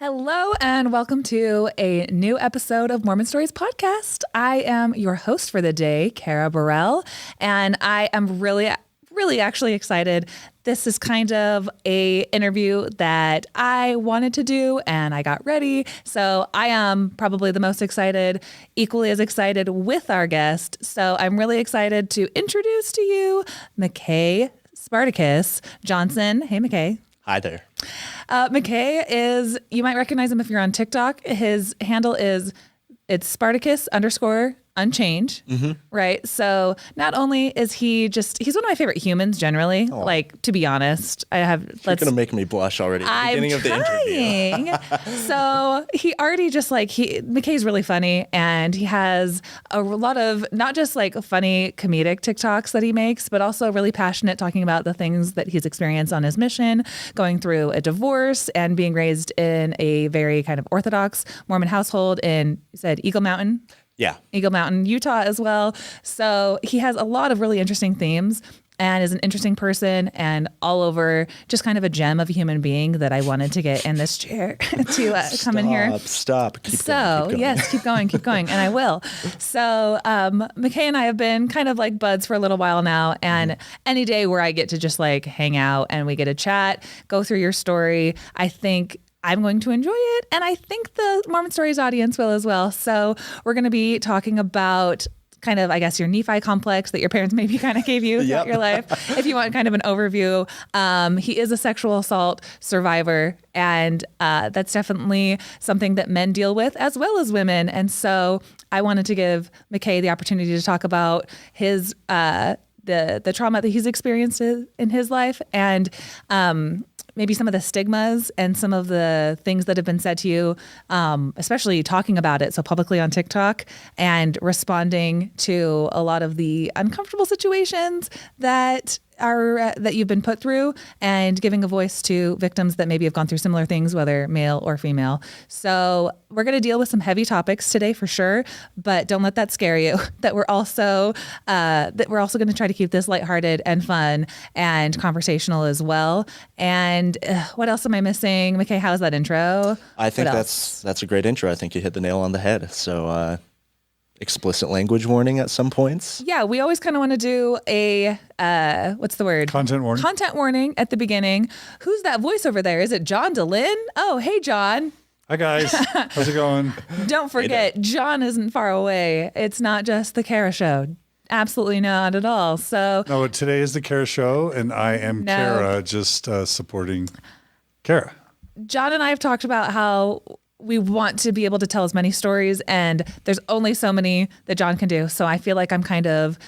Hello and welcome to a new episode of Mormon Stories podcast. I am your host for the day, Carah Burrell, and I am really actually excited. This is kind of a interview that I wanted to do and I got ready. So I am probably the most excited, equally as excited with our guest. So I'm really excited to introduce to you McKay Spartacus Johnson. Hey, McKay. Hi there. McKay is, you might recognize him if you're on TikTok. His handle is, it's Spartacus _ Unchained, right? So not only is he he's one of my favorite humans generally, like, to be honest. You're going to make me blush already at the beginning of the interview. So he already McKay's really funny, and he has a lot of not just like funny comedic TikToks that he makes, but also really passionate talking about the things that he's experienced on his mission, going through a divorce and being raised in a very kind of orthodox Mormon household in, you said, Eagle Mountain, Utah as well. So he has a lot of really interesting themes and is an interesting person and all over, just kind of a gem of a human being that I wanted to get in this chair to come in here. Keep going. Yes, keep going. And I will. So McKay and I have been kind of like buds for a little while now. And any day where I get to just like hang out and we get to chat, go through your story, I think I'm going to enjoy it. And I think the Mormon Stories audience will as well. So we're going to be talking about kind of, I guess, your Nephi complex that your parents maybe kind of gave you throughout your life. If you want kind of an overview, he is a sexual assault survivor. And that's definitely something that men deal with as well as women. And so I wanted to give McKay the opportunity to talk about his the trauma that he's experienced in his life, and maybe some of the stigmas and some of the things that have been said to you, especially talking about it so publicly on TikTok and responding to a lot of the uncomfortable situations that you've been put through, and giving a voice to victims that maybe have gone through similar things, whether male or female. So we're going to deal with some heavy topics today for sure, but don't let that scare you. That we're also going to try to keep this lighthearted and fun and conversational as well. And what else am I missing? McKay, how's that intro? I think that's a great intro. I think you hit the nail on the head. So explicit language warning at some points. Yeah, we always kind of want to do a, what's the word? Content warning. Content warning at the beginning. Who's that voice over there? Is it John DeLynn? Oh, hey, John. Hi, guys. How's it going? Don't forget, John isn't far away. It's not just the Carah Show. Absolutely not at all. So no, today is the Carah Show, and I am Carah, just supporting Carah. John and I have talked about how we want to be able to tell as many stories, and there's only so many that John can do. So I feel like I'm kind of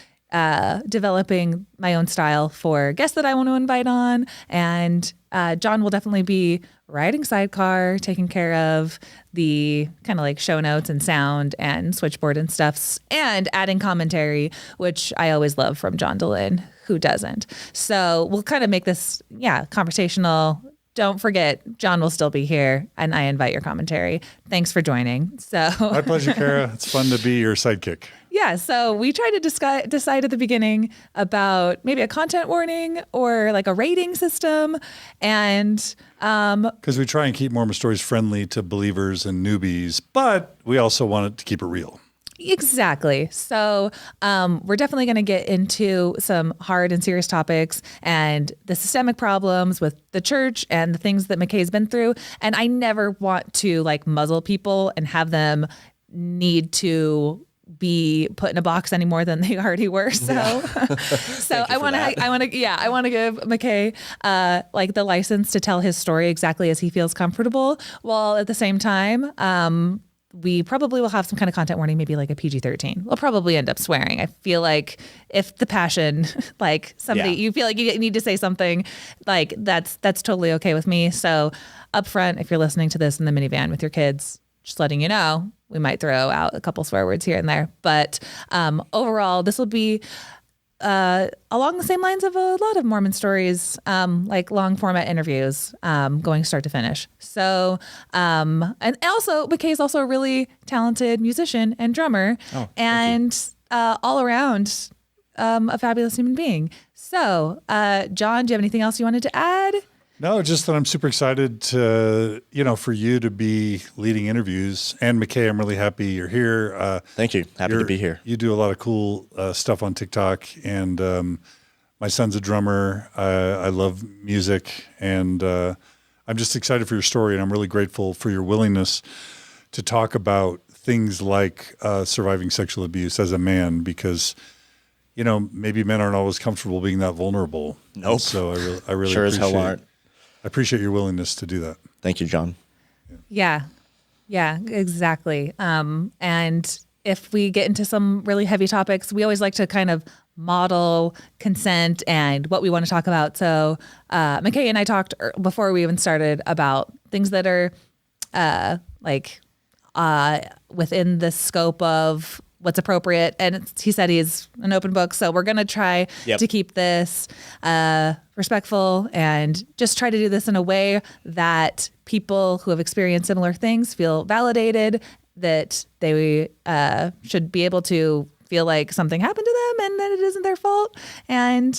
developing my own style for guests that I want to invite on. And John will definitely be riding sidecar, taking care of the kind of like show notes and sound and switchboard and stuff, and adding commentary, which I always love from John DeLynn. Who doesn't? So we'll kind of make this, conversational. Don't forget, John will still be here, and I invite your commentary. Thanks for joining. So my pleasure, Carah. It's fun to be your sidekick. Yeah, so we tried to decide at the beginning about maybe a content warning or like a rating system, and because we try and keep Mormon Stories friendly to believers and newbies, but we also wanted to keep it real. Exactly. So we're definitely going to get into some hard and serious topics and the systemic problems with the church and the things that McKay's been through. And I never want to like muzzle people and have them need to be put in a box any more than they already were. So, I want to give McKay like the license to tell his story exactly as he feels comfortable, while at the same time, we probably will have some kind of content warning, maybe like a PG-13. We'll probably end up swearing. I feel like if the passion, like you feel like you need to say something, like that's totally okay with me. So up front, if you're listening to this in the minivan with your kids, just letting you know, we might throw out a couple swear words here and there. But overall, this will be along the same lines of a lot of Mormon Stories, like long format interviews, going start to finish. So, and also McKay's also a really talented musician and drummer, and all around a fabulous human being. So, John, do you have anything else you wanted to add? No, just that I'm super excited to, for you to be leading interviews. And McKay, I'm really happy you're here. Thank you. Happy to be here. You do a lot of cool stuff on TikTok, and my son's a drummer. I love music, and I'm just excited for your story, and I'm really grateful for your willingness to talk about things like surviving sexual abuse as a man, because maybe men aren't always comfortable being that vulnerable. Nope. So I really sure as hell aren't. I appreciate your willingness to do that. Thank you, John. Yeah, exactly. And if we get into some really heavy topics, we always like to kind of model consent and what we want to talk about. So McKay and I talked before we even started about things that are within the scope of what's appropriate. And he said he's an open book. So we're going to try to keep this respectful and just try to do this in a way that people who have experienced similar things feel validated, that they should be able to feel like something happened to them and that it isn't their fault. And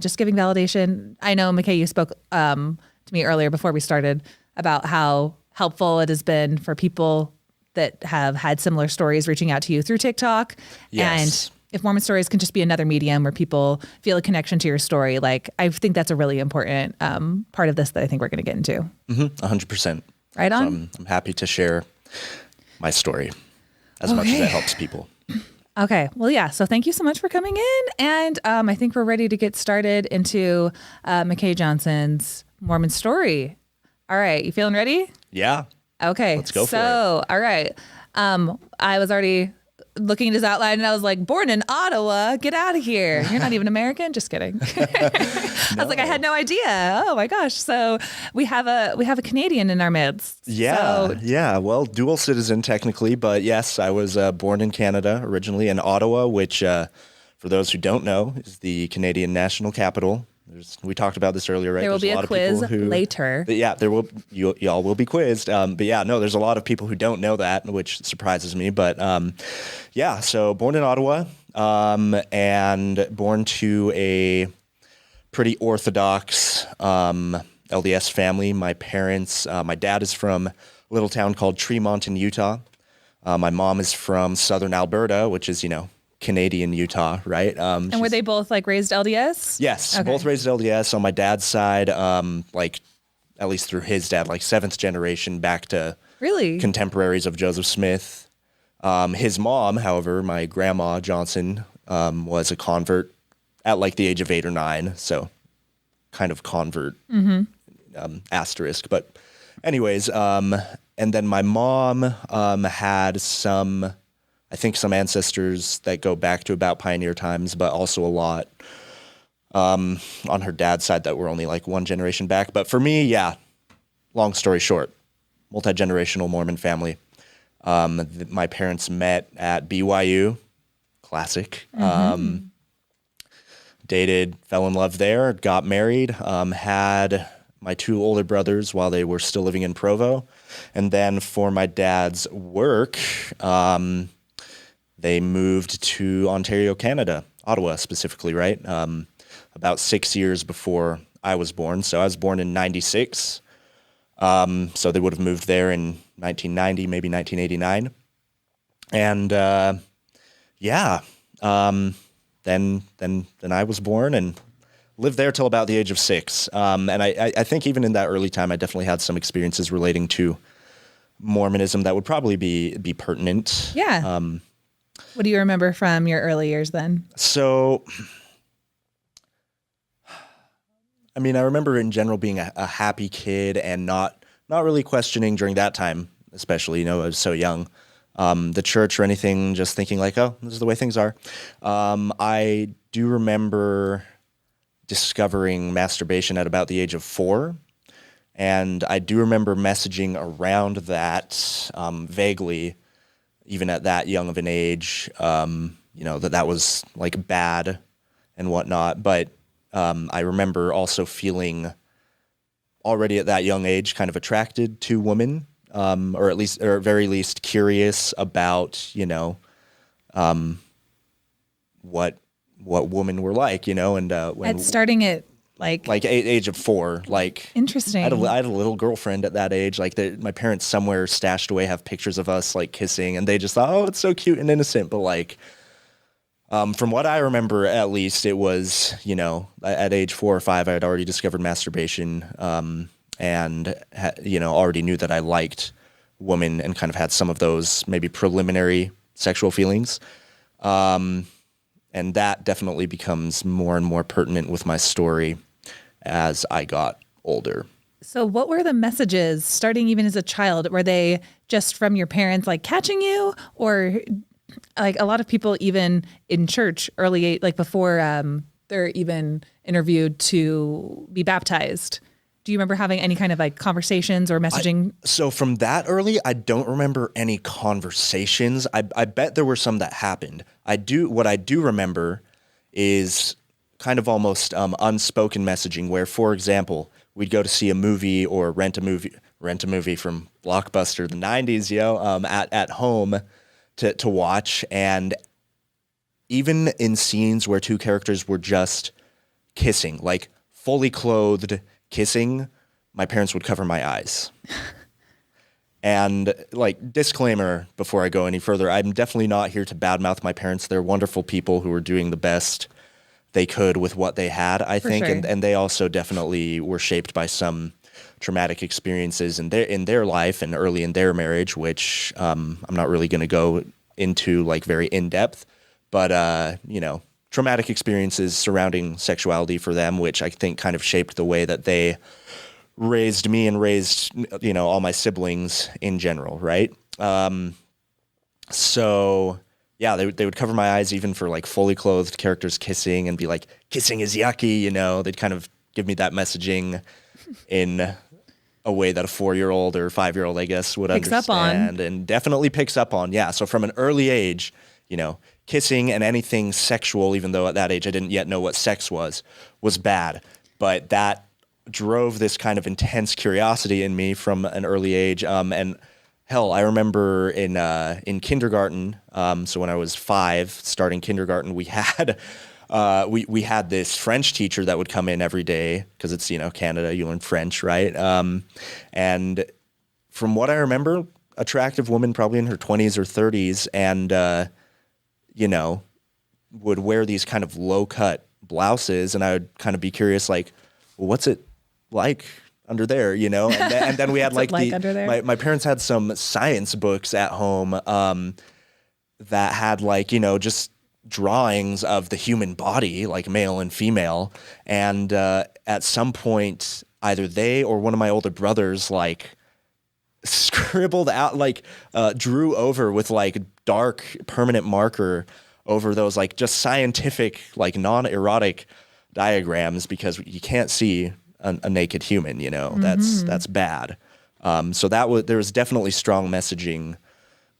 just giving validation. I know, McKay, you spoke to me earlier before we started about how helpful it has been for people that have had similar stories reaching out to you through TikTok. Yes. And if Mormon Stories can just be another medium where people feel a connection to your story, I think that's a really important part of this that I think we're going to get into. 100%. Right on. So I'm happy to share my story as much as it helps people. Okay. Well, yeah. So thank you so much for coming in. And I think we're ready to get started into McKay Johnson's Mormon story. All right. You feeling ready? Yeah. Okay. Let's go for it. So, all right. I was already looking at his outline and I was like, born in Ottawa, get out of here. You're not even American. Just kidding. I was like, I had no idea. Oh my gosh. So we have a Canadian in our midst. Yeah. So, yeah. Well, dual citizen technically, but yes, I was born in Canada, originally in Ottawa, which for those who don't know is the Canadian national capital. We talked about this earlier, right? There will be a quiz later. Yeah, there will. Y'all will be quizzed. But yeah, no, there's a lot of people who don't know that, which surprises me. But yeah, so born in Ottawa, and born to a pretty orthodox LDS family. My parents, my dad is from a little town called Tremont in Utah. My mom is from southern Alberta, which is Canadian Utah, right? And were they both raised LDS? Yes, Okay. both raised LDS. On my dad's side, at least through his dad, seventh generation back to Really? contemporaries of Joseph Smith. His mom, however, my grandma Johnson, was a convert at the age of 8 or 9. So kind of convert asterisk. But anyways, and then my mom had some ancestors that go back to about pioneer times, but also a lot on her dad's side that were only one generation back. But for me, yeah, long story short, multi-generational Mormon family. My parents met at BYU, classic. Dated, fell in love there, got married, had my 2 older brothers while they were still living in Provo. And then for my dad's work, they moved to Ontario, Canada, Ottawa specifically, right? About 6 years before I was born. So I was born in 96. So they would have moved there in 1990, maybe 1989. And then I was born and lived there till about the age of 6. And I think even in that early time, I definitely had some experiences relating to Mormonism that would probably be pertinent. Yeah. What do you remember from your early years then? So, I remember in general being a happy kid and not really questioning during that time, especially, I was so young, the church or anything, just thinking oh, this is the way things are. I do remember discovering masturbation at about the age of 4. And I do remember messaging around that vaguely, even at that young of an age, that was bad and whatnot. But I remember also feeling already at that young age kind of attracted to women, or at very least curious about, what women were like, and Starting at Like age of 4. Like interesting. I had a little girlfriend at that age. Like my parents somewhere stashed away have pictures of us like kissing, and they just thought, oh, it's so cute and innocent. But like, from what I remember, at least it was, at age 4 or 5, I had already discovered masturbation, and already knew that I liked women and kind of had some of those maybe preliminary sexual feelings. And that definitely becomes more and more pertinent with my story as I got older. So what were the messages starting even as a child? Were they just from your parents like catching you, or like a lot of people even in church early, like before they're even interviewed to be baptized? Do you remember having any kind of like conversations or messaging? So from that early, I don't remember any conversations. I bet there were some that happened. What I do remember is kind of almost unspoken messaging where, for example, we'd go to see a movie or rent a movie from Blockbuster, the 90s, at home to watch. And even in scenes where two characters were just kissing, like fully clothed kissing, my parents would cover my eyes. And like, disclaimer before I go any further, I'm definitely not here to badmouth my parents. They're wonderful people who are doing the best they could with what they had, I think. Sure. And they also definitely were shaped by some traumatic experiences in their life and early in their marriage, which I'm not really going to go into like very in depth, but traumatic experiences surrounding sexuality for them, which I think kind of shaped the way that they raised me and raised, all my siblings in general. Right. So yeah, they would cover my eyes even for like fully clothed characters kissing and be like, kissing is yucky. They'd kind of give me that messaging in a way that a 4-year-old or 5-year-old, I guess, would Picks understand up on. and definitely picks up on. Yeah. So from an early age, kissing and anything sexual, even though at that age I didn't yet know what sex was bad. But that drove this kind of intense curiosity in me from an early age. And hell, I remember in kindergarten, so when I was 5, starting kindergarten, we had we had this French teacher that would come in every day because it's, Canada, you learn French, right? And from what I remember, attractive woman, probably in her 20s or 30s, and would wear these kind of low-cut blouses, and I would kind of be curious, like, well, what's it like under there, And then we had like under there? My parents had some science books at home that had like, just drawings of the human body, like male and female, and at some point, either they or one of my older brothers like scribbled out, like drew over with like dark permanent marker over those like just scientific, like non-erotic diagrams, because you can't see a naked human, that's bad. So there was definitely strong messaging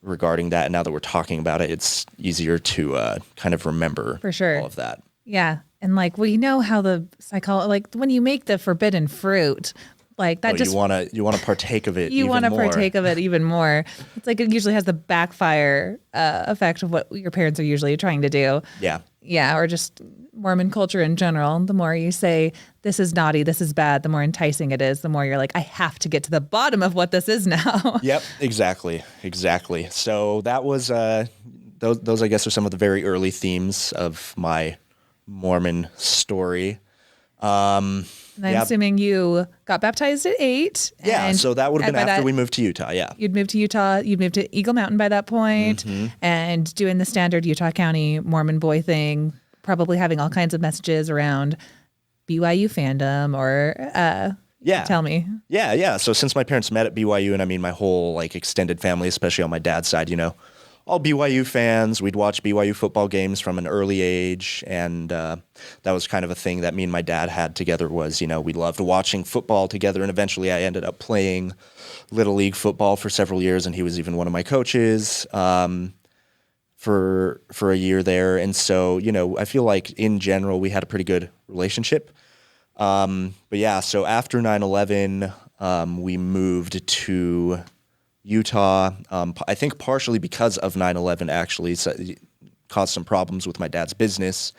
regarding that. And now that we're talking about it, it's easier to kind of remember For sure. all of that. Yeah. And like, we know how the psychology, like when you make the forbidden fruit, like that you want to partake of it. you want to partake of it even more. It's like it usually has the backfire effect of what your parents are usually trying to do. Yeah. Yeah, or just Mormon culture in general. The more you say, this is naughty, this is bad, the more enticing it is, the more you're like, I have to get to the bottom of what this is now. Yep, exactly. So that was, those I guess are some of the very early themes of my Mormon story. And I'm assuming you got baptized at 8. Yeah, so that would have been after we moved to Utah, yeah. You'd moved to Utah, you'd moved to Eagle Mountain by that point, and doing the standard Utah County Mormon boy thing, probably having all kinds of messages around BYU fandom or tell me. Yeah. So since my parents met at BYU, and I mean my whole like extended family, especially on my dad's side, all BYU fans. We'd watch BYU football games from an early age, and that was kind of a thing that me and my dad had together was, we loved watching football together, and eventually I ended up playing Little League football for several years, and he was even one of my coaches for a year there. And so, I feel like in general we had a pretty good relationship. But yeah, so after 9/11, we moved to Utah, I think partially because of 9/11, actually. So it caused some problems with my dad's business.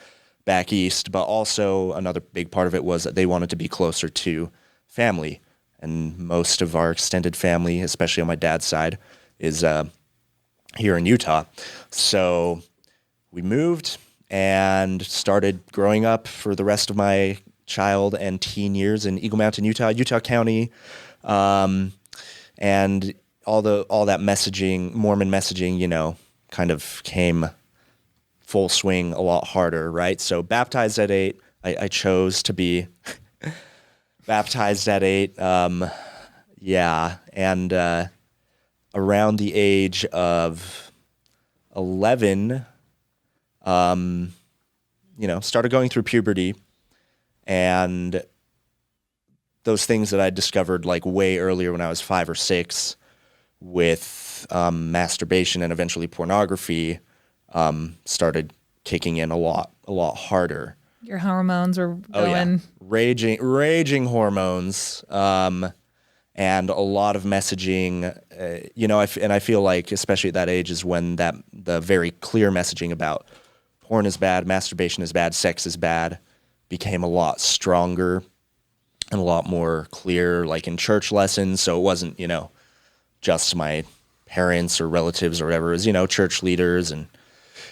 back east, but also another big part of it was that they wanted to be closer to family. And most of our extended family, especially on my dad's side, is here in Utah. So we moved and started growing up for the rest of my child and teen years in Eagle Mountain, Utah County. And all that messaging, Mormon messaging, kind of came full swing a lot harder, right? So baptized at 8, I chose to be baptized at 8. And around the age of 11, started going through puberty, and those things that I discovered like way earlier when I was 5 or 6 with masturbation and eventually pornography started kicking in a lot harder. Your hormones were going. Raging hormones, and a lot of messaging. I feel like especially at that age is when the very clear messaging about porn is bad, masturbation is bad, sex is bad became a lot stronger and a lot more clear, like in church lessons. So it wasn't, just my parents or relatives or whatever. It was, church leaders and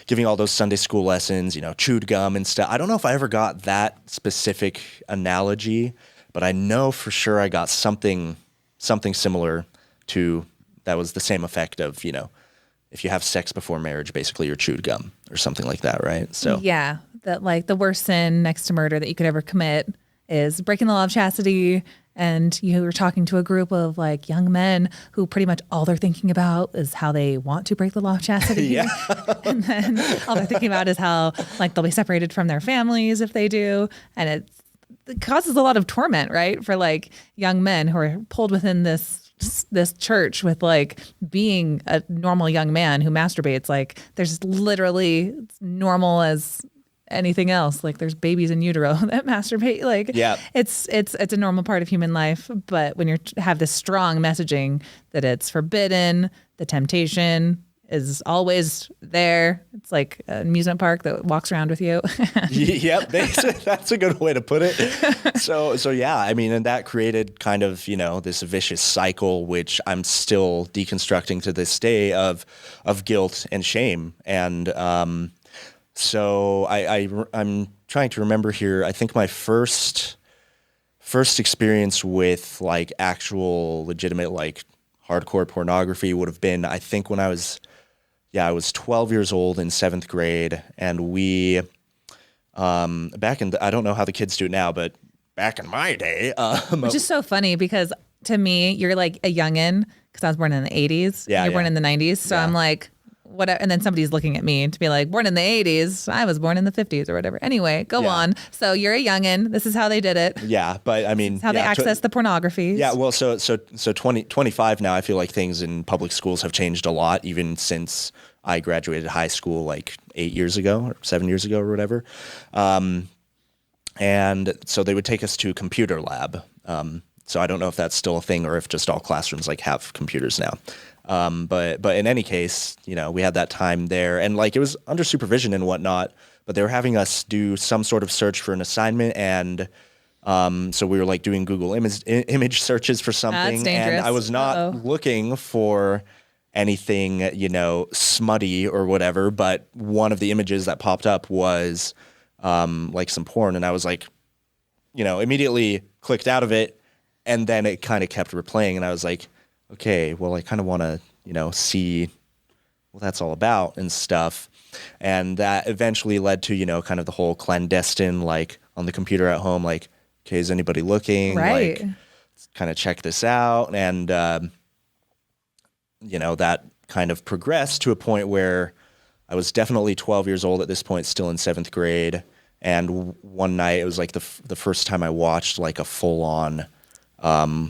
giving all those Sunday school lessons, chewed gum and stuff. I don't know if I ever got that specific analogy, but I know for sure I got something similar to that was the same effect of, if you have sex before marriage, basically you're chewed gum or something like that, right? So yeah, that like the worst sin next to murder that you could ever commit is breaking the law of chastity. And you were talking to a group of like young men who pretty much all they're thinking about is how they want to break the law of chastity. Yeah. And then all they're thinking about is how like they'll be separated from their families if they do. And it causes a lot of torment, right? For like young men who are pulled within this church with like being a normal young man who masturbates. Like there's literally it's normal as anything else. Like there's babies in utero that masturbate. Like it's a normal part of human life. But when you have this strong messaging that it's forbidden, the temptation is always there. It's like an amusement park that walks around with you. Yep, that's a good way to put it. So yeah, I mean, and that created kind of, this vicious cycle, which I'm still deconstructing to this day of guilt and shame. And so I'm trying to remember here. I think my first experience with like actual legitimate like hardcore pornography would have been, I think, when I was 12 years old in 7th grade, and we back in I don't know how the kids do it now, but back in my day, which is so funny because to me you're like a youngin because I was born in the 80s. Yeah, you're born in the 90s, so I'm like. Whatever, and then somebody's looking at me to be like, born in the 80s, I was born in the 50s or whatever. Anyway, go on. So you're a youngin. This is how they did it. Yeah, but I mean, how they access the pornography. Yeah, well, so 25 now, I feel like things in public schools have changed a lot, even since I graduated high school like 8 years ago or 7 years ago or whatever. And so they would take us to a computer lab. So I don't know if that's still a thing or if just all classrooms like have computers now. But in any case, we had that time there, and like it was under supervision and whatnot, but they were having us do some sort of search for an assignment, and so we were like doing Google image searches for something, and I was not looking for anything, smutty or whatever, but one of the images that popped up was like some porn, and I was like, immediately clicked out of it, and then it kind of kept replaying, and I was like, okay, well, I kind of want to, see what that's all about and stuff. And that eventually led to, kind of the whole clandestine, like on the computer at home, like, okay, is anybody looking? Right. Like, kind of check this out. And, that kind of progressed to a point where I was definitely 12 years old at this point, still in 7th grade. And one night it was like the first time I watched like a full on,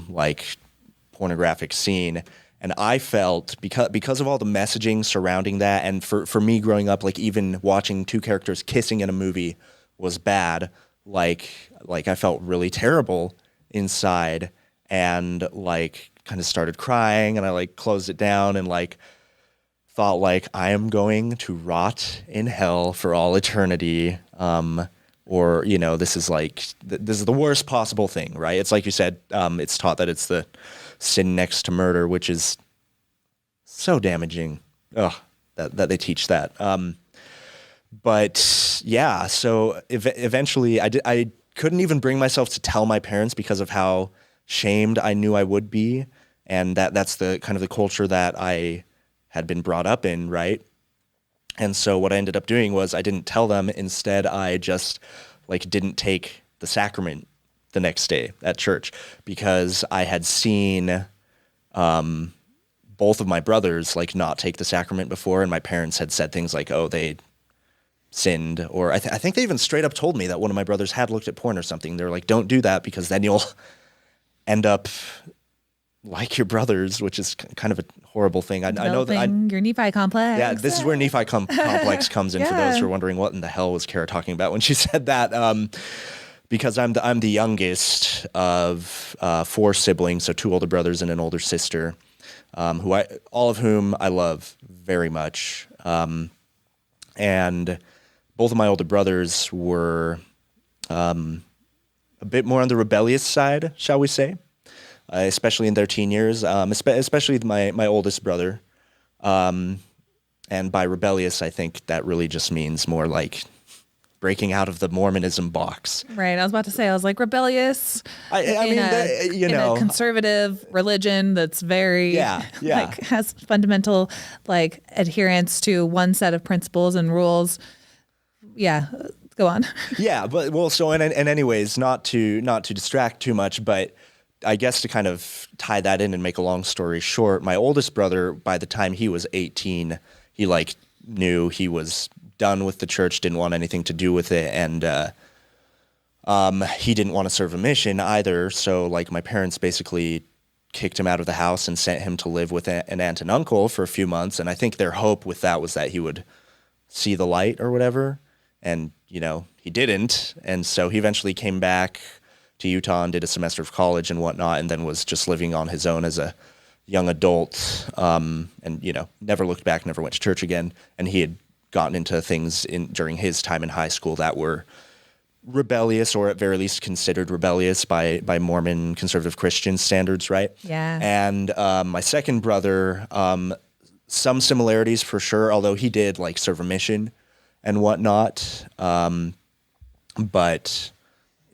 like, pornographic scene, and I felt because of all the messaging surrounding that, and for me growing up, like even watching two characters kissing in a movie was bad. Like I felt really terrible inside, and like kind of started crying, and I like closed it down and like thought like I am going to rot in hell for all eternity. or, you know, this is like, this is the worst possible thing, right? It's like you said, it's taught that it's the sin next to murder, which is so damaging. Ugh, that they teach that. But yeah, so eventually I couldn't even bring myself to tell my parents because of how shamed I knew I would be. And that's the kind of the culture that I had been brought up in, right? And so what I ended up doing was I didn't tell them. Instead, I just like didn't take the sacrament the next day at church because I had seen both of my brothers like not take the sacrament before, and my parents had said things like, "Oh, they sinned," or I think they even straight up told me that one of my brothers had looked at porn or something. They're like, "Don't do that because then you'll end up like your brothers," which is kind of a horrible thing. I know that your Nephi complex. Yeah, this is where Nephi complex comes in. For those who are wondering, what in the hell was Carah talking about when she said that? Because I'm the youngest of 4 siblings, so 2 older brothers and an older sister, all of whom I love very much. And both of my older brothers were a bit more on the rebellious side, shall we say, especially in their teen years, especially my oldest brother. And by rebellious, I think that really just means more like breaking out of the Mormonism box. Right. I was about to say, I was like, rebellious. I mean, in a conservative religion that's very, like, has fundamental, like, adherence to one set of principles and rules. Yeah. Go on. Yeah. But well, so and anyways, not to distract too much, but I guess to kind of tie that in and make a long story short, my oldest brother, by the time he was 18, he like knew he was done with the church, didn't want anything to do with it, and he didn't want to serve a mission either. So like my parents basically kicked him out of the house and sent him to live with an aunt and uncle for a few months. And I think their hope with that was that he would see the light or whatever. And, you know, he didn't. And so he eventually came back to Utah and did a semester of college and whatnot, and then was just living on his own as a young adult, and, you know, never looked back, never went to church again. And he had gotten into things during his time in high school that were rebellious, or at very least considered rebellious by Mormon conservative Christian standards, right? Yeah. And my second brother, some similarities for sure, although he did like serve a mission and whatnot, but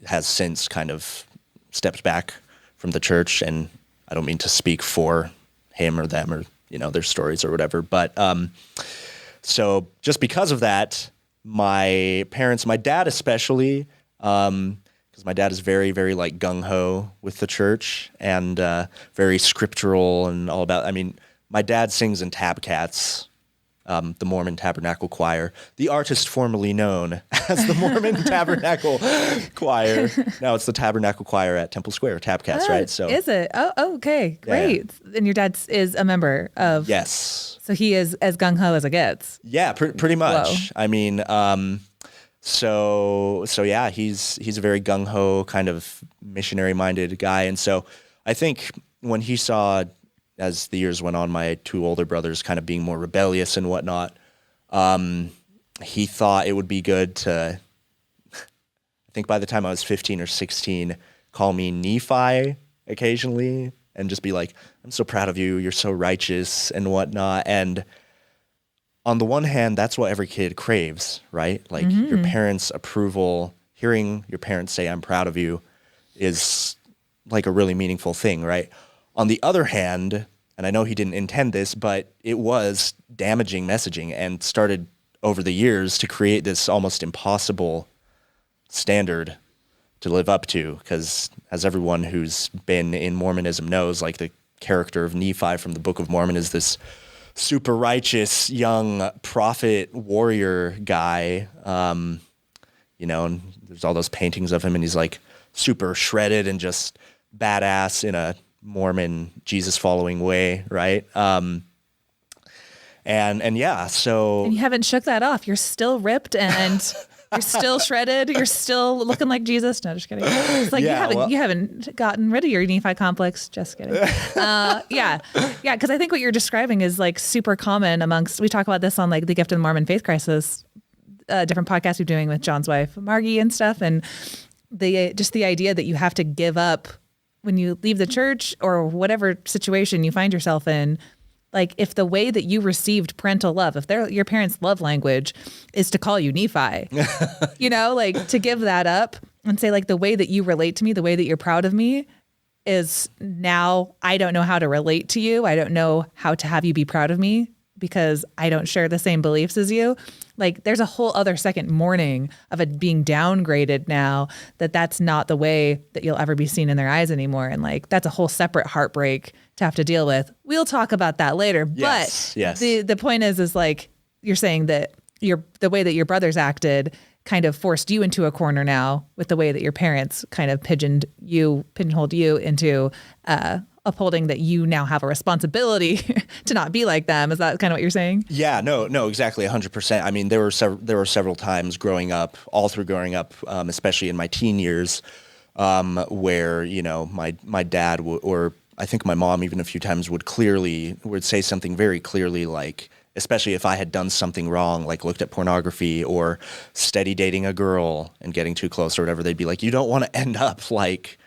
has since kind of stepped back from the church. And I don't mean to speak for him or them or, you know, their stories or whatever, but so just because of that, my parents, my dad especially, because my dad is very, very like gung-ho with the church and very scriptural and all about, I mean, my dad sings in Tabcats, the Mormon Tabernacle Choir, the artist formerly known as the Mormon Tabernacle Choir. Now it's the Tabernacle Choir at Temple Square, Tabcats, right? So is it? Oh, okay, great. Yeah. And your dad is a member of... Yes. So he is as gung-ho as it gets. Yeah, pretty much. Whoa. I mean, so yeah, he's a very gung-ho kind of missionary-minded guy. And so I think when he saw, as the years went on, my 2 older brothers kind of being more rebellious and whatnot, he thought it would be good to, I think by the time I was 15 or 16, call me Nephi occasionally and just be like, "I'm so proud of you. You're so righteous," and whatnot. And on the one hand, that's what every kid craves, right? Like your parents' approval, hearing your parents say, "I'm proud of you," is like a really meaningful thing, right? On the other hand, and I know he didn't intend this, but it was damaging messaging and started over the years to create this almost impossible standard to live up to, because as everyone who's been in Mormonism knows, like the character of Nephi from the Book of Mormon is this super righteous young prophet warrior guy, you know, and there's all those paintings of him and he's like super shredded and just badass in a Mormon Jesus following way, right? And yeah, so and you haven't shook that off. You're still ripped and you're still shredded. You're still looking like Jesus. No, just kidding. It's like you haven't gotten rid of your Nephi complex. Just kidding. Yeah. Because I think what you're describing is like super common amongst. We talk about this on like the Gift of the Mormon Faith Crisis. different podcasts we're doing with John's wife, Margie, and stuff. And the idea that you have to give up when you leave the church or whatever situation you find yourself in. Like if the way that you received parental love, if your parents' love language is to call you Nephi, like to give that up and say like the way that you relate to me, the way that you're proud of me is now I don't know how to relate to you. I don't know how to have you be proud of me because I don't share the same beliefs as you. Like there's a whole other second mourning of it being downgraded now that's not the way that you'll ever be seen in their eyes anymore. And like, that's a whole separate heartbreak to have to deal with. We'll talk about that later. Yes, but yes. The point is like, you're saying that the way that your brothers acted kind of forced you into a corner now with the way that your parents kind of pigeonholed you into upholding that you now have a responsibility to not be like them. Is that kind of what you're saying? Yeah, no, exactly, 100%. I mean, there were several times all through growing up, especially in my teen years, where my dad or I think my mom even a few times would say something very clearly, like, especially if I had done something wrong, like looked at pornography or steady dating a girl and getting too close or whatever, they'd be like, you don't want to end up like,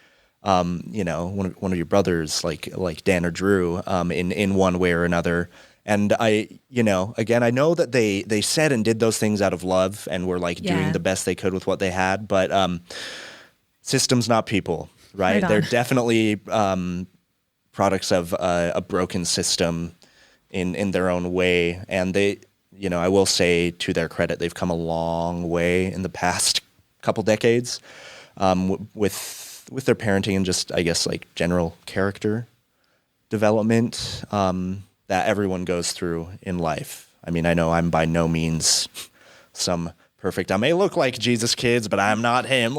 one of your brothers, like Dan or Drew, in one way or another. And I know that they said and did those things out of love and were like doing the best they could with what they had, but systems, not people, right? They're definitely products of a broken system in their own way. And they, I will say to their credit, they've come a long way in the past couple decades with their parenting and just, I guess, like general character development that everyone goes through in life. I mean, I know I'm by no means some perfect. I may look like Jesus kids, but I'm not him.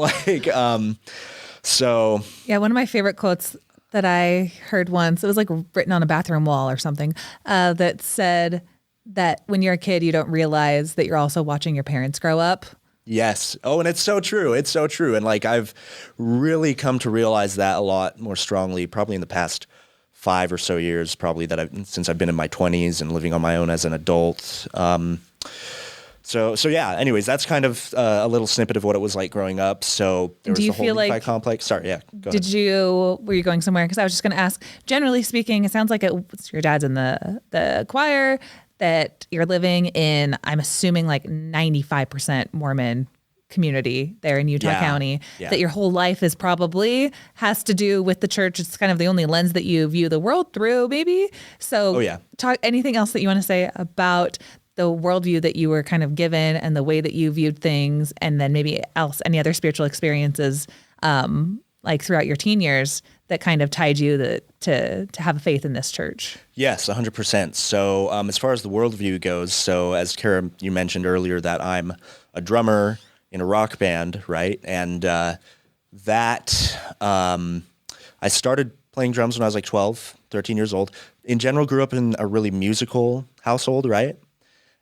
So. Yeah, one of my favorite quotes that I heard once, it was like written on a bathroom wall or something, that said that when you're a kid, you don't realize that you're also watching your parents grow up. Yes. Oh, and it's so true. It's so true. And like, I've really come to realize that a lot more strongly, probably in the past 5 or so years, probably since I've been in my 20s and living on my own as an adult. So yeah, anyways, that's kind of a little snippet of what it was like growing up. So there was the whole Nephi complex. Sorry, yeah, go ahead. Were you going somewhere? Because I was just going to ask, generally speaking, it sounds like your dad's in the choir, that you're living in, I'm assuming like 95% Mormon community there in Utah County, that your whole life is probably has to do with the church. It's kind of the only lens that you view the world through, maybe. So talk anything else that you want to say about the worldview that you were kind of given and the way that you viewed things, and then maybe any other spiritual experiences like throughout your teen years that kind of tied you to have a faith in this church. Yes, 100%. So as far as the worldview goes, so as Carah, you mentioned earlier that I'm a drummer in a rock band, right? And I started playing drums when I was like 12, 13 years old. In general, grew up in a really musical household, right?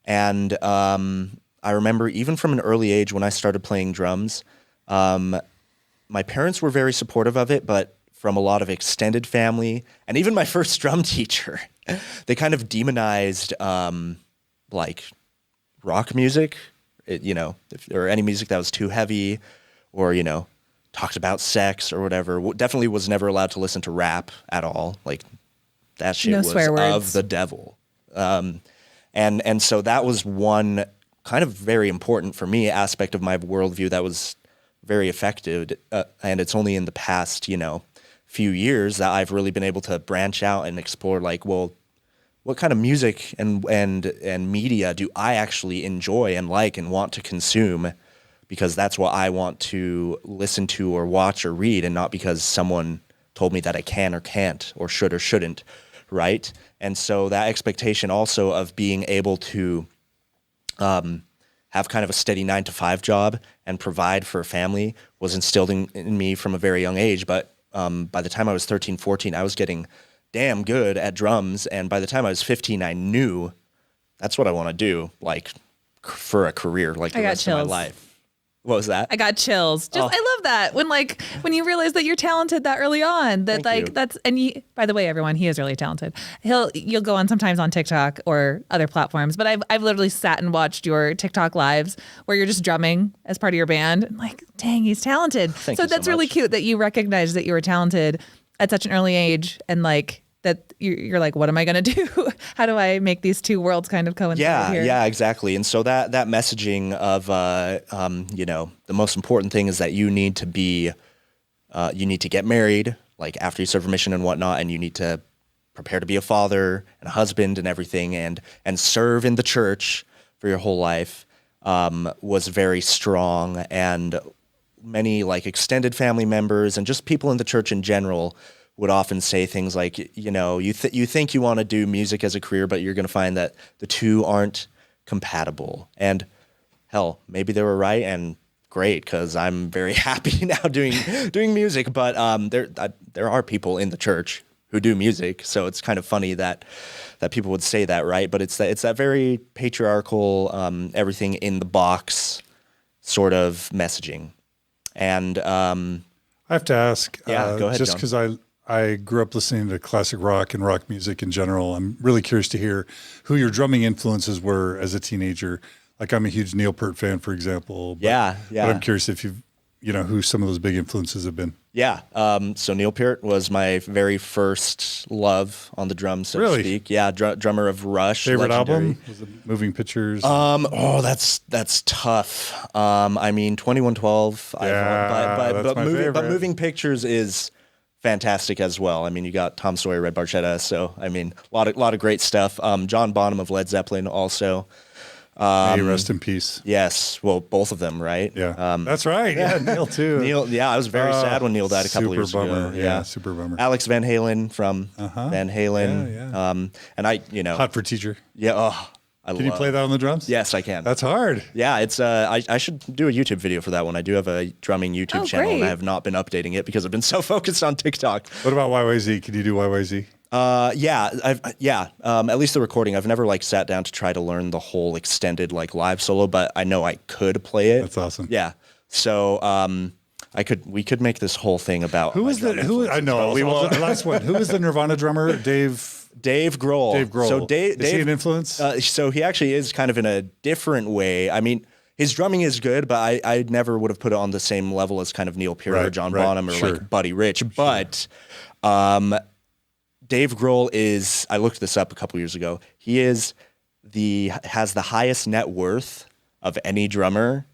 And I remember even from an early age when I started playing drums, my parents were very supportive of it, but from a lot of extended family and even my first drum teacher, they kind of demonized like rock music, or any music that was too heavy or, talked about sex or whatever. Definitely was never allowed to listen to rap at all. Like that shit was of the devil. And so that was one kind of very important for me aspect of my worldview that was very effective. And it's only in the past, few years that I've really been able to branch out and explore like, well, what kind of music and media do I actually enjoy and like and want to consume? Because that's what I want to listen to or watch or read, and not because someone told me that I can or can't or should or shouldn't, right? And so that expectation also of being able to have kind of a steady 9-to-5 job and provide for a family was instilled in me from a very young age. But by the time I was 13, 14, I was getting damn good at drums. And by the time I was 15, I knew that's what I want to do, like for a career, like the rest of my life. What was that? I got chills. I love that when you realize that you're talented that early on. That Thank you. that's by the way, everyone, he is really talented. You'll go on sometimes on TikTok or other platforms, but I've literally sat and watched your TikTok lives where you're just drumming as part of your band. And like, dang, he's talented. Thank you so that's really much. cute that you recognize that you were talented at such an early age, and like that you're like, what am I going to do? How do I make these two worlds kind of coincide here? Yeah, exactly. And so that messaging of, the most important thing is that you need to get married, like after you serve your mission and whatnot, and you need to prepare to be a father and a husband and everything, and serve in the church for your whole life, was very strong. And many like extended family members and just people in the church in general would often say things like, you think you want to do music as a career, but you're going to find that the two aren't compatible. And hell, maybe they were right, and great, because I'm very happy now doing music. But there are people in the church who do music, so it's kind of funny that people would say that, right? But it's that very patriarchal, everything in the box sort of messaging. And I have to ask, go ahead, just John. because I grew up listening to classic rock and rock music in general. I'm really curious to hear who your drumming influences were as a teenager. Like, I'm a huge Neil Peart fan, for example. But I'm curious if who some of those big influences have been. Yeah. So Neil Peart was my very first love on the drums, so Really? to speak. Yeah. Drummer of Rush. Favorite legendary. album? Was it Moving Pictures? That's tough. 2112. That's my favorite. But Moving Pictures is fantastic as well. I mean, you got Tom Sawyer, Red Barchetta. So, I mean, a lot of great stuff. John Bonham of Led Zeppelin also. May he rest in peace. Yes. Well, both of them, right? Yeah. That's right. Yeah, Neil too. Neil, I was very sad when Neil died a couple years bummer. ago. Yeah, super bummer. Alex Van Halen from Van Halen. Yeah. And I, Hot for Teacher. Yeah. Can you play that on the drums? Yes, I can. That's hard. Yeah, it's I should do a YouTube video for that one. I do have a drumming YouTube channel, and I great. have not been updating it because I've been so focused on TikTok. What about YYZ? Can you do YYZ? At least the recording. I've never like sat down to try to learn the whole extended like live solo, but I know I could play it. That's awesome. Yeah. So we could make this whole thing about Who is I know. We will. The last one. Who is the Nirvana drummer? Dave Grohl. Dave Grohl. So Is he an influence? So he actually is kind of in a different way. I mean, his drumming is good, but I never would have put it on the same level as kind of Neil Peart or John Bonham or like Buddy Rich. But Dave Grohl is, I looked this up a couple years ago. He has the highest net worth of any drummer.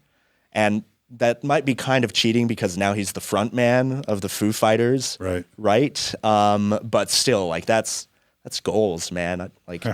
And that might be kind of cheating because now he's the front man of the Foo Fighters. Right. But still, like that's goals, man. Like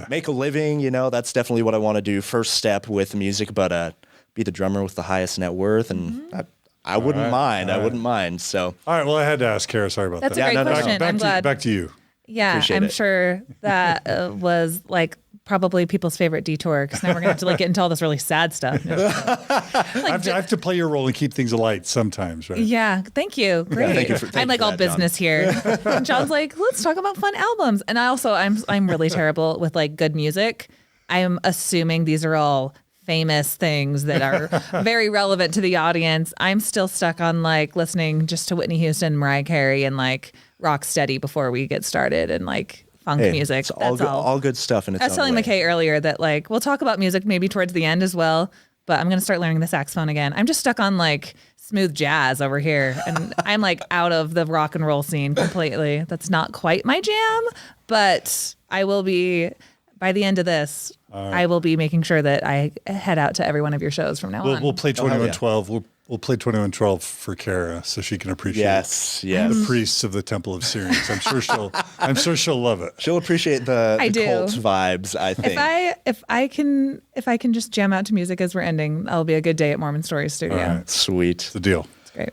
make a living, that's definitely what I want to do. First step with music, but be the drummer with the highest net worth. And I wouldn't mind. I wouldn't mind. So. All right. Well, I had to ask Carah. Sorry about That's that. a great question. I'm glad. Back to you. Yeah, Appreciate I'm it. sure that was like probably people's favorite detour because now we're gonna have to like get into all this really sad stuff. I have to play your role and keep things light sometimes, right? Yeah, thank you. Great. Thank I'm like you for all that, business here. And John's like, let's talk about fun albums. And I'm really terrible with like good music. I'm assuming these are all famous things that are very relevant to the audience. I'm still stuck on like listening just to Whitney Houston, Mariah Carey, and like rock steady before we get started and like funk music. It's all good stuff. And I was telling McKay earlier that like we'll talk about music maybe towards the end as well, but I'm gonna start learning the saxophone again. I'm just stuck on like smooth jazz over here, and I'm like out of the rock and roll scene completely. That's not quite my jam, but I will be by the end of this. I will be making sure that I head out to every one of your shows from now on. We'll play 2112. We'll play 2112 for Carah so she can appreciate the priests of the Temple of Syrinx. I'm sure she'll love it. She'll appreciate the cult vibes, I think. If I can just jam out to music as we're ending, that'll be a good day at Mormon Stories Studio. All right. Sweet. It's a deal. It's great.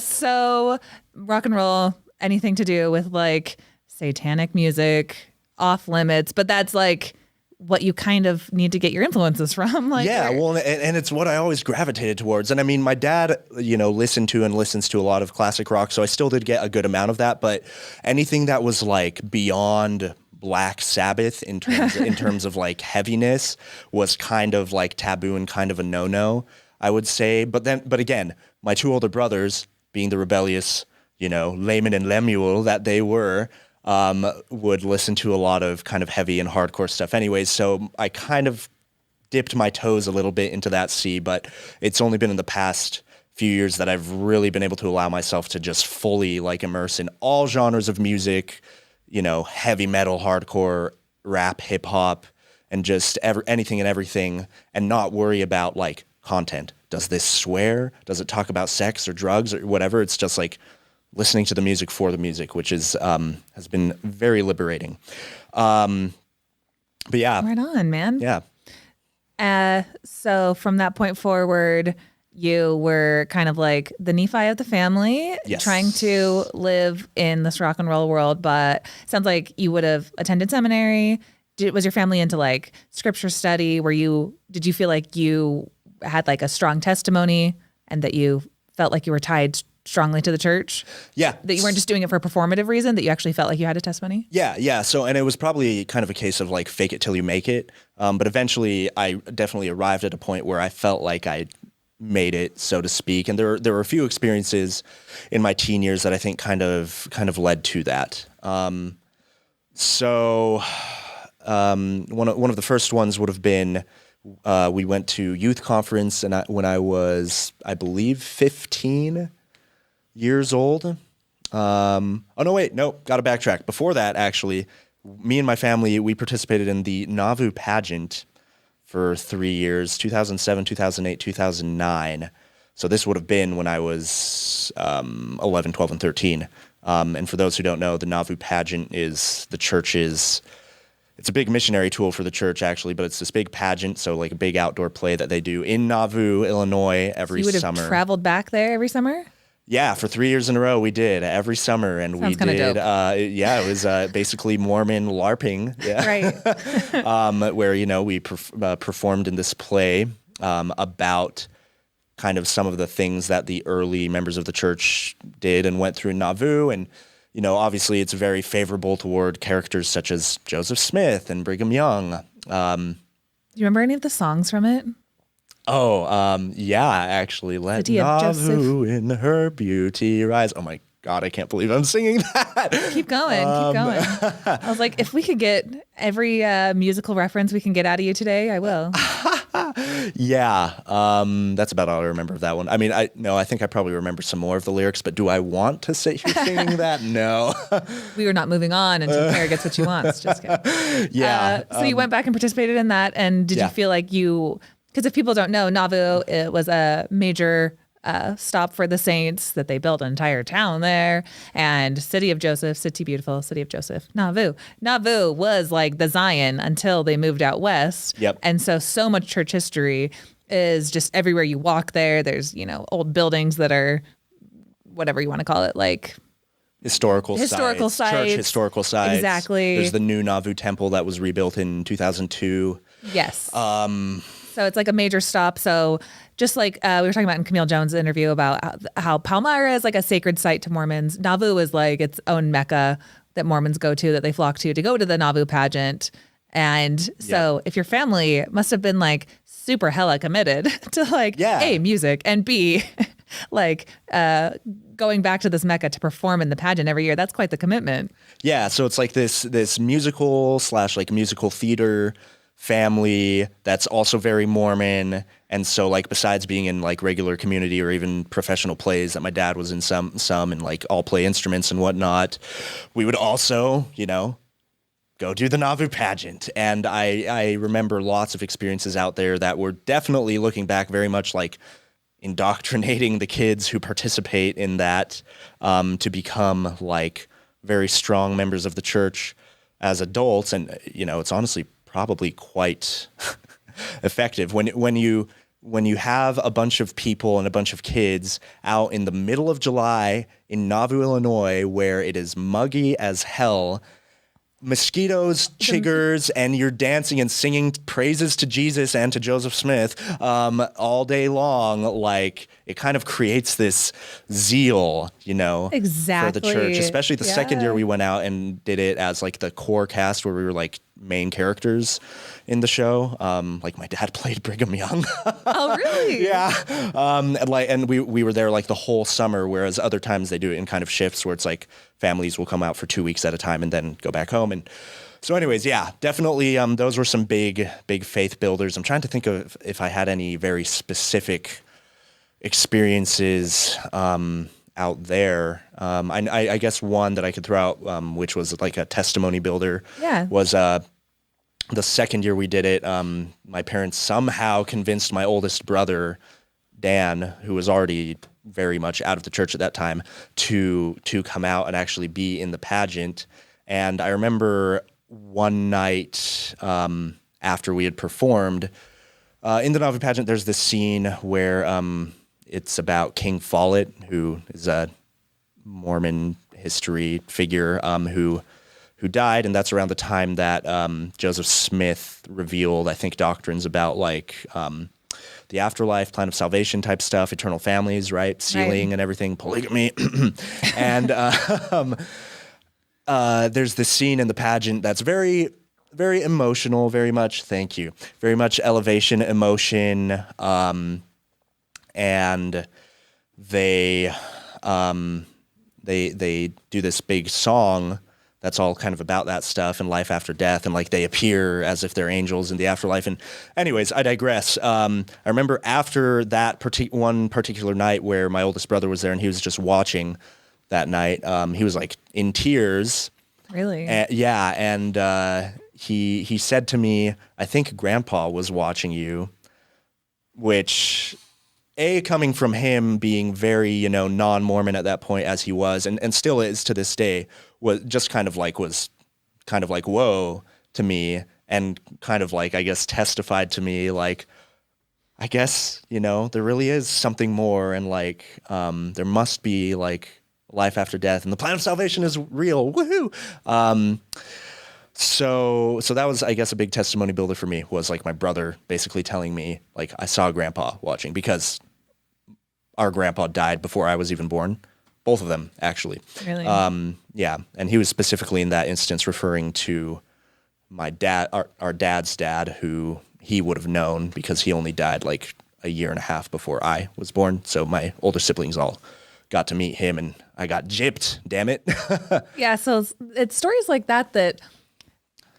So rock and roll, anything to do with like satanic music, off limits, but that's like what you kind of need to get your influences from. Like, well, and it's what I always gravitated towards. And I mean, my dad, listened to and listens to a lot of classic rock, so I still did get a good amount of that. But anything that was like beyond Black Sabbath in terms of like heaviness was kind of like taboo and kind of a no-no. I would say. But again, my two older brothers, being the rebellious, Laman and Lemuel that they were, would listen to a lot of kind of heavy and hardcore stuff anyways. So I kind of dipped my toes a little bit into that sea, but it's only been in the past few years that I've really been able to allow myself to just fully like immerse in all genres of music, heavy metal, hardcore, rap, hip hop, and just anything and everything, and not worry about like content. Does this swear? Does it talk about sex or drugs or whatever? It's just like listening to the music for the music, which is has been very liberating. But yeah, Right on, man. yeah, So from that point forward, you were kind of like the Nephi of the family, Yes. trying to live in this rock and roll world. But it sounds like you would have attended seminary. Was your family into like scripture study? Did you feel like you had like a strong testimony and that you felt like you were tied strongly to the church? yeah. That you weren't just doing it for a performative reason, that you actually felt like you had a testimony? Yeah. So, and it was probably kind of a case of like fake it till you make it. But eventually I definitely arrived at a point where I felt like I made it, so to speak. And there were a few experiences in my teen years that I think kind of led to that. One of the first ones would have been, we went to youth conference when I was, I believe, 15 years old. Got to backtrack. Before that, actually, me and my family, we participated in the Nauvoo pageant for 3 years, 2007, 2008, 2009. So this would have been when I was 11, 12, and 13. And for those who don't know, the Nauvoo pageant is the church's, it's a big missionary tool for the church, actually, but it's this big pageant, so like a big outdoor play that they do in Nauvoo, Illinois, every summer. You would have traveled back there every summer? Yeah, for 3 years in a row, we did every summer, and Sounds we kinda did. It was basically Mormon LARPing. Yeah. Right. Where we performed in this play about kind of some of the things that the early members of the church did and went through in Nauvoo, and obviously it's very favorable toward characters such as Joseph Smith and Brigham Young. Do you remember any of the songs from it? Yeah, actually, let City of Nauvoo in her beauty rise. Oh my God, I can't believe I'm singing that. Keep going. I was like, if we could get every musical reference we can get out of you today, I will. Yeah, that's about all I remember of that one. I mean, I think I probably remember some more of the lyrics, but do I want to sit here singing that? No. We are not moving on until Carah gets what she wants. Just kidding. Yeah. So you went back and participated in that, and did Yeah. you feel like because if people don't know, Nauvoo, it was a major stop for the saints, that they built an entire town there, and City of Joseph, City Beautiful, City of Joseph, Nauvoo. Nauvoo was like the Zion until they moved out west. Yep. And so much church history is just everywhere you walk there. There's, old buildings that are whatever you want to call it, like Historical sites. Church historical sites. Exactly. There's the new Nauvoo temple that was rebuilt in 2002. Yes. So it's like a major stop. So just like we were talking about in Camille Jones' interview about how Palmyra is like a sacred site to Mormons, Nauvoo is like its own Mecca that Mormons go to, that they flock to go to the Nauvoo pageant. And so if your family must have been like super hella committed to like, A, music, and B, like going back to this Mecca to perform in the pageant every year, that's quite the commitment. Yeah, so it's like this musical / like musical theater family that's also very Mormon. And so like besides being in like regular community or even professional plays that my dad was in some and like all play instruments and whatnot, we would also, go do the Nauvoo pageant. And I remember lots of experiences out there that were definitely, looking back, very much like indoctrinating the kids who participate in that to become like very strong members of the church as adults. And, it's honestly probably quite effective when you have a bunch of people and a bunch of kids out in the middle of July in Nauvoo, Illinois, where it is muggy as hell, mosquitoes, chiggers, and you're dancing and singing praises to Jesus and to Joseph Smith all day long. Like, it kind of creates this zeal, Exactly. for the church, especially the second year we went out and did it as like the core cast, where we were like main characters in the show. Like my dad played Brigham Young. Oh, really? Yeah. And we were there like the whole summer, whereas other times they do it in kind of shifts where it's like families will come out for 2 weeks at a time and then go back home. And so anyways, yeah, definitely those were some big faith builders. I'm trying to think of if I had any very specific experiences out there. I guess one that I could throw out, which was like a testimony builder, was the second year we did it. My parents somehow convinced my oldest brother, Dan, who was already very much out of the church at that time, to come out and actually be in the pageant. And I remember one night after we had performed in the Nauvoo pageant, there's this scene where it's about King Follett, who is a Mormon history figure who died, and that's around the time that Joseph Smith revealed, I think, doctrines about like the afterlife, plan of salvation type stuff, eternal families, right, sealing and everything, polygamy, and there's this scene in the pageant that's very, very emotional, very much, thank you, very much elevation, emotion. And they do this big song that's all kind of about that stuff and life after death, and like they appear as if they're angels in the afterlife. And anyways, I digress. I remember after that one particular night where my oldest brother was there and he was just watching that night, he was like in tears. Really? Yeah, and he said to me, "I think Grandpa was watching you," which, coming from him being very, non-Mormon at that point as he was, and still is to this day, was kind of like whoa to me, and kind of like, I guess, testified to me like, I guess, there really is something more, and like there must be like life after death, and the plan of salvation is real. Woohoo! So that was, I guess, a big testimony builder for me, was like my brother basically telling me like I saw Grandpa watching, because our grandpa died before I was even born. Both of them, actually. Really? Yeah. And he was specifically in that instance referring to my dad, our dad's dad, who he would have known because he only died like a year and a half before I was born. So my older siblings all got to meet him, and I got gypped, damn it. Yeah. So it's stories like that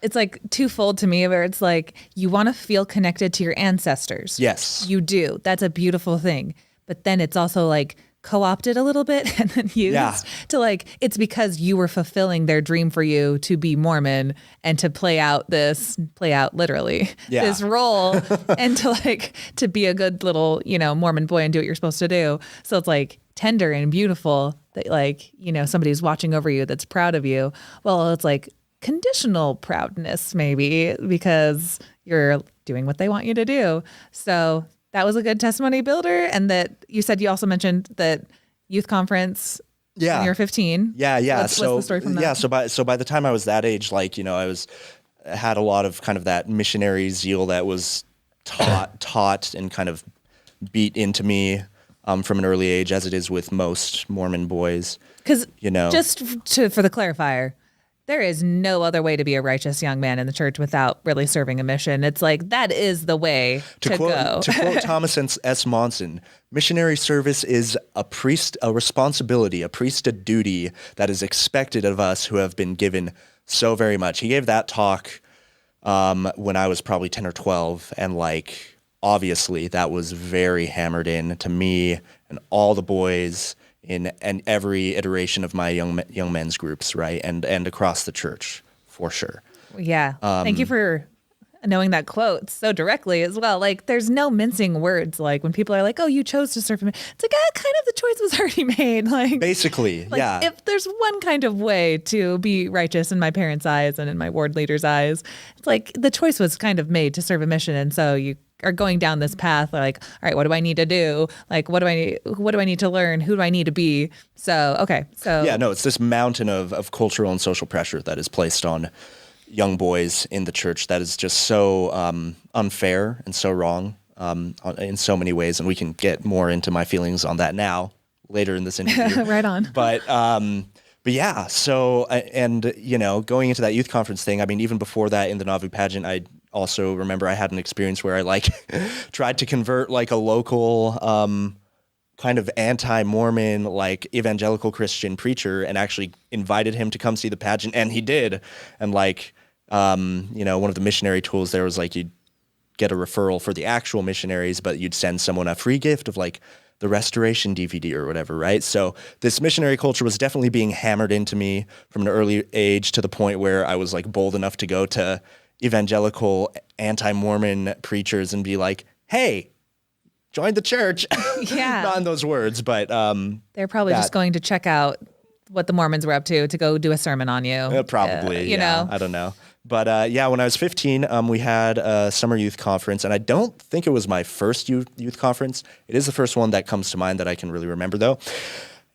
it's like twofold to me, where it's like you want to feel connected to your ancestors. Yes. You do. That's a beautiful thing. But then it's also like co-opted a little bit and then used to like, it's because you were fulfilling their dream for you to be Mormon and to play out literally this role and to be a good little, Mormon boy and do what you're supposed to do. So it's like tender and beautiful that like, somebody's watching over you that's proud of you. Well, it's like conditional proudness maybe because you're doing what they want you to do. So that was a good testimony builder. And that you said you also mentioned that youth conference when you were 15. Yeah. What's the story from that? Yeah. So by the time I was that age, like, I had a lot of kind of that missionary zeal that was taught and kind of beat into me from an early age, as it is with most Mormon boys. Because for the clarifier, there is no other way to be a righteous young man in the church without really serving a mission. It's like, that is the way to go. To quote Thomas S. Monson, missionary service is a responsibility, a priesthood duty that is expected of us who have been given so very much. He gave that talk when I was probably 10 or 12. And like, obviously that was very hammered in to me and all the boys in every iteration of my young men's groups, right, and across the church, for sure. Yeah, thank you for knowing that quote so directly as well. Like, there's no mincing words. Like when people are like, "Oh, you chose to serve him," it's like, kind of the choice was already made. Like, basically, yeah. If there's one kind of way to be righteous in my parents' eyes and in my ward leader's eyes, it's like the choice was kind of made to serve a mission, and so you are going down this path like, all right, what do I need to do? Like, what do I need to learn? Who do I need to be? So, okay. So yeah, no, it's this mountain of cultural and social pressure that is placed on young boys in the church that is just so unfair and so wrong in so many ways. And we can get more into my feelings on that now later in this interview. Right on. but yeah, so, and, you know, going into that youth conference thing, I mean, even before that in the Nauvoo pageant, I also remember I had an experience where I like tried to convert like a local, kind of anti-Mormon, like evangelical Christian preacher and actually invited him to come see the pageant. And he did. And like, you know, one of the missionary tools there was like, you'd get a referral for the actual missionaries, but you'd send someone a free gift of like the restoration DVD or whatever, right? So this missionary culture was definitely being hammered into me from an early age to the point where I was like bold enough to go to evangelical anti-Mormon preachers and be like, hey, join the church. Yeah. Not in those words, but they're probably just going to check out what the Mormons were up to go do a sermon on you. Probably, you know. I don't know. But yeah, when I was 15, we had a summer youth conference, and I don't think it was my first youth conference. It is the first one that comes to mind that I can really remember, though.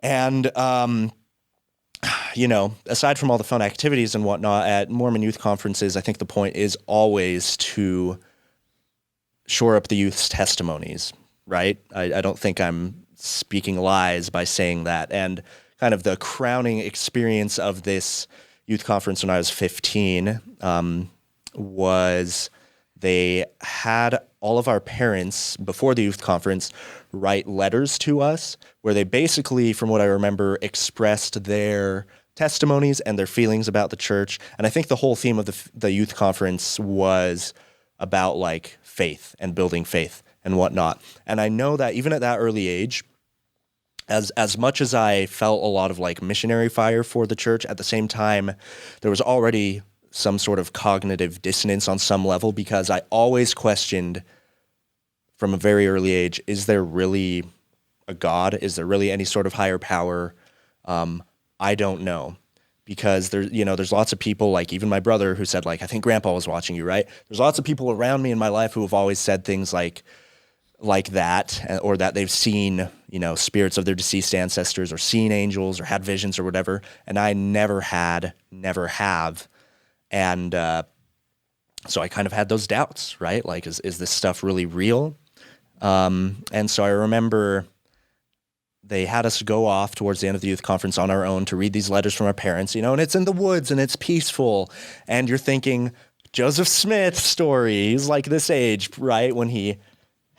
And you know, aside from all the fun activities and whatnot at Mormon youth conferences, I think the point is always to shore up the youth's testimonies, right? I don't think I'm speaking lies by saying that. And kind of the crowning experience of this youth conference when I was 15 was they had all of our parents before the youth conference write letters to us where they basically, from what I remember, expressed their testimonies and their feelings about the church. And I think the whole theme of the youth conference was about like faith and building faith and whatnot. And I know that even at that early age, as much as I felt a lot of like missionary fire for the church, at the same time, there was already some sort of cognitive dissonance on some level because I always questioned from a very early age, is there really a God? Is there really any sort of higher power? I don't know. Because there's lots of people, like even my brother, who said like, I think Grandpa was watching you, right? There's lots of people around me in my life who have always said things like that, or that they've seen, you know, spirits of their deceased ancestors or seen angels or had visions or whatever. And I never have. And so I kind of had those doubts, right? Like, is this stuff really real? And so I remember they had us go off towards the end of the youth conference on our own to read these letters from our parents, you know, and it's in the woods and it's peaceful. And you're thinking, Joseph Smith story, he's like this age, right? When he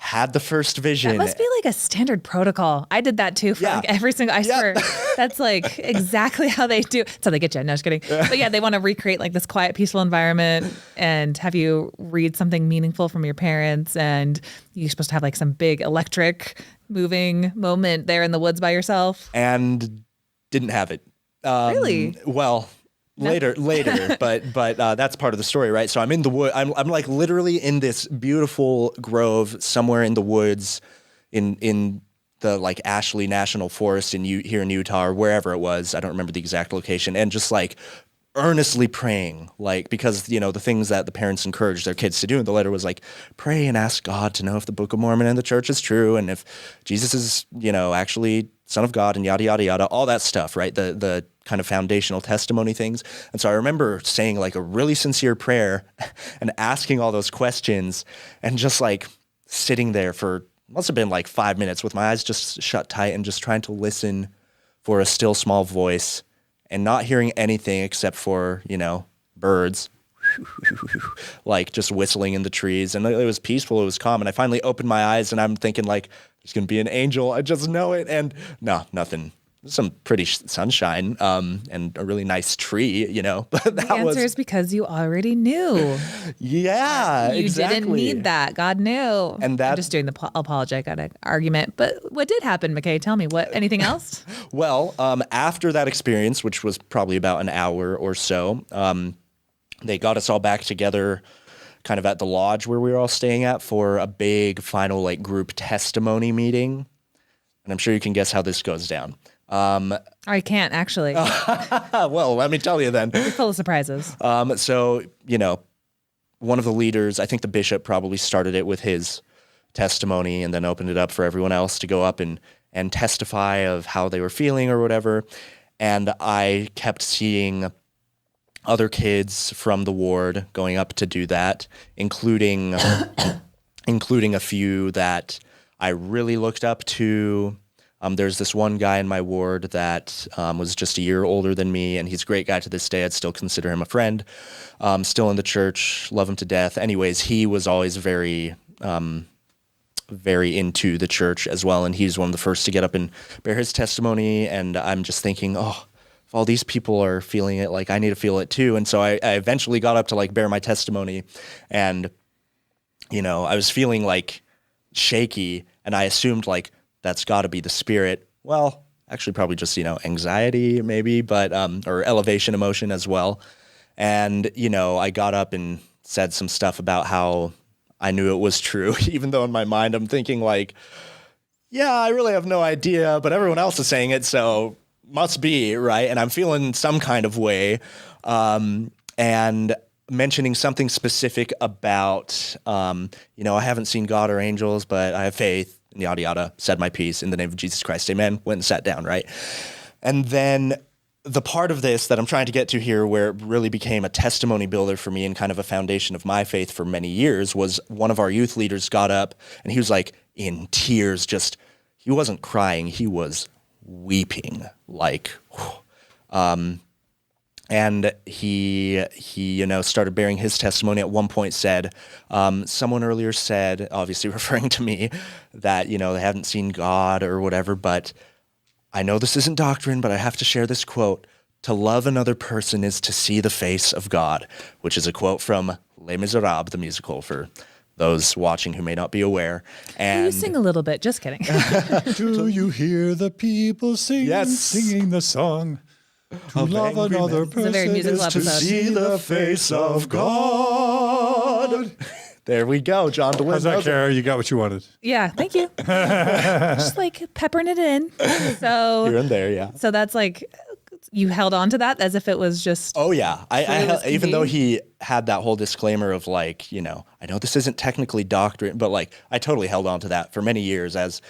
had the first vision. That must be like a standard protocol. I did that too for like every single, I swear, that's like exactly how they do. That's how they get you. No, just kidding. But yeah, they want to recreate like this quiet, peaceful environment and have you read something meaningful from your parents. And you're supposed to have like some big electric moving moment there in the woods by yourself. And didn't have it. Really? Well, later, but that's part of the story, right? So I'm in the wood. I'm like literally in this beautiful grove somewhere in the woods, in the like Ashley National Forest here in Utah or wherever it was. I don't remember the exact location, and just like earnestly praying, like, because you know the things that the parents encouraged their kids to do in the letter was like pray and ask God to know if the Book of Mormon and the church is true and if Jesus is, you know, actually Son of God and yada yada yada, all that stuff, right? The kind of foundational testimony things. And so I remember saying like a really sincere prayer and asking all those questions and just like sitting there for must have been like 5 minutes with my eyes just shut tight and just trying to listen for a still small voice and not hearing anything except for, you know, birds like just whistling in the trees. And it was peaceful. It was calm. And I finally opened my eyes and I'm thinking like, there's going to be an angel. I just know it. And no, nothing. Some pretty sunshine and a really nice tree, you know. But the answer is because you already knew. Yeah, you exactly. didn't need that. God knew. And I'm just doing the apologetic argument. But what did happen, McKay? Tell me. Anything else? Well, after that experience, which was probably about an hour or so, they got us all back together kind of at the lodge where we were all staying at for a big final like group testimony meeting. And I'm sure you can guess how this goes down. I can't actually. Well, let me tell you then. You're full of surprises. So, you know, one of the leaders, I think the bishop probably started it with his testimony and then opened it up for everyone else to go up and testify of how they were feeling or whatever. And I kept seeing other kids from the ward going up to do that, including a few that I really looked up to. There's this one guy in my ward that was just a year older than me, and he's a great guy to this day. I'd still consider him a friend. Still in the church, love him to death. Anyways, he was always very into the church as well, and he's one of the first to get up and bear his testimony. And I'm just thinking, if all these people are feeling it, like I need to feel it too. And so I eventually got up to like bear my testimony, and I was feeling like shaky, and I assumed like that's got to be the Spirit. Well, actually probably just, anxiety maybe, but, or elevation emotion as well. And, I got up and said some stuff about how I knew it was true, even though in my mind I'm thinking like, yeah, I really have no idea, but everyone else is saying it, so must be, right? And I'm feeling some kind of way. And mentioning something specific about, I haven't seen God or angels, but I have faith, and yada, yada, said my piece in the name of Jesus Christ, amen, went and sat down, right? And then the part of this that I'm trying to get to here, where it really became a testimony builder for me and kind of a foundation of my faith for many years, was one of our youth leaders got up, and he was like in tears, he wasn't crying, he was weeping, like, and he started bearing his testimony. At one point said, someone earlier said, obviously referring to me, that, they hadn't seen God or whatever, but I know this isn't doctrine, but I have to share this quote. To love another person is to see the face of God, which is a quote from Les Miserables, the musical, for those watching who may not be aware. And you sing a little bit, just kidding. Do you hear the people singing the song? To love another person very musical is to episode. see the face of God. There we go, John DeWitt. How's that, Carah? You got what you wanted. Yeah, thank you. Just like peppering it in. So Here and there, yeah. So that's like, you held on to that as if it was just. Oh yeah, I even though he had that whole disclaimer of like, I know this isn't technically doctrine, but like I totally held on to that for many years as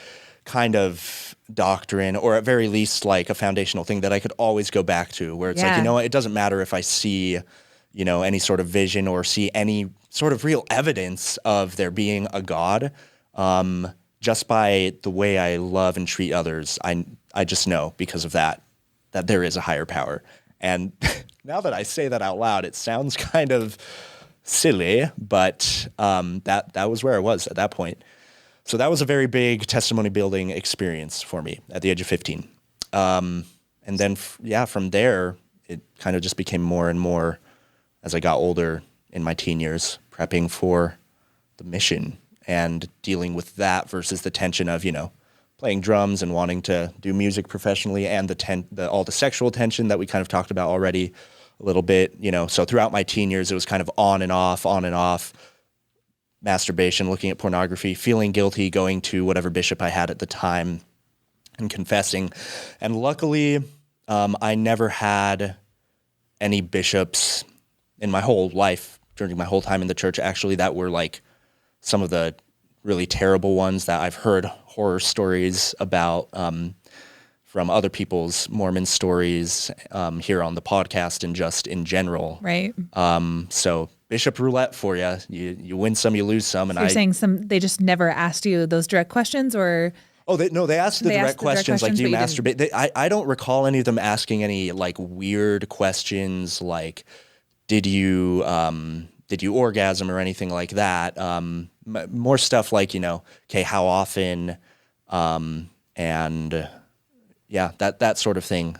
kind of doctrine, or at very least like a foundational thing that I could always go back to, where it's like, what, it doesn't matter if I see, any sort of vision or see any sort of real evidence of there being a God, just by the way I love and treat others, I just know because of that there is a higher power. And now that I say that out loud, it sounds kind of silly, but that was where I was at that point. So that was a very big testimony building experience for me at the age of 15. And then, from there, it kind of just became more and more as I got older in my teen years, prepping for the mission and dealing with that versus the tension of, playing drums and wanting to do music professionally, and all the sexual tension that we kind of talked about already a little bit, So throughout my teen years, it was kind of on and off. Masturbation, looking at pornography, feeling guilty, going to whatever bishop I had at the time and confessing. And luckily, I never had any bishops in my whole life, during my whole time in the church, actually, that were like some of the really terrible ones that I've heard horror stories about from other people's Mormon stories here on the podcast and just in general. Right. So Bishop Roulette for you. You win some, you lose some. And so you're saying they just never asked you those direct questions, or? Oh, they asked the direct questions, like, do you masturbate? I don't recall any of them asking any like weird questions, like, did you orgasm or anything like that? More stuff like, okay, how often, and yeah, that sort of thing.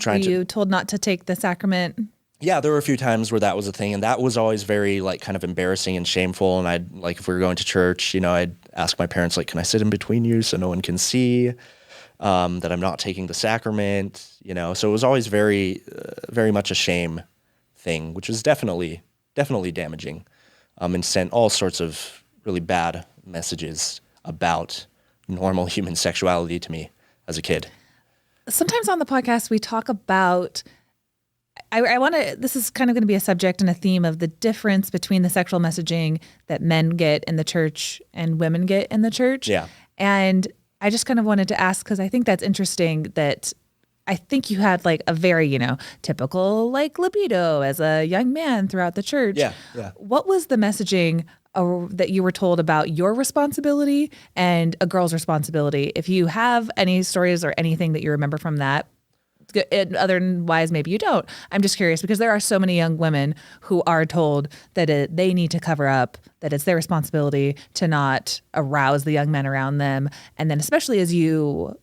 Were you told not to take the sacrament? Yeah, there were a few times where that was a thing, and that was always very like kind of embarrassing and shameful. And I'd like, if we were going to church, I'd ask my parents, like, can I sit in between you so no one can see that I'm not taking the sacrament? So it was always very, very much a shame thing, which was definitely damaging, and sent all sorts of really bad messages about normal human sexuality to me as a kid. Sometimes on the podcast we talk about. I want to, this is kind of going to be a subject and a theme of the difference between the sexual messaging that men get in the church and women get in the church. Yeah. And I just kind of wanted to ask, because I think that's interesting, that I think you had like a very, typical like libido as a young man throughout the church. Yeah. What was the messaging that you were told about your responsibility and a girl's responsibility. If you have any stories or anything that you remember from that, otherwise maybe you don't. I'm just curious because there are so many young women who are told that they need to cover up, that it's their responsibility to not arouse the young men around them. And then especially as you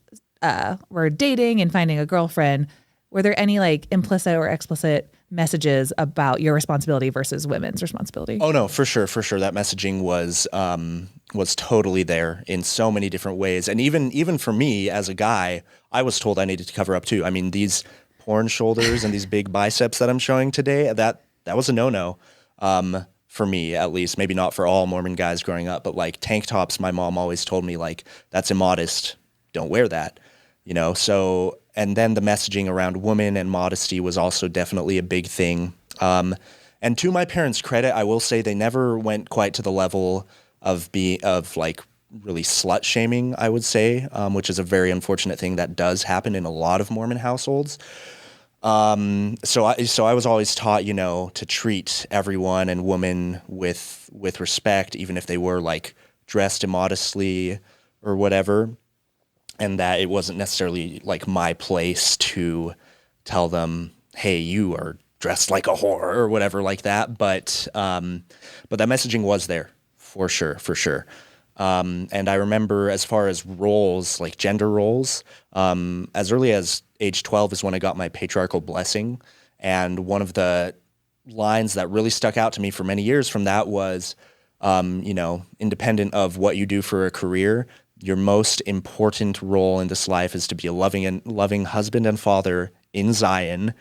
were dating and finding a girlfriend, were there any like implicit or explicit messages about your responsibility versus women's responsibility? Oh no, for sure. That messaging was totally there in so many different ways. And even for me as a guy, I was told I needed to cover up too. I mean, these porn shoulders and these big biceps that I'm showing today, that was a no-no. For me, at least, maybe not for all Mormon guys growing up, but like tank tops, my mom always told me like, that's immodest. Don't wear that, So, and then the messaging around women and modesty was also definitely a big thing. And to my parents' credit, I will say they never went quite to the level of like really slut shaming, I would say, which is a very unfortunate thing that does happen in a lot of Mormon households. So I was always taught, to treat everyone and women with respect, even if they were like dressed immodestly or whatever. And that it wasn't necessarily like my place to tell them, hey, you are dressed like a whore or whatever like that. But that messaging was there for sure. And I remember as far as roles, like gender roles, as early as age 12 is when I got my patriarchal blessing. And one of the lines that really stuck out to me for many years from that was, independent of what you do for a career, your most important role in this life is to be a loving husband and father in Zion,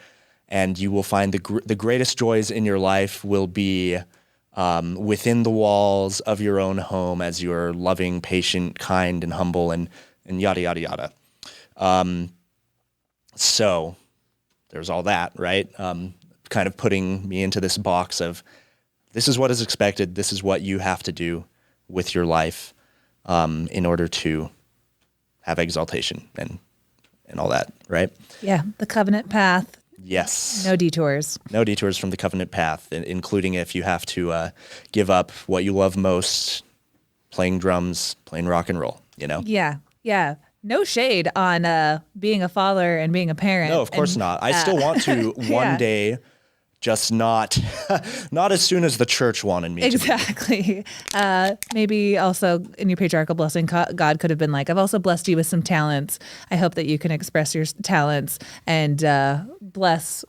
and you will find the greatest joys in your life will be within the walls of your own home as you are loving, patient, kind, and humble, and yada, yada, yada. So there's all that, right? Kind of putting me into this box of this is what is expected. This is what you have to do with your life in order to have exaltation and all that, right? Yeah, the covenant path. Yes. No detours. No detours from the covenant path, including if you have to give up what you love most, playing drums, playing rock and roll, Yeah. No shade on being a father and being a parent. No, of course not. I still want to one day, just not as soon as the church wanted me to. Exactly. Maybe also in your patriarchal blessing, God could have been like, I've also blessed you with some talents. I hope that you can express your talents and bless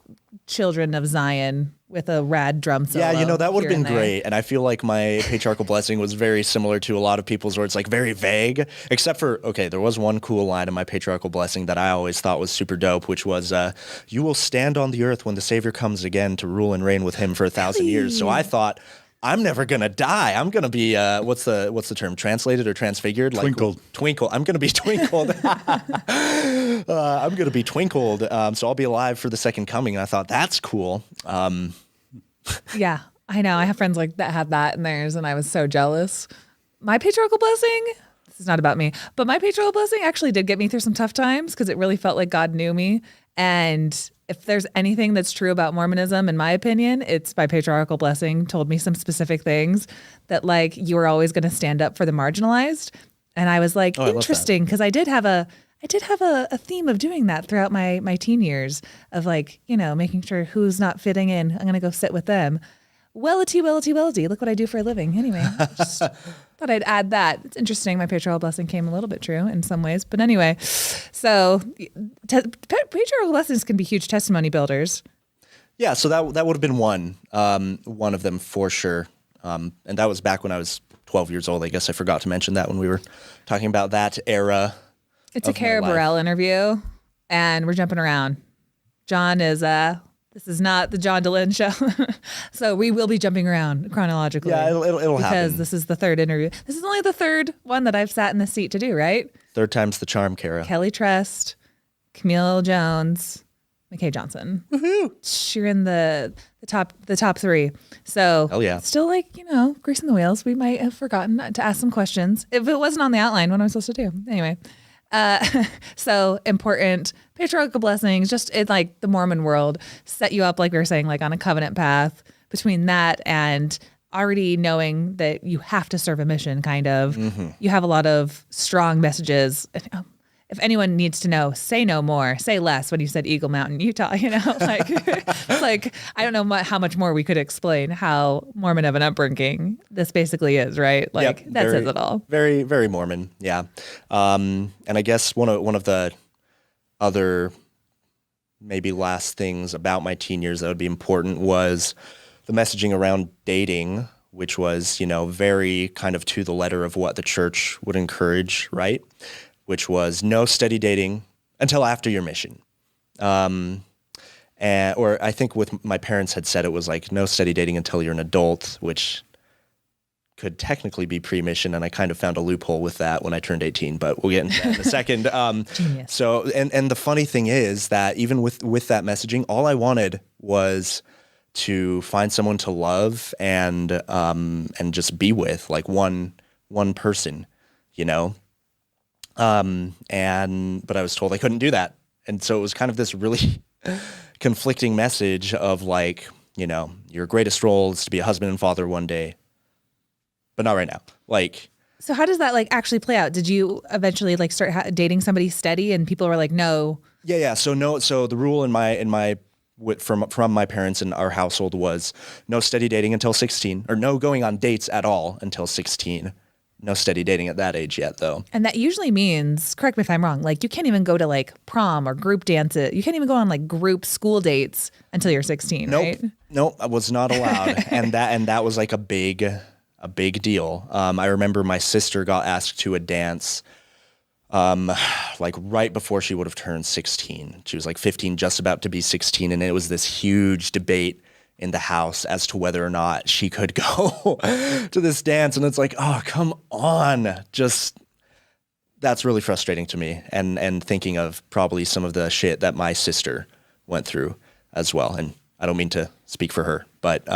children of Zion with a rad drum solo. Yeah, that would have been great. And I feel like my patriarchal blessing was very similar to a lot of people's where it's like very vague, except for, there was one cool line in my patriarchal blessing that I always thought was super dope, which was, you will stand on the earth when the Savior comes again to rule and reign with him for 1,000 years. So I thought, I'm never going to die. I'm going to be, what's the term, translated or transfigured? Twinkled. Twinkle. I'm going to be twinkled. I'm going to be twinkled. So I'll be alive for the second coming. And I thought, that's cool. Yeah, I know. I have friends like that had that in theirs, and I was so jealous. My patriarchal blessing, this is not about me, but my patriarchal blessing actually did get me through some tough times because it really felt like God knew me. And if there's anything that's true about Mormonism, in my opinion, it's my patriarchal blessing told me some specific things that like you were always going to stand up for the marginalized. And I was like, interesting, because I did have a theme of doing that throughout my teen years of like, making sure who's not fitting in. I'm going to go sit with them. Well-a-tee. Look what I do for a living. Anyway, just thought I'd add that. It's interesting. My patriarchal blessing came a little bit true in some ways. But anyway, so patriarchal blessings can be huge testimony builders. Yeah, so that would have been one of them for sure. And that was back when I was 12 years old. I guess I forgot to mention that when we were talking about that era. It's a Carah Burrell interview, and we're jumping around. John is, this is not the John DeLynn show, so we will be jumping around chronologically. Yeah, it'll happen. Because this is the third interview. This is only the third one that I've sat in the seat to do, right? Third time's the charm, Carah. Kelly Trust, Camille Jones, McKay Johnson. Woohoo! You're in the top three. So hell yeah. Still like, greasing the wheels. We might have forgotten to ask some questions. If it wasn't on the outline, what am I supposed to do? Anyway. So important patriarchal blessings, just in like the Mormon world, set you up, like we were saying, like on a covenant path between that and already knowing that you have to serve a mission, kind of. You have a lot of strong messages. If anyone needs to know, say no more, say less. When you said Eagle Mountain, Utah, like, it's like, I don't know how much more we could explain how Mormon of an upbringing this basically is, right? Like, that says it all. Very, very Mormon. Yeah. And I guess one of the other maybe last things about my teen years that would be important was the messaging around dating, which was, very kind of to the letter of what the church would encourage, right? Which was no steady dating until after your mission. Or I think with my parents had said it was like no steady dating until you're an adult, which could technically be pre-mission, and I kind of found a loophole with that when I turned 18, but we'll get into that in a second. Genius. So, and the funny thing is that even with that messaging, all I wanted was to find someone to love and just be with, like one person, but I was told I couldn't do that. And so it was kind of this really conflicting message of like, your greatest role is to be a husband and father one day, but not right now. Like, so how does that like actually play out? Did you eventually like start dating somebody steady and people were like, no? Yeah. So the rule from my parents in our household was no steady dating until 16, or no going on dates at all until 16. No steady dating at that age yet, though. And that usually means, correct me if I'm wrong, like you can't even go to like prom or group dances. You can't even go on like group school dates until you're 16, right? Nope, I was not allowed. and that was like a big deal. I remember my sister got asked to a dance like right before she would have turned 16. She was like 15, just about to be 16. And it was this huge debate in the house as to whether or not she could go to this dance. And it's like, oh, come on. That's really frustrating to me. And thinking of probably some of the shit that my sister went through as well. And I don't mean to speak for her, but,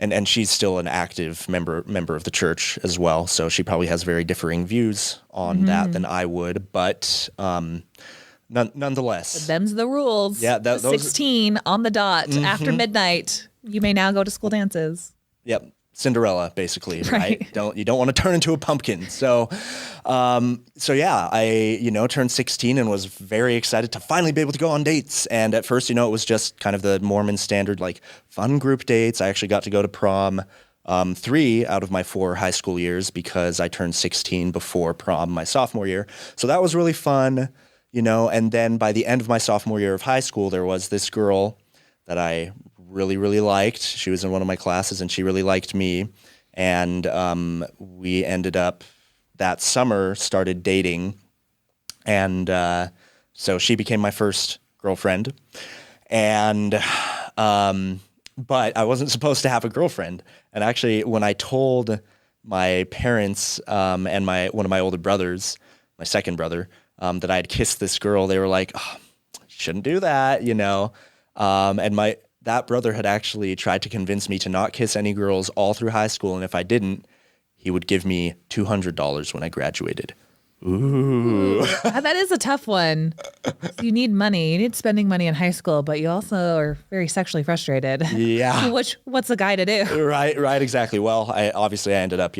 and she's still an active member of the church as well. So she probably has very differing views on that than I would, but, nonetheless. But them's the rules. Yeah, those 16 on the dot after midnight. You may now go to school dances. Yep, Cinderella, basically, right? Right. You don't want to turn into a pumpkin. So yeah, I turned 16 and was very excited to finally be able to go on dates. And at first, it was just kind of the Mormon standard, like fun group dates. I actually got to go to prom 3 out of my 4 high school years because I turned 16 before prom my sophomore year. So that was really fun. And then by the end of my sophomore year of high school, there was this girl that I really, really liked. She was in one of my classes and she really liked me. And we ended up that summer started dating. And so she became my first girlfriend. And but I wasn't supposed to have a girlfriend. And actually, when I told my parents and one of my older brothers, my second brother, that I had kissed this girl, they were like, oh, you shouldn't do that, and that brother had actually tried to convince me to not kiss any girls all through high school, and if I didn't, he would give me $200 when I graduated. Ooh. That is a tough one. You need money. You need spending money in high school, but you also are very sexually frustrated. Yeah. What's a guy to do? Right, exactly. Well, I ended up,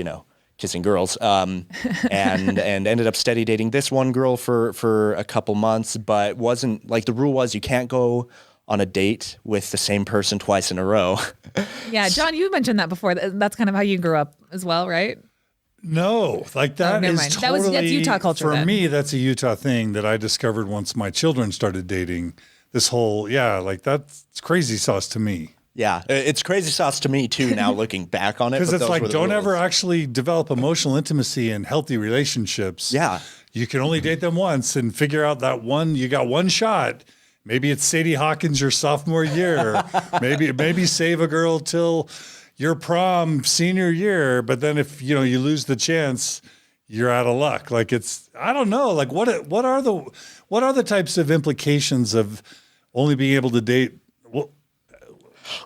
kissing girls, and ended up steady dating this one girl for a couple months, but wasn't like, the rule was you can't go on a date with the same person twice in a row. Yeah, John, you mentioned that before. That's kind of how you grew up as well, right? No, like that never is mind. totally, That's Utah culture. For then. me, that's a Utah thing that I discovered once my children started dating. This whole, like that's crazy sauce to me. Yeah, it's crazy sauce to me too now looking back on it. Because it's like, don't ever rules. actually develop emotional intimacy and healthy relationships. Yeah. You can only date them once and figure out that you got one shot. Maybe it's Sadie Hawkins your sophomore year. maybe save a girl till your prom senior year. But then if, you lose the chance, you're out of luck. Like I don't know. Like what are the types of implications of only being able to date?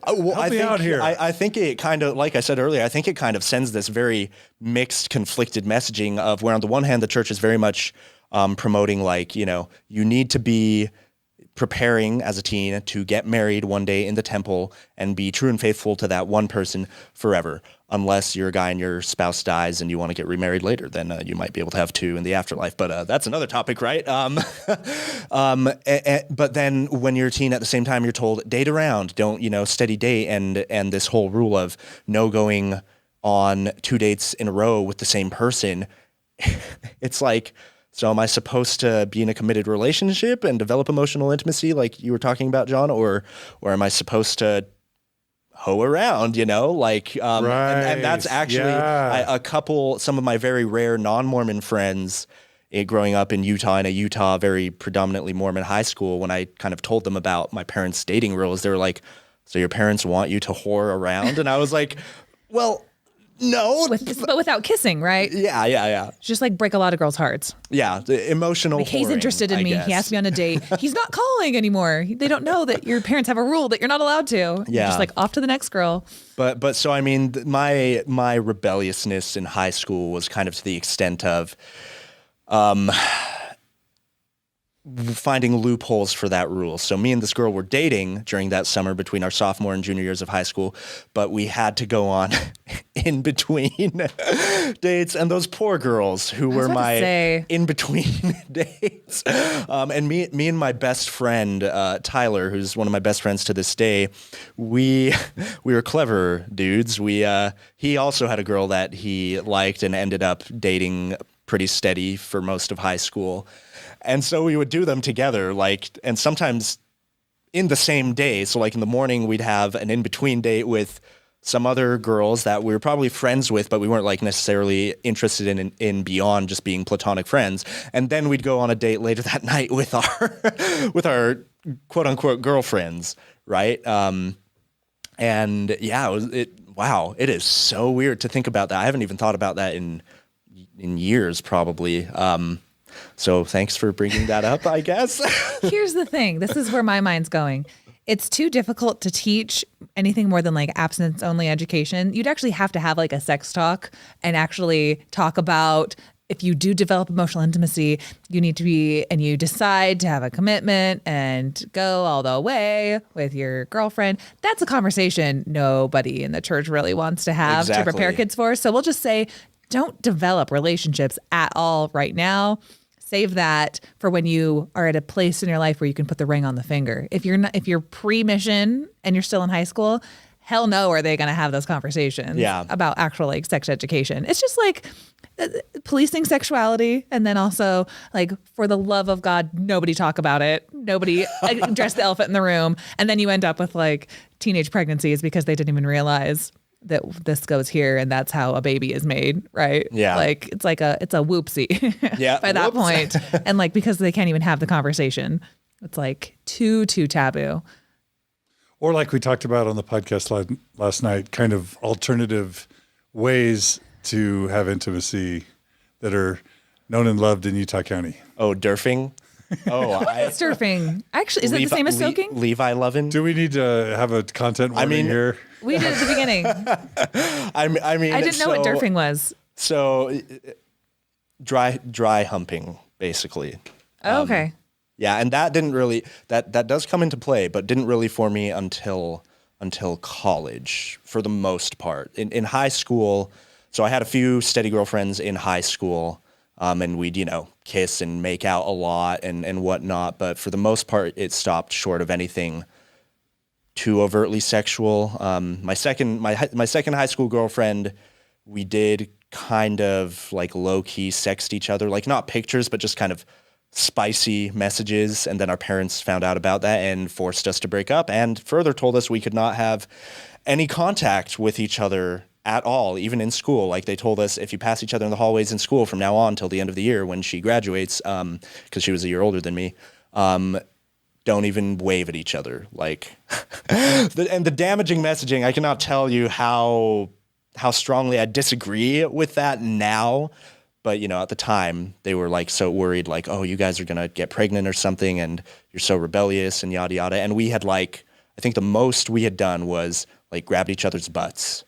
Help me out here. I think it kind of, like I said earlier, I think it kind of sends this very mixed, conflicted messaging of where on the one hand, the church is very much promoting like, you need to be preparing as a teen to get married one day in the temple and be true and faithful to that one person forever. Unless you're a guy and your spouse dies and you want to get remarried later, then you might be able to have two in the afterlife. But that's another topic, right? But then when you're a teen at the same time, you're told date around, don't, steady date. And this whole rule of no going on 2 dates in a row with the same person. It's like, so am I supposed to be in a committed relationship and develop emotional intimacy like you were talking about, John? Or am I supposed to hoe around, Right. And that's actually some of my very rare non-Mormon friends growing up in Utah, in a Utah very predominantly Mormon high school, when I kind of told them about my parents' dating rules, they were like, so your parents want you to whore around? And I was like, well, no. But without kissing, right? Yeah. Just like break a lot of girls' hearts. Yeah, the emotional McKay's whoring, interested in I me. guess. He asked me on a date. He's not calling anymore. They don't know that your parents have a rule that you're not allowed to. Yeah. You're just like off to the next girl. But so, I mean, my rebelliousness in high school was kind of to the extent of finding loopholes for that rule. So me and this girl were dating during that summer between our sophomore and junior years of high school, but we had to go on in between dates, and those poor girls who were my in between dates. And me and my best friend Tyler, who's one of my best friends to this day, we were clever dudes. He also had a girl that he liked and ended up dating pretty steady for most of high school. And so we would do them together, and sometimes in the same day. So in the morning, we'd have an in-between date with some other girls that we were probably friends with, but we weren't necessarily interested in beyond just being platonic friends. And then we'd go on a date later that night with our quote unquote girlfriends, right? And yeah, it is so weird to think about that. I haven't even thought about that in years, probably. So thanks for bringing that up, I guess. Here's the thing. This is where my mind's going. It's too difficult to teach anything more than abstinence-only education. You'd actually have to have a sex talk and actually talk about, if you do develop emotional intimacy, you need to be, and you decide to have a commitment and go all the way with your girlfriend. That's a conversation nobody in the church really wants to have to prepare kids for. So we'll just say, don't develop relationships at all right now. Save that for when you are at a place in your life where you can put the ring on the finger. If you're pre-mission and you're still in high school, hell no, are they going to have those conversations about actual sex education? It's just policing sexuality, and then also for the love of God, nobody talk about it. Nobody address the elephant in the room, and then you end up with teenage pregnancies because they didn't even realize that this goes here and that's how a baby is made, right? Yeah. It's a whoopsie by that point. And because they can't even have the conversation, it's too taboo. Or we talked about on the podcast last night, kind of alternative ways to have intimacy that are known and loved in Utah County. Oh, derfing? Oh, Surfing. Actually, is it the same as soaking? Levi lovin'? Do we need to have a content warning here? We did at the beginning. I didn't know what derfing was. So dry humping, basically. Oh, okay. Yeah, and that didn't really that does come into play, but didn't really for me until college for the most part. In high school, so I had a few steady girlfriends in high school. And we'd, kiss and make out a lot and whatnot. But for the most part, it stopped short of anything too overtly sexual. My second high school girlfriend, we did kind of low-key sext each other, not pictures, but just kind of spicy messages. And then our parents found out about that and forced us to break up, and further told us we could not have any contact with each other at all, even in school. They told us, if you pass each other in the hallways in school from now on till the end of the year when she graduates, because she was a year older than me, don't even wave at each other. And the damaging messaging, I cannot tell you how strongly I disagree with that now. But, at the time, they were so worried, oh, you guys are going to get pregnant or something, and you're so rebellious and yada yada. And we had I think the most we had done was grabbed each other's butts.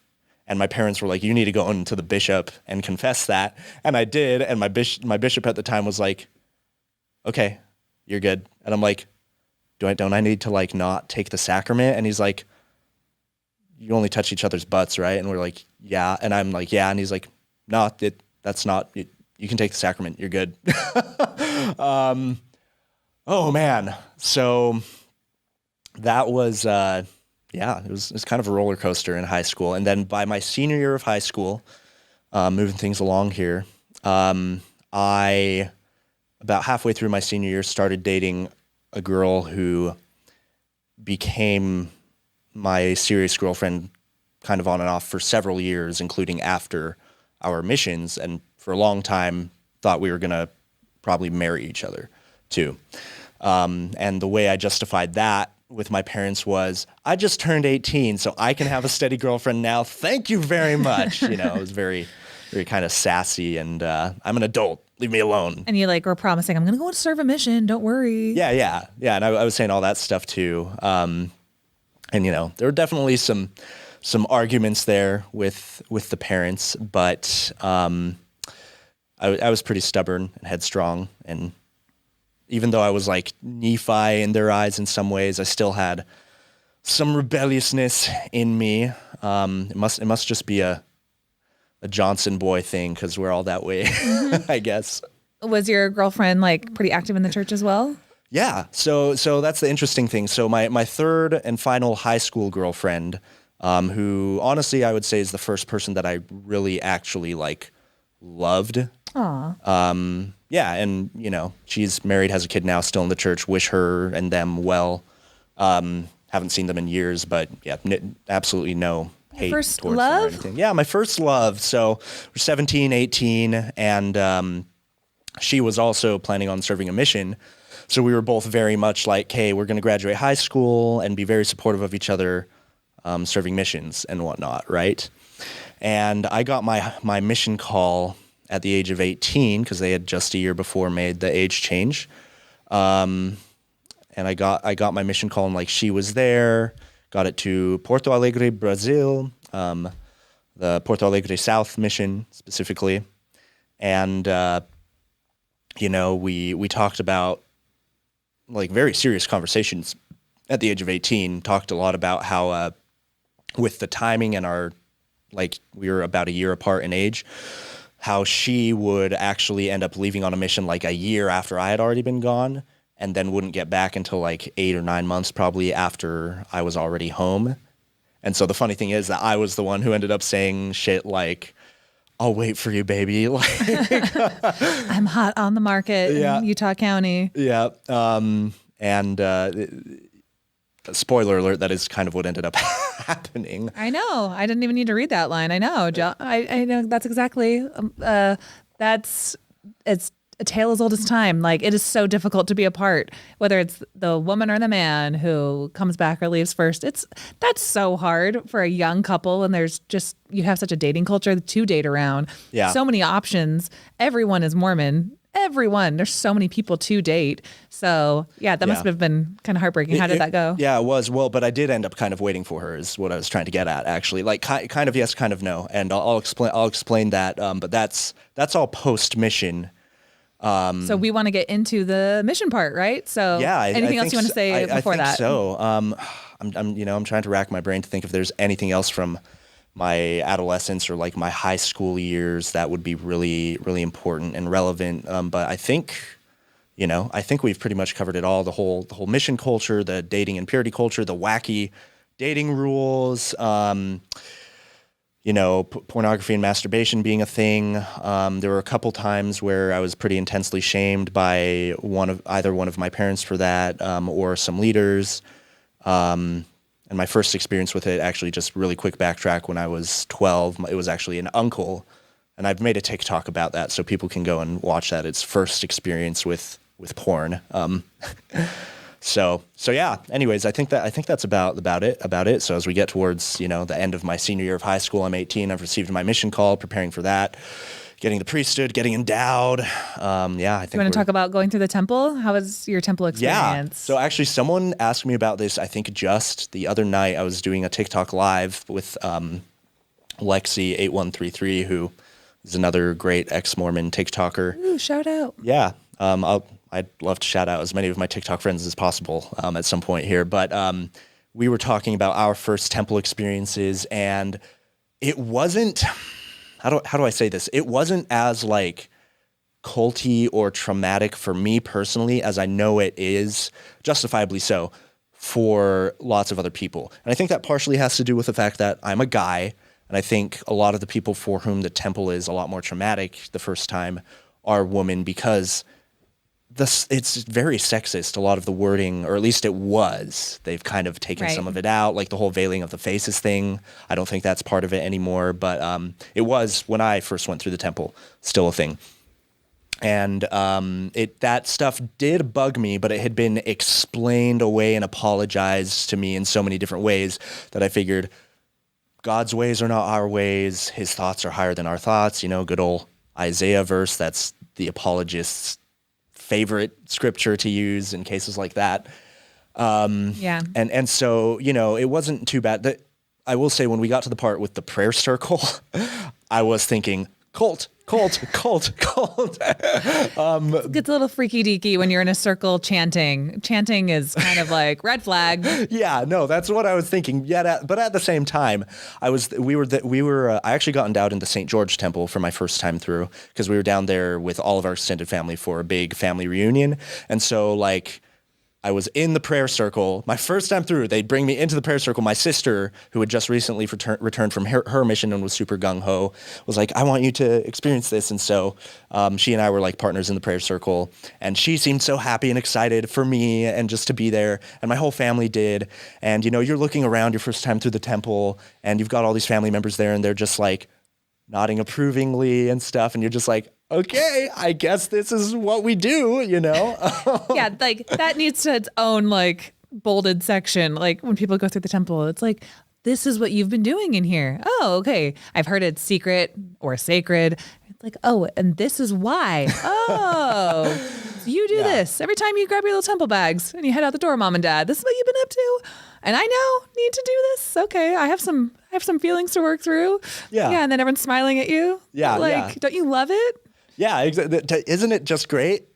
And my parents were like, you need to go into the bishop and confess that. And I did. And my bishop at the time was like, okay, you're good. And I'm like, don't I need to like not take the sacrament? And he's like, you only touch each other's butts, right? And we're like, yeah. And I'm like, yeah. And he's like, no, that's not, you can take the sacrament. You're good. Oh man. So that was, it was kind of a roller coaster in high school. And then by my senior year of high school, moving things along here, I, about halfway through my senior year, started dating a girl who became my serious girlfriend kind of on and off for several years, including after our missions, and for a long time thought we were going to probably marry each other too. And the way I justified that with my parents was, I just turned 18, so I can have a steady girlfriend now. Thank you very much. It was very, very kind of sassy, and I'm an adult. Leave me alone. And you like were promising, I'm going to go serve a mission. Don't worry. Yeah. And I was saying all that stuff too. And there were definitely some arguments there with the parents, but I was pretty stubborn and headstrong. And even though I was like Nephi in their eyes in some ways, I still had some rebelliousness in me. It must just be a Johnson boy thing, because we're all that way, I guess. Was your girlfriend like pretty active in the church as well? Yeah. So that's the interesting thing. So my third and final high school girlfriend, who honestly I would say is the first person that I really actually like loved. Aw. Yeah. And she's married, has a kid now, still in the church. Wish her and them well. Haven't seen them in years, but yeah, absolutely no hate first towards love? them or anything. Yeah, my first love. So we're 17, 18, and she was also planning on serving a mission. So we were both very much like, hey, we're going to graduate high school and be very supportive of each other, serving missions and whatnot, right? And I got my mission call at the age of 18, because they had just a year before made the age change. And I got my mission call, and like she was there. Got it to Porto Alegre, Brazil, the Porto Alegre South mission specifically. And, we talked about like very serious conversations at the age of 18, talked a lot about how with the timing and we were about a year apart in age, how she would actually end up leaving on a mission like a year after I had already been gone, and then wouldn't get back until like 8 or 9 months probably after I was already home. And so the funny thing is that I was the one who ended up saying shit like, I'll wait for you, baby. Like, I'm hot on the market in Utah County. Yeah. Spoiler alert, that is kind of what ended up happening. I know. I didn't even need to read that line. I know. I know that's exactly, it's a tale as old as time. Like, it is so difficult to be apart, whether it's the woman or the man who comes back or leaves first. That's so hard for a young couple. And you have such a dating culture to date around. Yeah. So many options. Everyone is Mormon. Everyone. There's so many people to date. So yeah, that must have been kind of heartbreaking. How did that go? Yeah, it was. Well, but I did end up kind of waiting for her is what I was trying to get at, actually. Like kind of yes, kind of no. And I'll explain that. But that's all post mission. So we want to get into the mission part, right? So yeah, anything else you want to say before that? So I'm trying to rack my brain to think if there's anything else from my adolescence or like my high school years that would be really, really important and relevant. But I think we've pretty much covered it all. The whole mission culture, the dating and purity culture, the wacky dating rules, pornography and masturbation being a thing. There were a couple times where I was pretty intensely shamed by either one of my parents for that, or some leaders. And my first experience with it, actually, just really quick backtrack, when I was 12, it was actually an uncle, and I've made a TikTok about that, so people can go and watch that. It's first experience with porn. So yeah. Anyways, I think that's about it. So as we get towards the end of my senior year of high school, I'm 18. I've received my mission call, preparing for that, getting the priesthood, getting endowed. I think. You want to talk about going through the temple? How was your temple experience? Yeah. So actually, someone asked me about this. I think just the other night, I was doing a TikTok live with Lexi8133, who is another great ex-Mormon TikToker. Ooh, shout out. Yeah. I'll I'd love to shout out as many of my TikTok friends as possible at some point here. But we were talking about our first temple experiences, and it wasn't, how do I say this? It wasn't as like culty or traumatic for me personally as I know it is, justifiably so, for lots of other people. And I think that partially has to do with the fact that I'm a guy, and I think a lot of the people for whom the temple is a lot more traumatic the first time are women, because it's very sexist, a lot of the wording, or at least it was. They've kind of taken some of it out, like the whole veiling of the faces thing. I don't think that's part of it anymore, but it was, when I first went through the temple, still a thing. And that stuff did bug me, but it had been explained away and apologized to me in so many different ways that I figured God's ways are not our ways. His thoughts are higher than our thoughts. Good old Isaiah verse. That's the apologist's favorite scripture to use in cases like that. And so, it wasn't too bad. I will say, when we got to the part with the prayer circle, I was thinking, cult. It gets a little freaky deaky when you're in a circle chanting. Chanting is kind of like red flag. Yeah, no, that's what I was thinking. But at the same time, I actually got endowed in the St. George Temple for my first time through, because we were down there with all of our extended family for a big family reunion. And so I was in the prayer circle. My first time through, they'd bring me into the prayer circle. My sister, who had just recently returned from her mission and was super gung-ho, was like, I want you to experience this. And so she and I were like partners in the prayer circle. And she seemed so happy and excited for me and just to be there. And my whole family did. And, you're looking around your first time through the temple, and you've got all these family members there, and they're just like nodding approvingly and stuff. And you're just like, okay, I guess this is what we do, Yeah, like that needs to its own like bolded section. Like when people go through the temple, it's like, this is what you've been doing in here. Oh, okay. I've heard it's secret or sacred. It's like, oh, and this is why. Oh, so you do this every time you grab your little temple bags and you head out the door, Mom and Dad. This is what you've been up to. And I now need to do this. Okay, I have some feelings to work through. Yeah, and then everyone's smiling at you. Yeah, don't you love it? Yeah, exactly. Isn't it just great?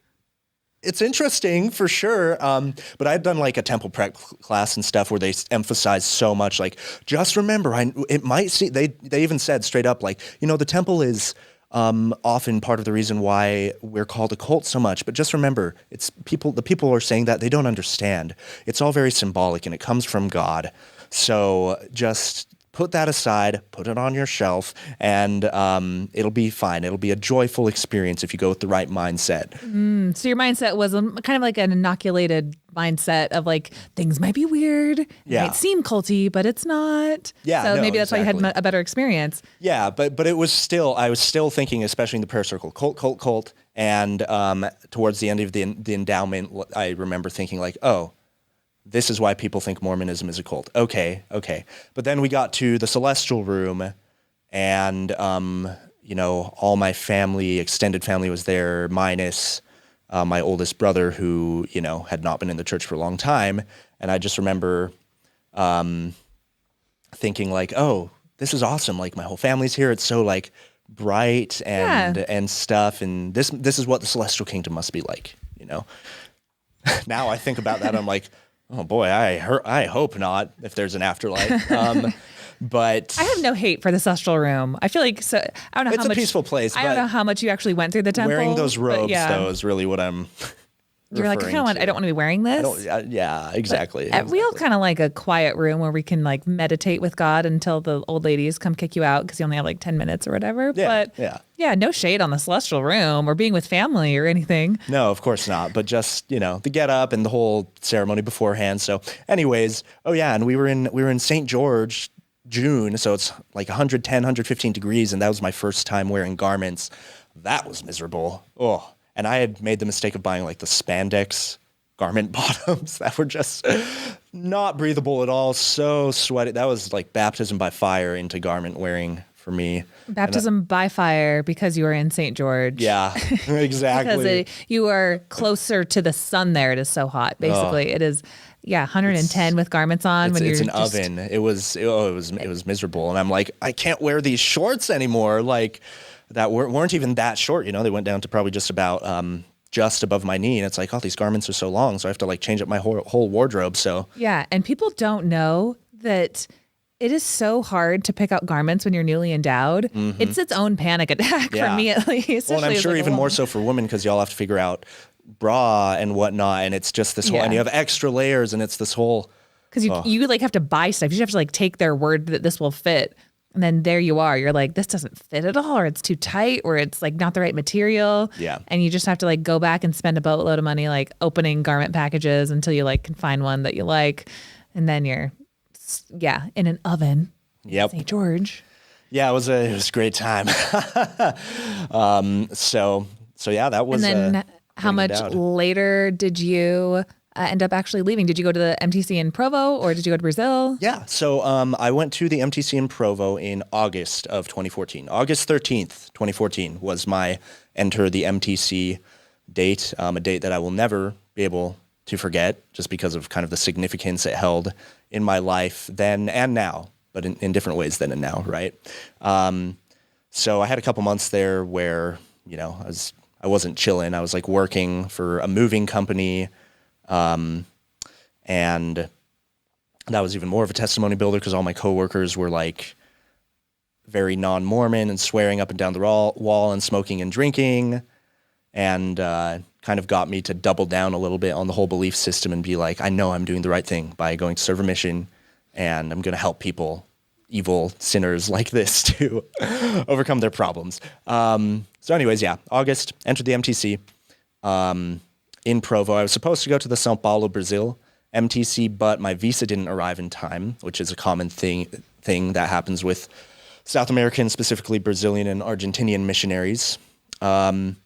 It's interesting for sure. But I'd done like a temple prep class and stuff where they emphasize so much, like, just remember, it might see, they even said straight up, like, the temple is often part of the reason why we're called a cult so much. But just remember, the people are saying that they don't understand. It's all very symbolic, and it comes from God. So just put that aside, put it on your shelf, and it'll be fine. It'll be a joyful experience if you go with the right mindset. So your mindset was kind of like an inoculated mindset of like, things might be weird, it might seem culty, but it's not. Yeah, so no, maybe that's exactly. why you had a better experience. Yeah, but it was still, I was still thinking, especially in the prayer circle, cult. And towards the end of the endowment, I remember thinking like, oh, this is why people think Mormonism is a cult. Okay. But then we got to the celestial room, and, all my family, extended family was there, minus my oldest brother who, had not been in the church for a long time. And I just remember thinking like, oh, this is awesome. Like, my whole family's here. It's so like bright and stuff. And this is what the celestial kingdom must be like, Now I think about that, I'm like, oh boy, I hope not, if there's an afterlife. But I have no hate for the celestial room. I feel like I don't know it's how much. It's a peaceful place. I don't know how much you actually went through the temple. Wearing those robes, though, is really what I'm. You're like, I don't want to be wearing this. Yeah, exactly. We all kind of like a quiet room where we can like meditate with God until the old ladies come kick you out because you only have like 10 minutes or whatever. Yeah, but no shade on the celestial room or being with family or anything. No, of course not. But just, the get up and the whole ceremony beforehand. So anyways, and we were in St. George, June. So it's like 110, 115 degrees. And that was my first time wearing garments. That was miserable. Oh. And I had made the mistake of buying like the spandex garment bottoms that were just not breathable at all. So sweaty. That was like baptism by fire into garment wearing for me. Baptism by fire because you were in St. George. Yeah, exactly. Because you are closer to the sun there. It is so hot. Basically, it is. Yeah, 110 with garments on. It's an oven. It was miserable. And I'm like, I can't wear these shorts anymore. Like, that weren't even that short, they went down to probably just about just above my knee, and it's like, oh, these garments are so long, so I have to like change up my whole wardrobe. So Yeah. And people don't know that it is so hard to pick out garments when you're newly endowed. It's its own panic attack for Yeah. me, at least. well, and I'm especially as, sure like, a even more woman. so for women, because y'all have to figure out bra and whatnot, and it's just this whole, and you have extra layers, and it's this whole. Because you like have to buy stuff. You have to like take their word that this will fit. And then there you are. You're like, this doesn't fit at all, or it's too tight, or it's like not the right material. Yeah. And you just have to like go back and spend a boatload of money like opening garment packages until you like can find one that you like. And then you're, in an oven. Yep. St. George. Yeah, it was a great time. So yeah, that was. And then how getting much endowed. later did you end up actually leaving? Did you go to the MTC in Provo, or did you go to Brazil? Yeah, so I went to the MTC in Provo in August of 2014. August 13th, 2014 was my enter the MTC date, a date that I will never be able to forget just because of kind of the significance it held in my life then and now, but in different ways then and now, right? So I had a couple months there where, I wasn't chilling. I was like working for a moving company, and that was even more of a testimony builder because all my coworkers were like very non-Mormon and swearing up and down the wall and smoking and drinking, and kind of got me to double down a little bit on the whole belief system and be like, I know I'm doing the right thing by going to serve a mission, and I'm going to help people, evil sinners like this, to overcome their problems. So anyways, yeah, August, entered the MTC. In Provo. I was supposed to go to the São Paulo, Brazil MTC, but my visa didn't arrive in time, which is a common thing that happens with South American, specifically Brazilian and Argentinian missionaries. And,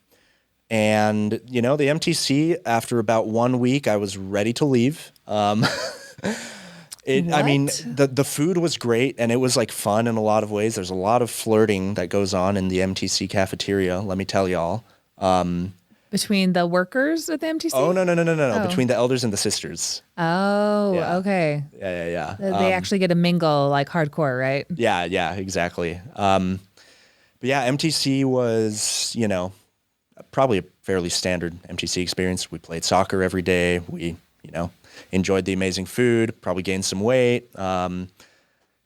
the MTC, after about 1 week, I was ready to leave. I mean, the food was great, and it was like fun in a lot of ways. There's a lot of flirting that goes on in the MTC cafeteria, let me tell y'all. Between the workers at the MTC? Oh, no. Between the elders and the sisters. Oh, Yeah. Okay. Yeah. They actually get to mingle like hardcore, right? Yeah, exactly. But yeah, MTC was, probably a fairly standard MTC experience. We played soccer every day. We, enjoyed the amazing food, probably gained some weight. But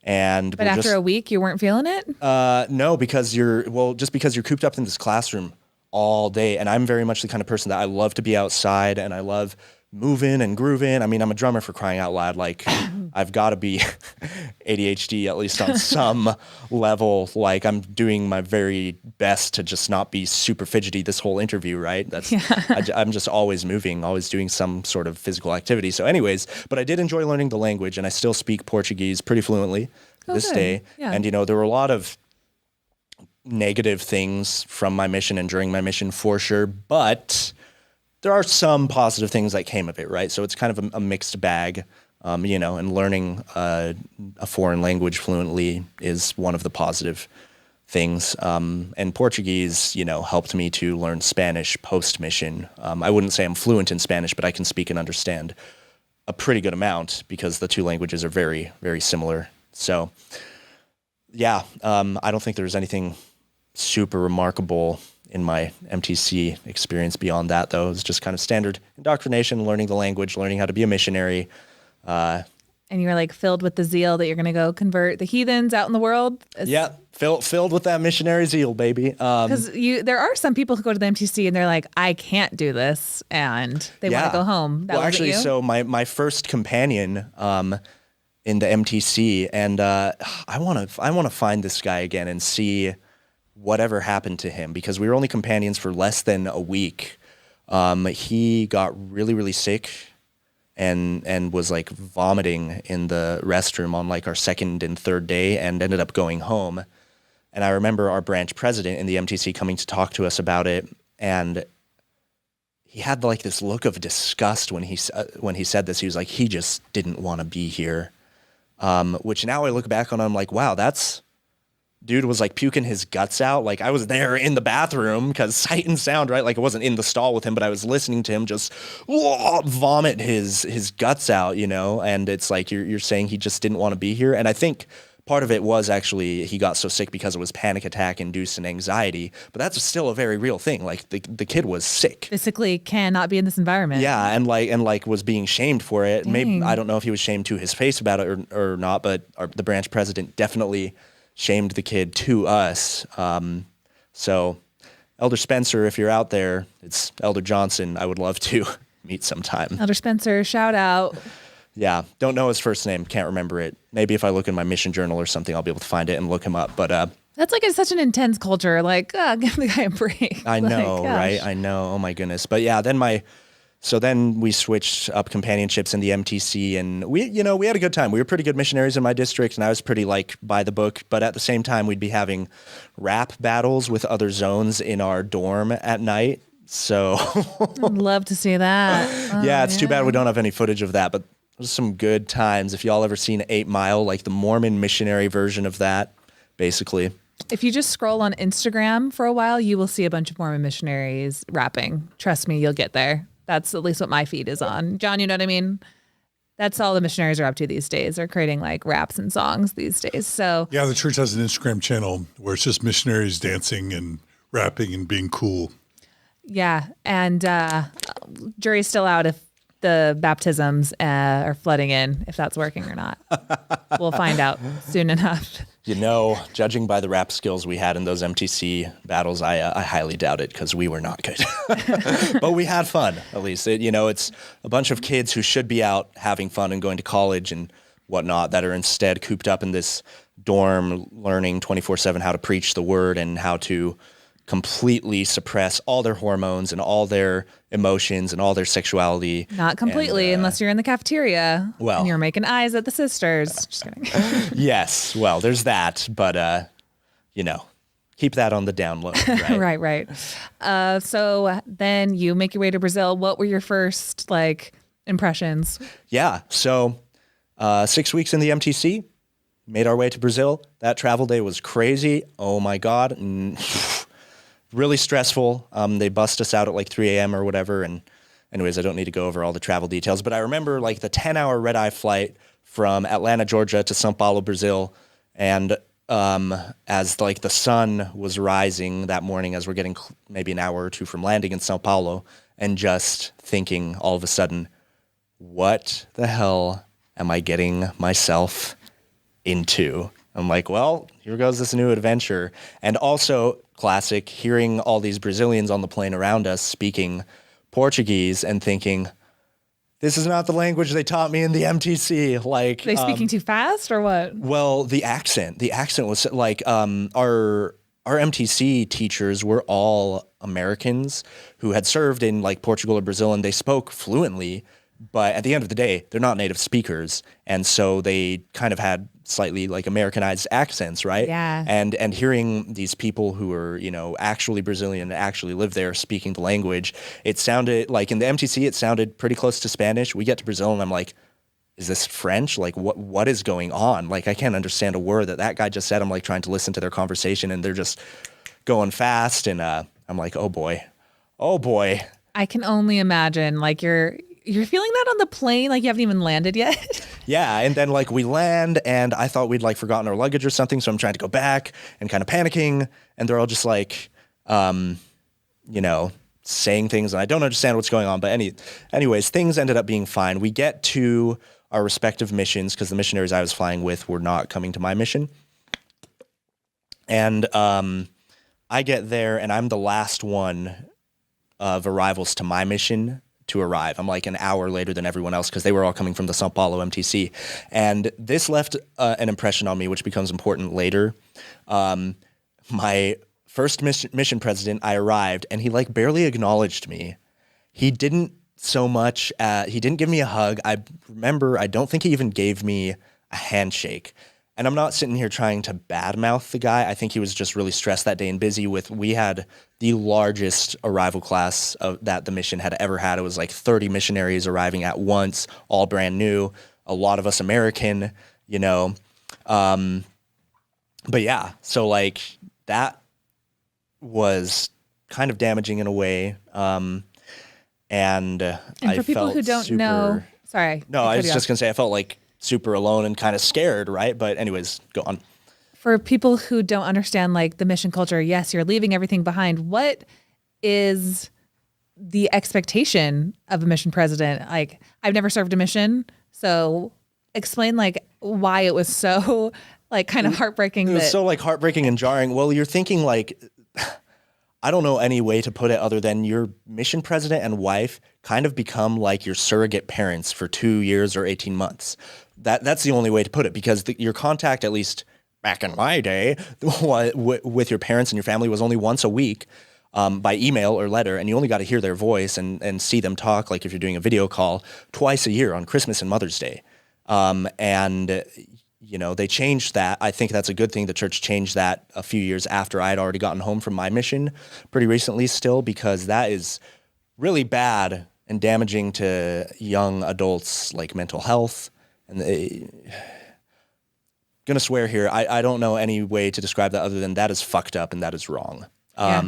after a week, you weren't feeling it? No, because you're cooped up in this classroom all day. And I'm very much the kind of person that I love to be outside and I love moving and grooving. I mean, I'm a drummer, for crying out loud. Like, I've got to be ADHD at least on some level. Like, I'm doing my very best to just not be super fidgety this whole interview, right? I'm just always moving, always doing some sort of physical activity. So anyways, but I did enjoy learning the language, and I still speak Portuguese pretty fluently this day. Yeah. And, there were a lot of negative things from my mission and during my mission for sure, but there are some positive things that came of it, right? So it's kind of a mixed bag, and learning a foreign language fluently is one of the positive things. And Portuguese, helped me to learn Spanish post-mission. I wouldn't say I'm fluent in Spanish, but I can speak and understand a pretty good amount because the two languages are very, very similar. So yeah, I don't think there's anything super remarkable in my MTC experience beyond that, though. It was just kind of standard indoctrination, learning the language, learning how to be a missionary. And you're like filled with the zeal that you're going to go convert the heathens out in the world. Filled with that missionary zeal, baby. Because there are some people who go to the MTC and they're like, I can't do this, and they want to go home. So my first companion in the MTC, and I want to find this guy again and see whatever happened to him, because we were only companions for less than a week. He got really, really sick and was like vomiting in the restroom on like our second and third day and ended up going home. And I remember our branch president in the MTC coming to talk to us about it, and he had like this look of disgust when he said this. He was like, he just didn't want to be here. Which now I look back on, I'm like, wow, dude was like puking his guts out. Like, I was there in the bathroom because sight and sound, right? Like, I wasn't in the stall with him, but I was listening to him just vomit his guts out, and it's like, you're saying he just didn't want to be here. And I think part of it was actually he got so sick because it was panic attack induced and anxiety, but that's still a very real thing. Like the kid was sick. Physically cannot be in this environment. Yeah, and was being shamed for it. Dang. Maybe I don't know if he was shamed to his face about it or not, but the branch president definitely shamed the kid to us. So Elder Spencer, if you're out there, it's Elder Johnson. I would love to meet sometime. Elder Spencer, shout out. Yeah, don't know his first name, can't remember it. Maybe if I look in my mission journal or something, I'll be able to find it and look him up. But that's like such an intense culture. Like, give the guy a break. I know, like, right? I know. Oh my goodness. But yeah, then we switched up companionships in the MTC, and we had a good time. We were pretty good missionaries in my district, and I was pretty like by the book. But at the same time, we'd be having rap battles with other zones in our dorm at night. So I'd love to see that. yeah, it's too bad we don't have any footage of that, but there's some good times. If y'all ever seen 8 Mile, like the Mormon missionary version of that, basically. If you just scroll on Instagram for a while, you will see a bunch of Mormon missionaries rapping. Trust me, you'll get there. That's at least what my feed is on. John, you know what I mean? That's all the missionaries are up to these days. They're creating like raps and songs these days. So yeah, the church has an Instagram channel where it's just missionaries dancing and rapping and being cool. yeah, and jury's still out if the baptisms are flooding in, if that's working or not. We'll find out soon enough. Judging by the rap skills we had in those MTC battles, I highly doubt it because we were not good. But we had fun, at least. It's a bunch of kids who should be out having fun and going to college and whatnot that are instead cooped up in this dorm learning 24/7 how to preach the word and how to completely suppress all their hormones and all their emotions and all their sexuality. Not completely, unless you're in the cafeteria and you're making eyes at the sisters. Just kidding. Yes, well, there's that, but keep that on the down low. Right, right. So then you make your way to Brazil. What were your first impressions? Yeah, so 6 weeks in the MTC, made our way to Brazil. That travel day was crazy. Oh my God. Really stressful. They bust us out at like 3 a.m. or whatever. And anyways, I don't need to go over all the travel details, but I remember like the 10-hour red-eye flight from Atlanta, Georgia to São Paulo, Brazil. And as like the sun was rising that morning, as we're getting maybe an hour or two from landing in São Paulo, and just thinking all of a sudden, what the hell am I getting myself into? I'm like, well, here goes this new adventure. And also, classic, hearing all these Brazilians on the plane around us speaking Portuguese and thinking, this is not the language they taught me in the MTC. Like, they speaking too fast or what? Well, the accent was like, our MTC teachers were all Americans who had served in like Portugal or Brazil, and they spoke fluently. But at the end of the day, they're not native speakers. And so they kind of had slightly like Americanized accents, right? Yeah. And hearing these people who are, actually Brazilian, actually live there speaking the language, it sounded like in the MTC, it sounded pretty close to Spanish. We get to Brazil and I'm like, is this French? Like what is going on? Like, I can't understand a word that guy just said. I'm like trying to listen to their conversation and they're just going fast. And I'm like, oh boy. I can only imagine like you're feeling that on the plane, like you haven't even landed yet. Yeah, and then like we land, and I thought we'd like forgotten our luggage or something, so I'm trying to go back and kind of panicking, and they're all just like, saying things, and I don't understand what's going on. But anyways, things ended up being fine. We get to our respective missions because the missionaries I was flying with were not coming to my mission, and I get there, and I'm the last one of arrivals to my mission to arrive. I'm like an hour later than everyone else because they were all coming from the São Paulo MTC. And this left an impression on me, which becomes important later. My first mission president, I arrived and he like barely acknowledged me. He didn't so much, he didn't give me a hug. I remember, I don't think he even gave me a handshake. And I'm not sitting here trying to badmouth the guy. I think he was just really stressed that day and busy we had the largest arrival class that the mission had ever had. It was like 30 missionaries arriving at once, all brand new, a lot of us American, But yeah, so like that was kind of damaging in a way. And for people who don't know, sorry. No, I was just going to say, I felt like super alone and kind of scared, right? But anyways, go on. For people who don't understand like the mission culture, yes, you're leaving everything behind. What is the expectation of a mission president? Like, I've never served a mission, so explain like why it was so like kind of heartbreaking. It was so like heartbreaking and jarring. Well, you're thinking like, I don't know any way to put it other than your mission president and wife kind of become like your surrogate parents for 2 years or 18 months. That's the only way to put it, because your contact, at least back in my day, with your parents and your family was only once a week by email or letter, and you only got to hear their voice and see them talk, like if you're doing a video call, twice a year on Christmas and Mother's Day. And you know, they changed that. I think that's a good thing. The church changed that a few years after I had already gotten home from my mission pretty recently still, because that is really bad and damaging to young adults, like mental health. And gonna swear here, I don't know any way to describe that other than that is fucked up and that is wrong. Yeah.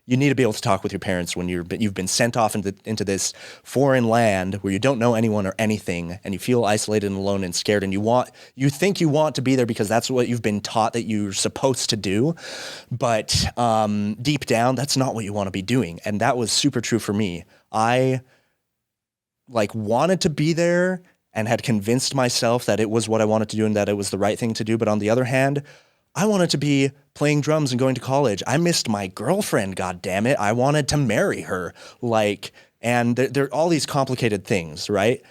You need to be able to talk with your parents when you've been sent off into this foreign land where you don't know anyone or anything, and you feel isolated and alone and scared, and you think you want to be there because that's what you've been taught that you're supposed to do, but deep down that's not what you want to be doing. And that was super true for me. I like wanted to be there and had convinced myself that it was what I wanted to do and that it was the right thing to do. But on the other hand, I wanted to be playing drums and going to college. I missed my girlfriend, God damn it. I wanted to marry her. And there are all these complicated things, right?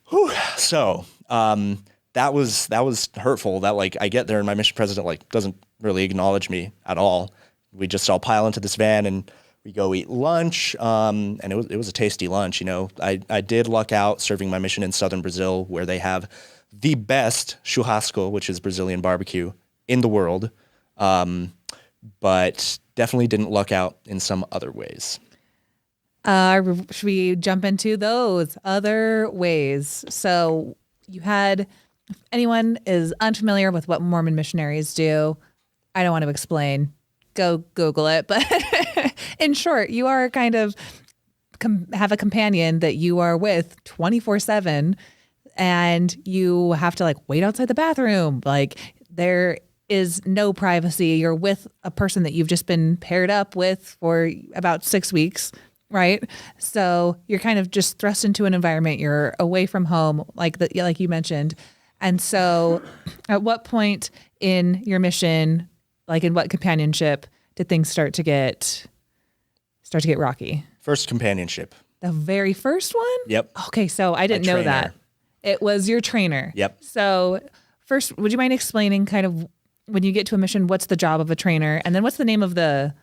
Whew. So that was hurtful that like I get there and my mission president like doesn't really acknowledge me at all. We just all pile into this van and we go eat lunch, and it was a tasty lunch. You know, I did luck out serving my mission in southern Brazil, where they have the best churrasco, which is Brazilian barbecue, in the world, but definitely didn't luck out in some other ways. Should we jump into those other ways? So you had, if anyone is unfamiliar with what Mormon missionaries do, I don't want to explain. Go Google it. But in short, you are kind of have a companion that you are with 24/7, and you have to like wait outside the bathroom. Like there is no privacy. You're with a person that you've just been paired up with for about 6 weeks, right? So you're kind of just thrust into an environment. You're away from home, like you mentioned. And so at what point in your mission, like in what companionship, did things start to get rocky? First companionship. The very first one? Yep. Okay, so I didn't know that. It was your trainer. Yep. So first, would you mind explaining kind of when you get to a mission, what's the job of a trainer? And then what's the name of the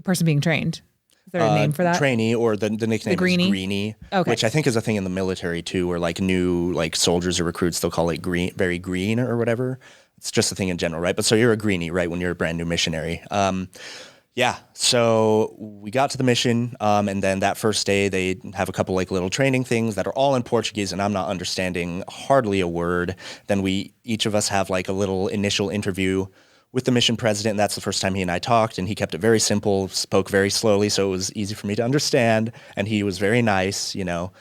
person being trained? Is there a name for that? Trainee, or the nickname greenie? is greenie, Okay. which I think is a thing in the military too, where like new like soldiers or recruits, they'll call it green, very green or whatever. It's just a thing in general, right? But so you're a greenie, right, when you're a brand new missionary. Yeah, so we got to the mission, and then that first day they have a couple like little training things that are all in Portuguese, and I'm not understanding hardly a word. Then each of us have like a little initial interview with the mission president, and that's the first time he and I talked, and he kept it very simple, spoke very slowly, so it was easy for me to understand, and he was very nice, you know.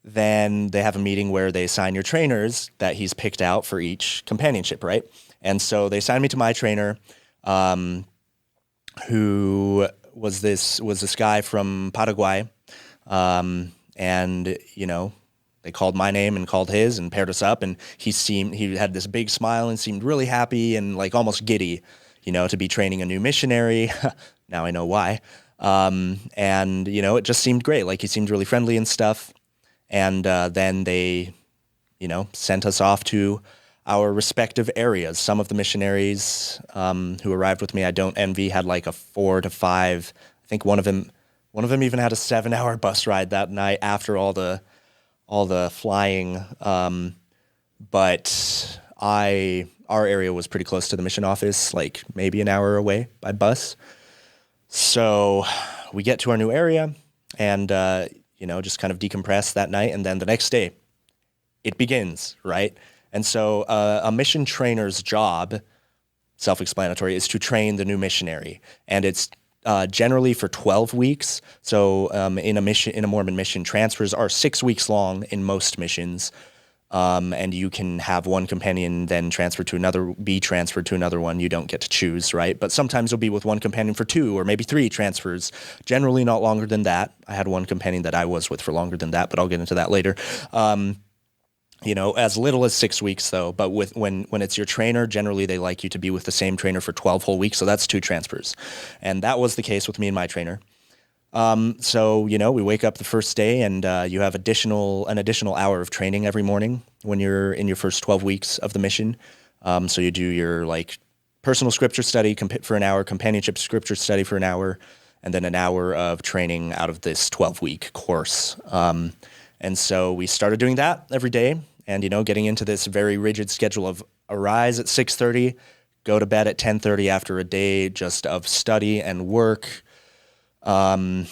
Then they have a meeting where they assign your trainers that he's picked out for each companionship, right? And so they assigned me to my trainer, who was this guy from Paraguay, and you know, they called my name and called his and paired us up, and he had this big smile and seemed really happy and like almost giddy, you know, to be training a new missionary. Now I know why. And you know, it just seemed great. Like he seemed really friendly and stuff. And then they, you know, sent us off to our respective areas. Some of the missionaries who arrived with me, I don't envy, had like a 4 to 5. I think one of them even had a 7-hour bus ride that night after all the flying. But our area was pretty close to the mission office, like maybe an hour away by bus. So we get to our new area and, you know, just kind of decompress that night. And then the next day it begins, right? And so a mission trainer's job, self-explanatory, is to train the new missionary. And it's generally for 12 weeks. So in a Mormon mission, transfers are 6 weeks long in most missions. And you can have one companion then be transferred to another one. You don't get to choose, right? But sometimes you'll be with one companion for 2 or maybe 3 transfers, generally not longer than that. I had one companion that I was with for longer than that, but I'll get into that later. As little as 6 weeks though, but when it's your trainer, generally they like you to be with the same trainer for 12 whole weeks. So that's 2 transfers. And that was the case with me and my trainer. So we wake up the first day and you have an additional hour of training every morning when you're in your first 12 weeks of the mission. So you do your personal scripture study for an hour, companionship scripture study for an hour, and then an hour of training out of this 12-week course. And so we started doing that every day and, getting into this very rigid schedule of arise at 6:30, go to bed at 10:30 after a day just of study and work in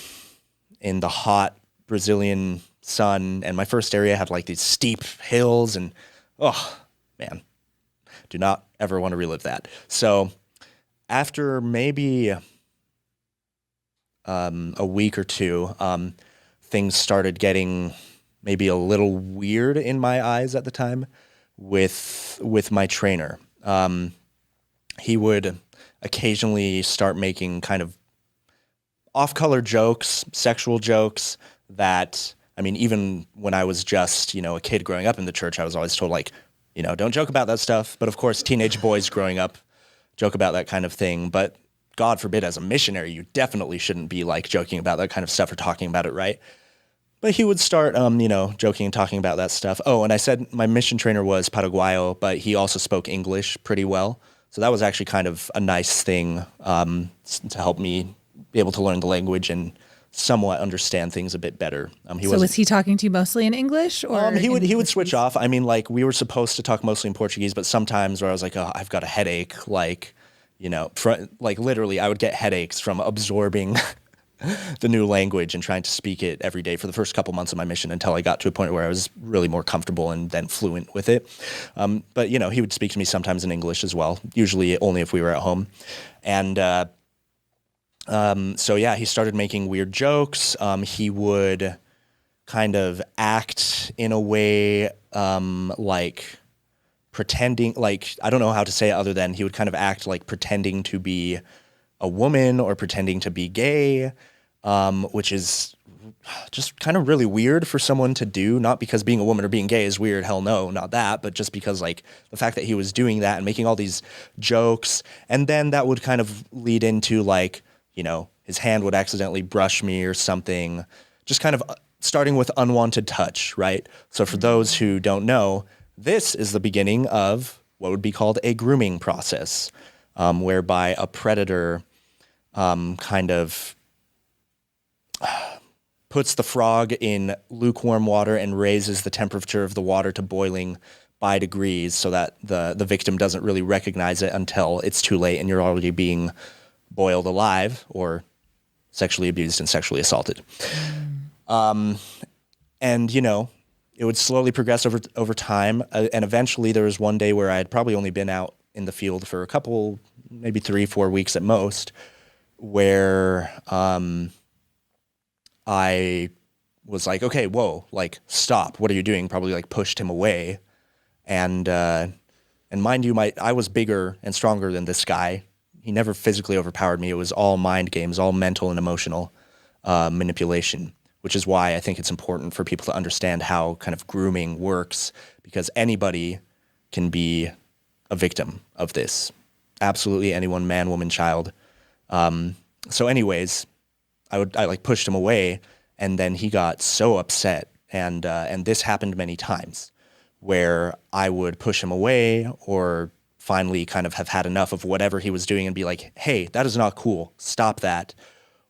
the hot Brazilian sun. And my first area had these steep hills and, oh, man, do not ever want to relive that. So after maybe a week or 2, things started getting maybe a little weird in my eyes at the time with my trainer. He would occasionally start making kind of off-color jokes, sexual jokes that, even when I was just, a kid growing up in the church, I was always told don't joke about that stuff. But of course, teenage boys growing up joke about that kind of thing. But God forbid, as a missionary, you definitely shouldn't be joking about that kind of stuff or talking about it, right? But he would start, joking and talking about that stuff. Oh, and I said my mission trainer was Paraguayo, but he also spoke English pretty well. So that was actually kind of a nice thing to help me be able to learn the language and somewhat understand things a bit better. So was he talking to you mostly in English, or he would switch off. We were supposed to talk mostly in Portuguese, but sometimes where I was oh, I've got a headache, literally I would get headaches from absorbing the new language and trying to speak it every day for the first couple months of my mission until I got to a point where I was really more comfortable and then fluent with it. But he would speak to me sometimes in English as well, usually only if we were at home. And so yeah, he started making weird jokes. He would kind of act in a way pretending, I don't know how to say it other than he would kind of act pretending to be a woman or pretending to be gay, which is just kind of really weird for someone to do, not because being a woman or being gay is weird, hell no, not that, but just because the fact that he was doing that and making all these jokes, and then that would kind of lead into his hand would accidentally brush me or something, just kind of starting with unwanted touch, right? So for those who don't know, this is the beginning of what would be called a grooming process, whereby a predator kind of puts the frog in lukewarm water and raises the temperature of the water to boiling by degrees so that the victim doesn't really recognize it until it's too late and you're already being boiled alive or sexually abused and sexually assaulted. And, it would slowly progress over time. And eventually there was one day where I had probably only been out in the field for a couple, maybe 3-4 weeks at most, where I was okay, whoa, stop. What are you doing? Probably pushed him away. And mind you, I was bigger and stronger than this guy. He never physically overpowered me. It was all mind games, all mental and emotional manipulation, which is why I think it's important for people to understand how kind of grooming works, because anybody can be a victim of this. Absolutely anyone, man, woman, child. So anyways, I pushed him away, and then he got so upset, and this happened many times, where I would push him away or finally kind of have had enough of whatever he was doing and be like, hey, that is not cool. Stop that.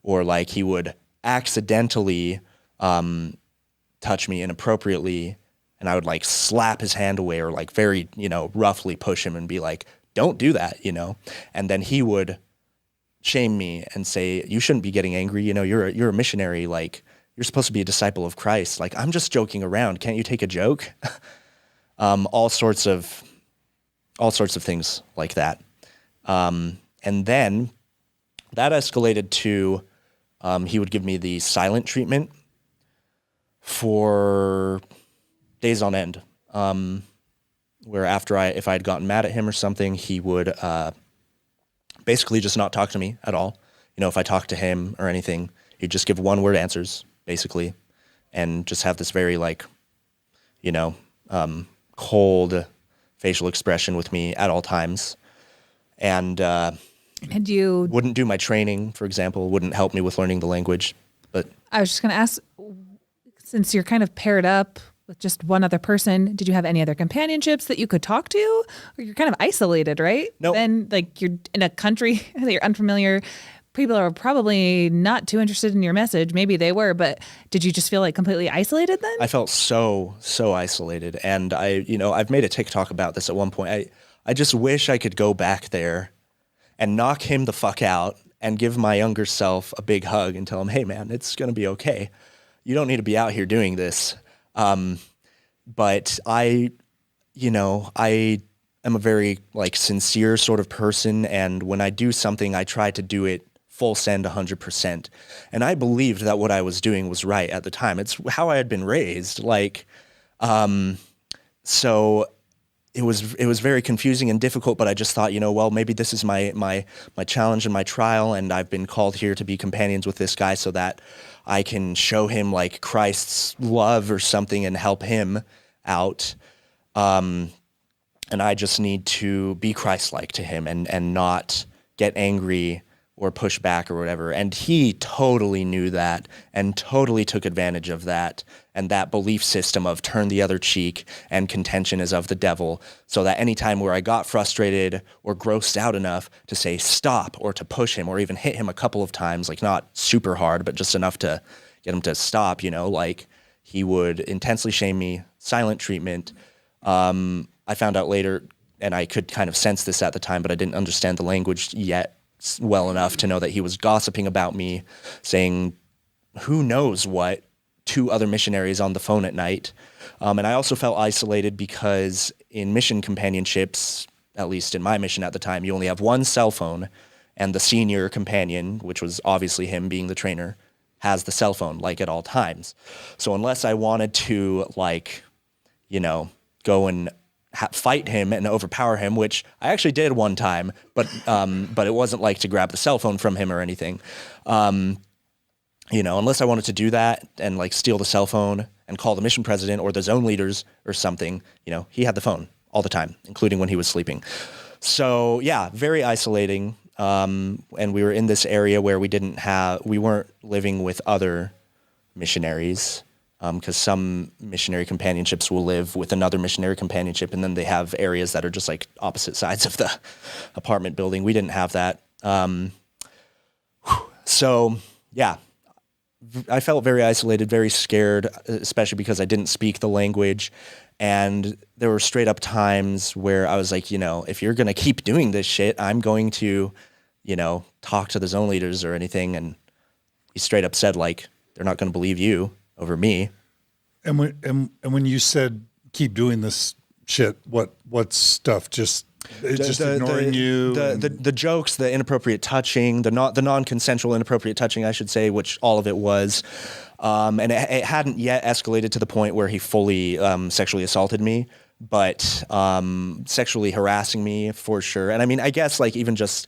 Or he would accidentally touch me inappropriately, and I would slap his hand away or very, roughly push him and be like, don't do that, and then he would shame me and say, you shouldn't be getting angry. You're a missionary. You're supposed to be a disciple of Christ. I'm just joking around. Can't you take a joke? All sorts of things like that. And then that escalated to he would give me the silent treatment for days on end, where if I had gotten mad at him or something, he would basically just not talk to me at all. If I talked to him or anything, he'd just give one-word answers, basically, and just have this very, cold facial expression with me at all times. And you wouldn't do my training, for example, wouldn't help me with learning the language. But I was just going to ask, since you're kind of paired up with just one other person, did you have any other companionships that you could talk to? Or you're kind of isolated, right? No. Then you're in a country that you're unfamiliar. People are probably not too interested in your message. Maybe they were, but did you just feel completely isolated then? I felt so isolated. And I've made a TikTok about this at one point. I just wish I could go back there and knock him the fuck out and give my younger self a big hug and tell him, hey man, it's going to be okay. You don't need to be out here doing this. But I am a very sincere sort of person. And when I do something, I try to do it full send 100%. And I believed that what I was doing was right at the time. It's how I had been raised. So it was very confusing and difficult, but I just thought, well, maybe this is my challenge and my trial, and I've been called here to be companions with this guy so that I can show him Christ's love or something and help him out. And I just need to be Christ-like to him and not get angry or push back or whatever. And he totally knew that and totally took advantage of that and that belief system of turn the other cheek and contention is of the devil, so that any time where I got frustrated or grossed out enough to say stop or to push him or even hit him a couple of times, not super hard, but just enough to get him to stop, he would intensely shame me, silent treatment. I found out later, and I could kind of sense this at the time, but I didn't understand the language yet well enough to know that he was gossiping about me, saying who knows what to other missionaries on the phone at night. And I also felt isolated because in mission companionships, at least in my mission at the time, you only have one cell phone, and the senior companion, which was obviously him being the trainer, has the cell phone at all times. So unless I wanted to go and fight him and overpower him, which I actually did one time, but it wasn't to grab the cell phone from him or anything. Unless I wanted to do that and steal the cell phone and call the mission president or the zone leaders or something, he had the phone all the time, including when he was sleeping. So yeah, very isolating. And we were in this area where we weren't living with other missionaries. Because some missionary companionships will live with another missionary companionship, and then they have areas that are just opposite sides of the apartment building. We didn't have that. So, yeah, I felt very isolated, very scared, especially because I didn't speak the language. And there were straight up times where I was if you're going to keep doing this shit, I'm going to, talk to the zone leaders or anything. And he straight up said, they're not going to believe you over me. And when you said keep doing this shit, what stuff? Just ignoring you. The jokes, the inappropriate touching, the non-consensual inappropriate touching, I should say, which all of it was, and it hadn't yet escalated to the point where he fully sexually assaulted me, but sexually harassing me for sure. And I mean, I guess even just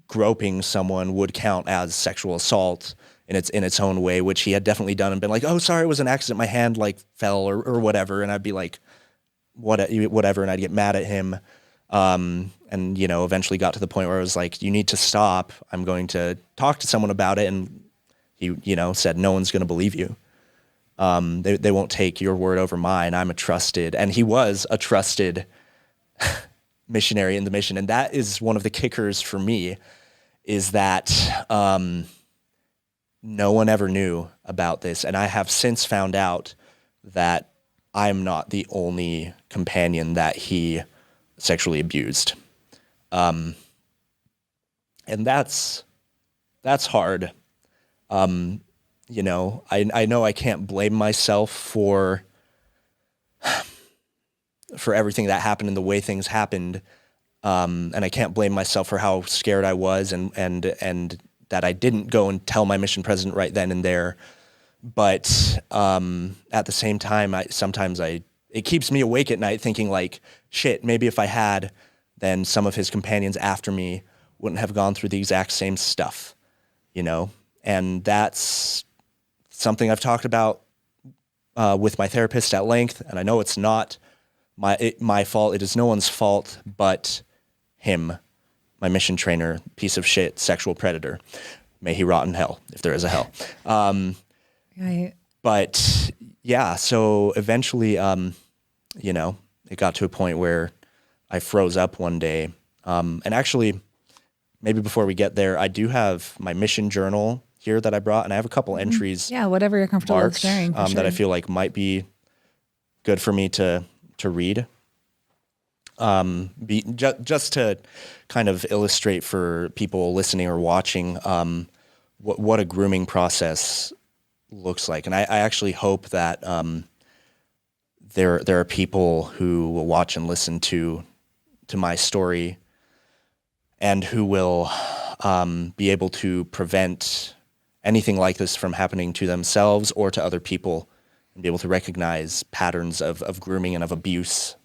groping someone would count as sexual assault in its own way, which he had definitely done and been oh, sorry, it was an accident. My hand fell or whatever. And I'd be whatever. And I'd get mad at him. And, eventually got to the point where I was you need to stop. I'm going to talk to someone about it. And he, said, no one's going to believe you. They won't take your word over mine. I'm a trusted, and he was a trusted missionary in the mission. And that is one of the kickers for me, is that, no one ever knew about this. And I have since found out that I'm not the only companion that he sexually abused. And that's hard. I know I can't blame myself for everything that happened and the way things happened. And I can't blame myself for how scared I was and that I didn't go and tell my mission president right then and there. But at the same time, it keeps me awake at night thinking like, shit, maybe if I had, then some of his companions after me wouldn't have gone through the exact same stuff, you know? And that's something I've talked about with my therapist at length. And I know it's not my fault. It is no one's fault but him, my mission trainer, piece of shit, sexual predator. May he rot in hell, if there is a hell. Right. But yeah, so eventually, you know, it got to a point where I froze up one day. And actually, maybe before we get there, I do have my mission journal here that I brought, and I have a couple entries. Yeah, whatever you're comfortable with marked, sharing. For sure. that I feel like might be good for me to read. Just to kind of illustrate for people listening or watching what a grooming process looks like. And I actually hope that there are people who will watch and listen to my story and who will be able to prevent anything like this from happening to themselves or to other people, and be able to recognize patterns of grooming and of abuse.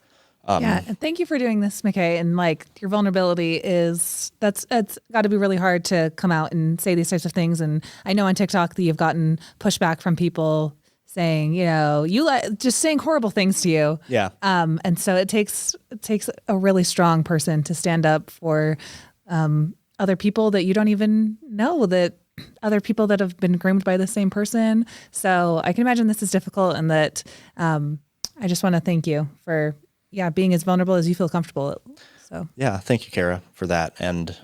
Yeah, and thank you for doing this, McKay. And like your vulnerability it's got to be really hard to come out and say these types of things. And I know on TikTok that you've gotten pushback from people saying, you know, just saying horrible things to you. Yeah. And so it takes a really strong person to stand up for other people that you don't even know, that other people that have been groomed by the same person. So I can imagine this is difficult, and that I just want to thank you for being as vulnerable as you feel comfortable. So yeah, thank you, Carah, for that. And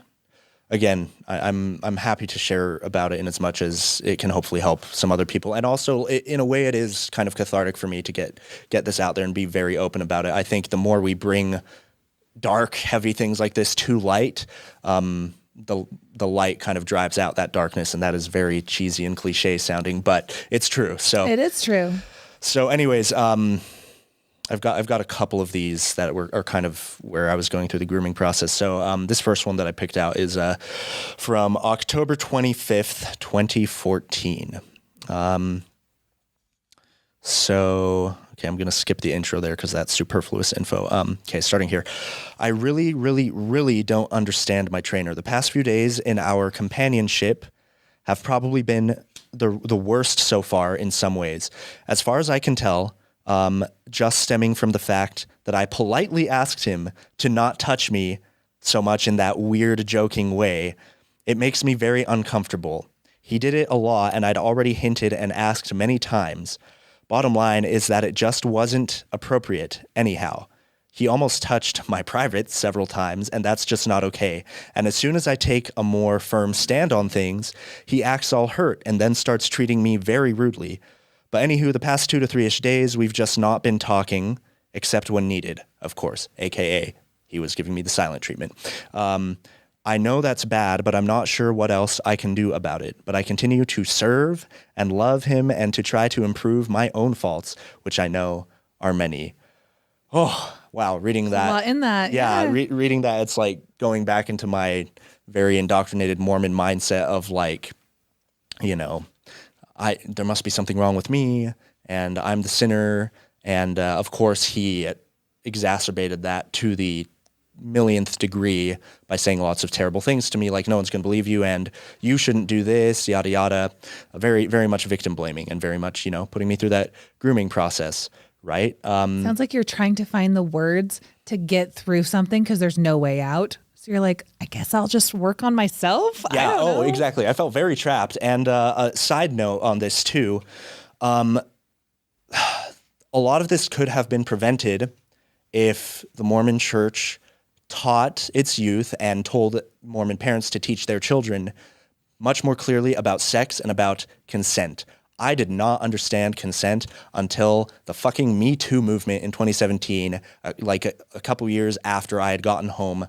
again, I'm happy to share about it in as much as it can hopefully help some other people. And also, in a way, it is kind of cathartic for me to get this out there and be very open about it. I think the more we bring dark, heavy things like this to light, the light kind of drives out that darkness, and that is very cheesy and cliche sounding, but it's true. So it is true. So anyways, I've got a couple of these that are kind of where I was going through the grooming process. So this first one that I picked out is from October 25th, 2014. Okay, I'm going to skip the intro there because that's superfluous info. Okay, starting here. I really, really, really don't understand my trainer. The past few days in our companionship have probably been the worst so far in some ways. As far as I can tell, just stemming from the fact that I politely asked him to not touch me so much in that weird joking way, it makes me very uncomfortable. He did it a lot, and I'd already hinted and asked many times. Bottom line is that it just wasn't appropriate anyhow. He almost touched my privates several times, and that's just not okay. And as soon as I take a more firm stand on things, he acts all hurt and then starts treating me very rudely. But anywho, the past 2 to 3-ish days, we've just not been talking, except when needed, of course, aka he was giving me the silent treatment. I know that's bad, but I'm not sure what else I can do about it. But I continue to serve and love him and to try to improve my own faults, which I know are many. Oh, wow, reading that. A lot in that. Yeah, reading that, it's like going back into my very indoctrinated Mormon mindset of like, you know, there must be something wrong with me, and I'm the sinner. And of course, he exacerbated that to the millionth degree by saying lots of terrible things to me, like no one's going to believe you, and you shouldn't do this, yada yada. Very, very much victim blaming, and very much, you know, putting me through that grooming process. Right? Sounds like you're trying to find the words to get through something because there's no way out. So you're like, I guess I'll just work on myself. Yeah. I don't know. Exactly. I felt very trapped. And a side note on this too, a lot of this could have been prevented if the Mormon Church taught its youth and told Mormon parents to teach their children much more clearly about sex and about consent. I did not understand consent until the fucking Me Too movement in 2017, like a couple years after I had gotten home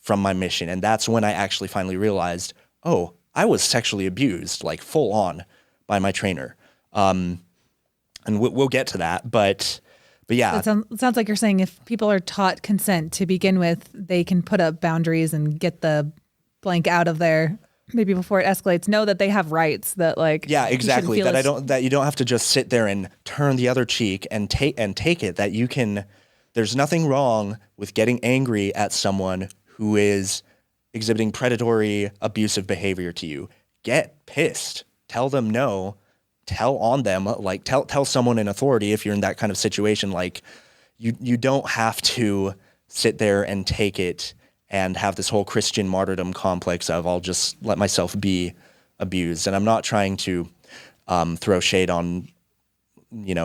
from my mission. And that's when I actually finally realized, oh, I was sexually abused, like full on, by my trainer. And we'll get to that. But But yeah, It sounds like you're saying if people are taught consent to begin with, they can put up boundaries and get the blank out of there maybe before it escalates. Know that they have rights that like yeah, exactly. you shouldn't feel That you don't have to just sit there and turn the other cheek and take it. That you can. There's nothing wrong with getting angry at someone who is exhibiting predatory, abusive behavior to you. Get pissed. Tell them no. Tell on them. Like tell someone in authority if you're in that kind of situation. Like you don't have to sit there and take it and have this whole Christian martyrdom complex of I'll just let myself be abused. And I'm not trying to throw shade on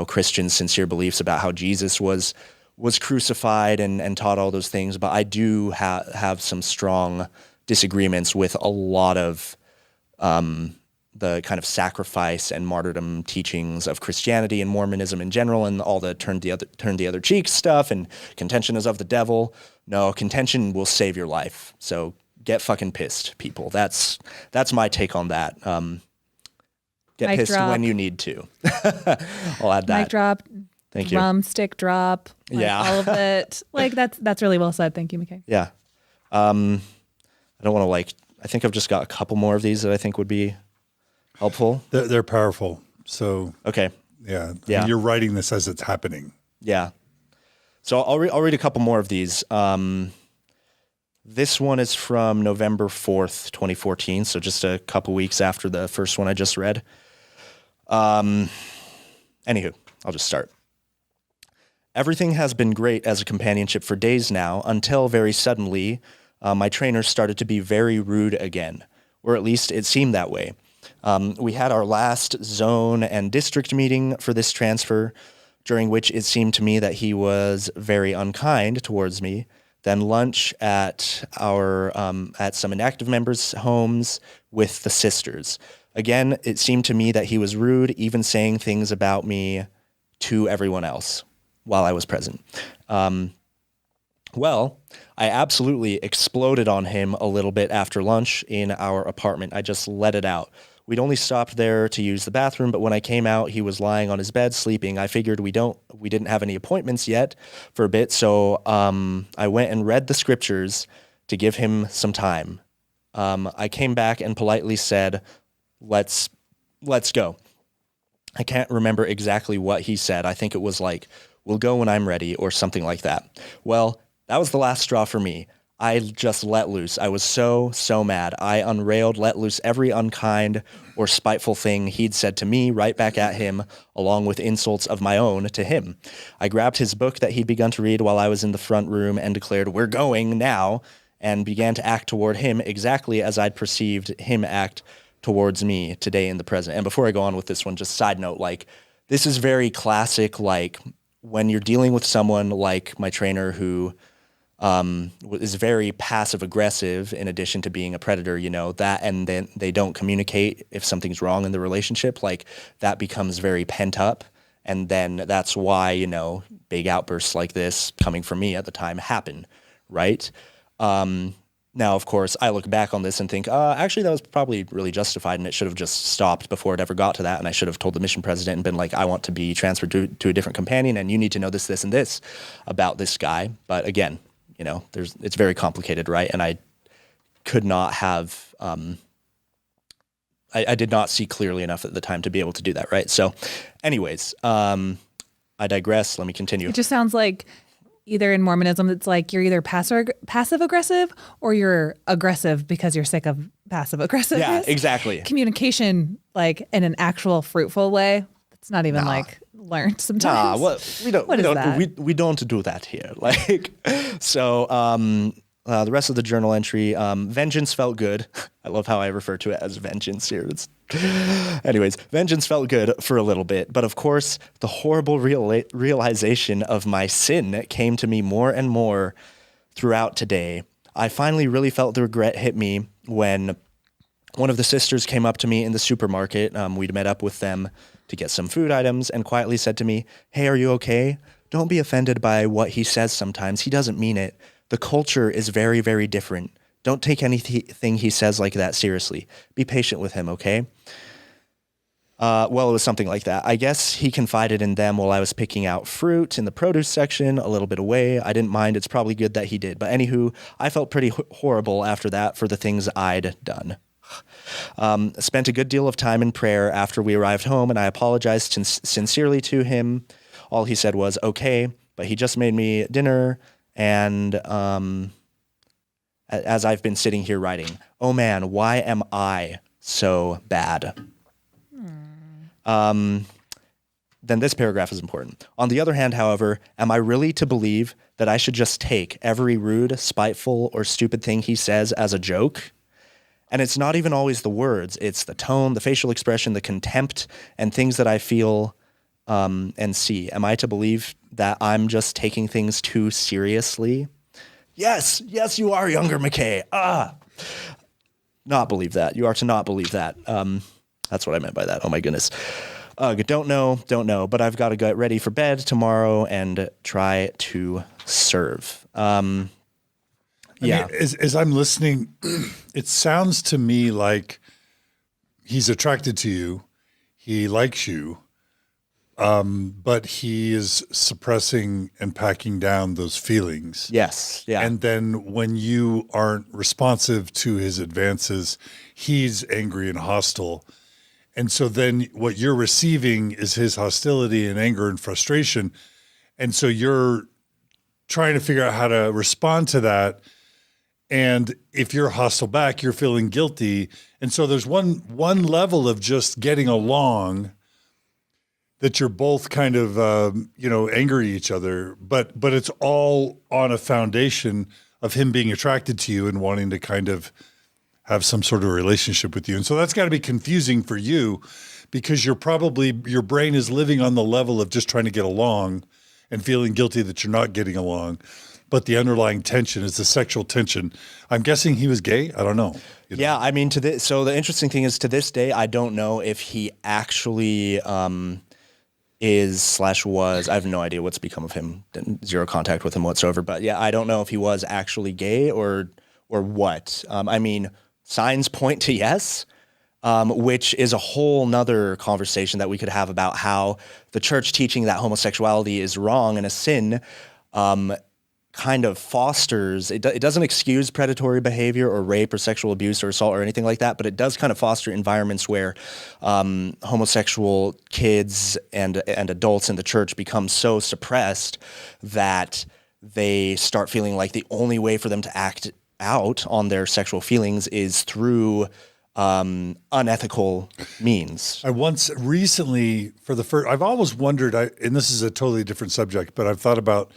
Christian sincere beliefs about how Jesus was crucified and taught all those things, but I do have some strong disagreements with a lot of the kind of sacrifice and martyrdom teachings of Christianity and Mormonism in general, and all the turn the other cheek stuff and contention is of the devil. No, contention will save your life. So get fucking pissed, people. That's my take on that. Get Mic pissed drop. when you need to. I'll add that. mic drop. Thank you. Drumstick drop. Like Yeah. all of it. Like that's really well said. Thank you, McKay. Yeah. I don't want to I think I've just got a couple more of these that I think would be helpful. They're powerful. So Okay. yeah, Yeah. you're writing this as it's happening. Yeah. So I'll read a couple more of these. This one is from November 4th, 2014. So just a couple weeks after the first one I just read. Anywho, I'll just start. Everything has been great as a companionship for days now until very suddenly my trainer started to be very rude again, or at least it seemed that way. We had our last zone and district meeting for this transfer, during which it seemed to me that he was very unkind towards me. Then lunch at at some inactive members' homes with the sisters. Again, it seemed to me that he was rude, even saying things about me to everyone else while I was present. Well, I absolutely exploded on him a little bit after lunch in our apartment. I just let it out. We'd only stopped there to use the bathroom, but when I came out, he was lying on his bed sleeping. I figured we didn't have any appointments yet for a bit, so I went and read the scriptures to give him some time. I came back and politely said, let's go. I can't remember exactly what he said. I think it was like, we'll go when I'm ready or something like that. Well, that was the last straw for me. I just let loose. I was so mad. I unrailed, let loose every unkind or spiteful thing he'd said to me right back at him, along with insults of my own to him. I grabbed his book that he'd begun to read while I was in the front room and declared, "We're going now," and began to act toward him exactly as I'd perceived him act towards me today in the present. And before I go on with this one, just side note, this is very classic, when you're dealing with someone like my trainer who is very passive aggressive in addition to being a predator, that, and then they don't communicate if something's wrong in the relationship, that becomes very pent up. And then that's why, big outbursts like this coming from me at the time happen. Right. Now, of course, I look back on this and think, actually, that was probably really justified and it should have just stopped before it ever got to that. And I should have told the mission president and been like, I want to be transferred to a different companion and you need to know this, and this about this guy. But again, it's very complicated, right? And I could not have, I did not see clearly enough at the time to be able to do that, right? So anyways, I digress. Let me continue. It just sounds like either in Mormonism, it's like you're either passive aggressive or you're aggressive because you're sick of passive aggressiveness. Yeah, exactly. Communication, in an actual fruitful way, it's not even learned sometimes. We don't do that here. So the rest of the journal entry, vengeance felt good. I love how I refer to it as vengeance here. Anyways, vengeance felt good for a little bit, but of course, the horrible realization of my sin came to me more and more throughout today. I finally really felt the regret hit me when one of the sisters came up to me in the supermarket. We'd met up with them to get some food items and quietly said to me, "Hey, are you okay? Don't be offended by what he says sometimes. He doesn't mean it. The culture is very, very different. Don't take anything he says like that seriously. Be patient with him, okay?" Well, it was something like that. I guess he confided in them while I was picking out fruit in the produce section a little bit away. I didn't mind. It's probably good that he did. But anywho, I felt pretty horrible after that for the things I'd done. Spent a good deal of time in prayer after we arrived home, and I apologized sincerely to him. All he said was, okay, but he just made me dinner, and as I've been sitting here writing, oh man, why am I so bad? Then this paragraph is important. On the other hand, however, am I really to believe that I should just take every rude, spiteful, or stupid thing he says as a joke? And it's not even always the words. It's the tone, the facial expression, the contempt, and things that I feel and see. Am I to believe that I'm just taking things too seriously? Yes, you are, younger McKay. Not believe that. You are to not believe that. That's what I meant by that. Oh my goodness. Don't know, but I've got to get ready for bed tomorrow and try to serve. I mean, as I'm listening, it sounds to me like he's attracted to you. He likes you. But he is suppressing and packing down those feelings. Yes. Yeah. And then when you aren't responsive to his advances, he's angry and hostile. And so then what you're receiving is his hostility and anger and frustration. And so you're trying to figure out how to respond to that. And if you're hostile back, you're feeling guilty. And so there's one level of just getting along that you're both kind of, angry at each other, but it's all on a foundation of him being attracted to you and wanting to kind of have some sort of relationship with you. And so that's got to be confusing for you because your brain is living on the level of just trying to get along and feeling guilty that you're not getting along. But the underlying tension is the sexual tension. I'm guessing he was gay. I don't know. Yeah. I mean, so the interesting thing is to this day, I don't know if he actually, was, I have no idea what's become of him, zero contact with him whatsoever. But yeah, I don't know if he was actually gay or what. I mean, signs point to yes, which is a whole nother conversation that we could have about how the church teaching that homosexuality is wrong and a sin, kind of fosters, it doesn't excuse predatory behavior or rape or sexual abuse or assault or anything like that, but it does kind of foster environments where homosexual kids and adults in the church become so suppressed that they start feeling like the only way for them to act out on their sexual feelings is through unethical means. I once recently, I've always wondered, and this is a totally different subject, but I've thought about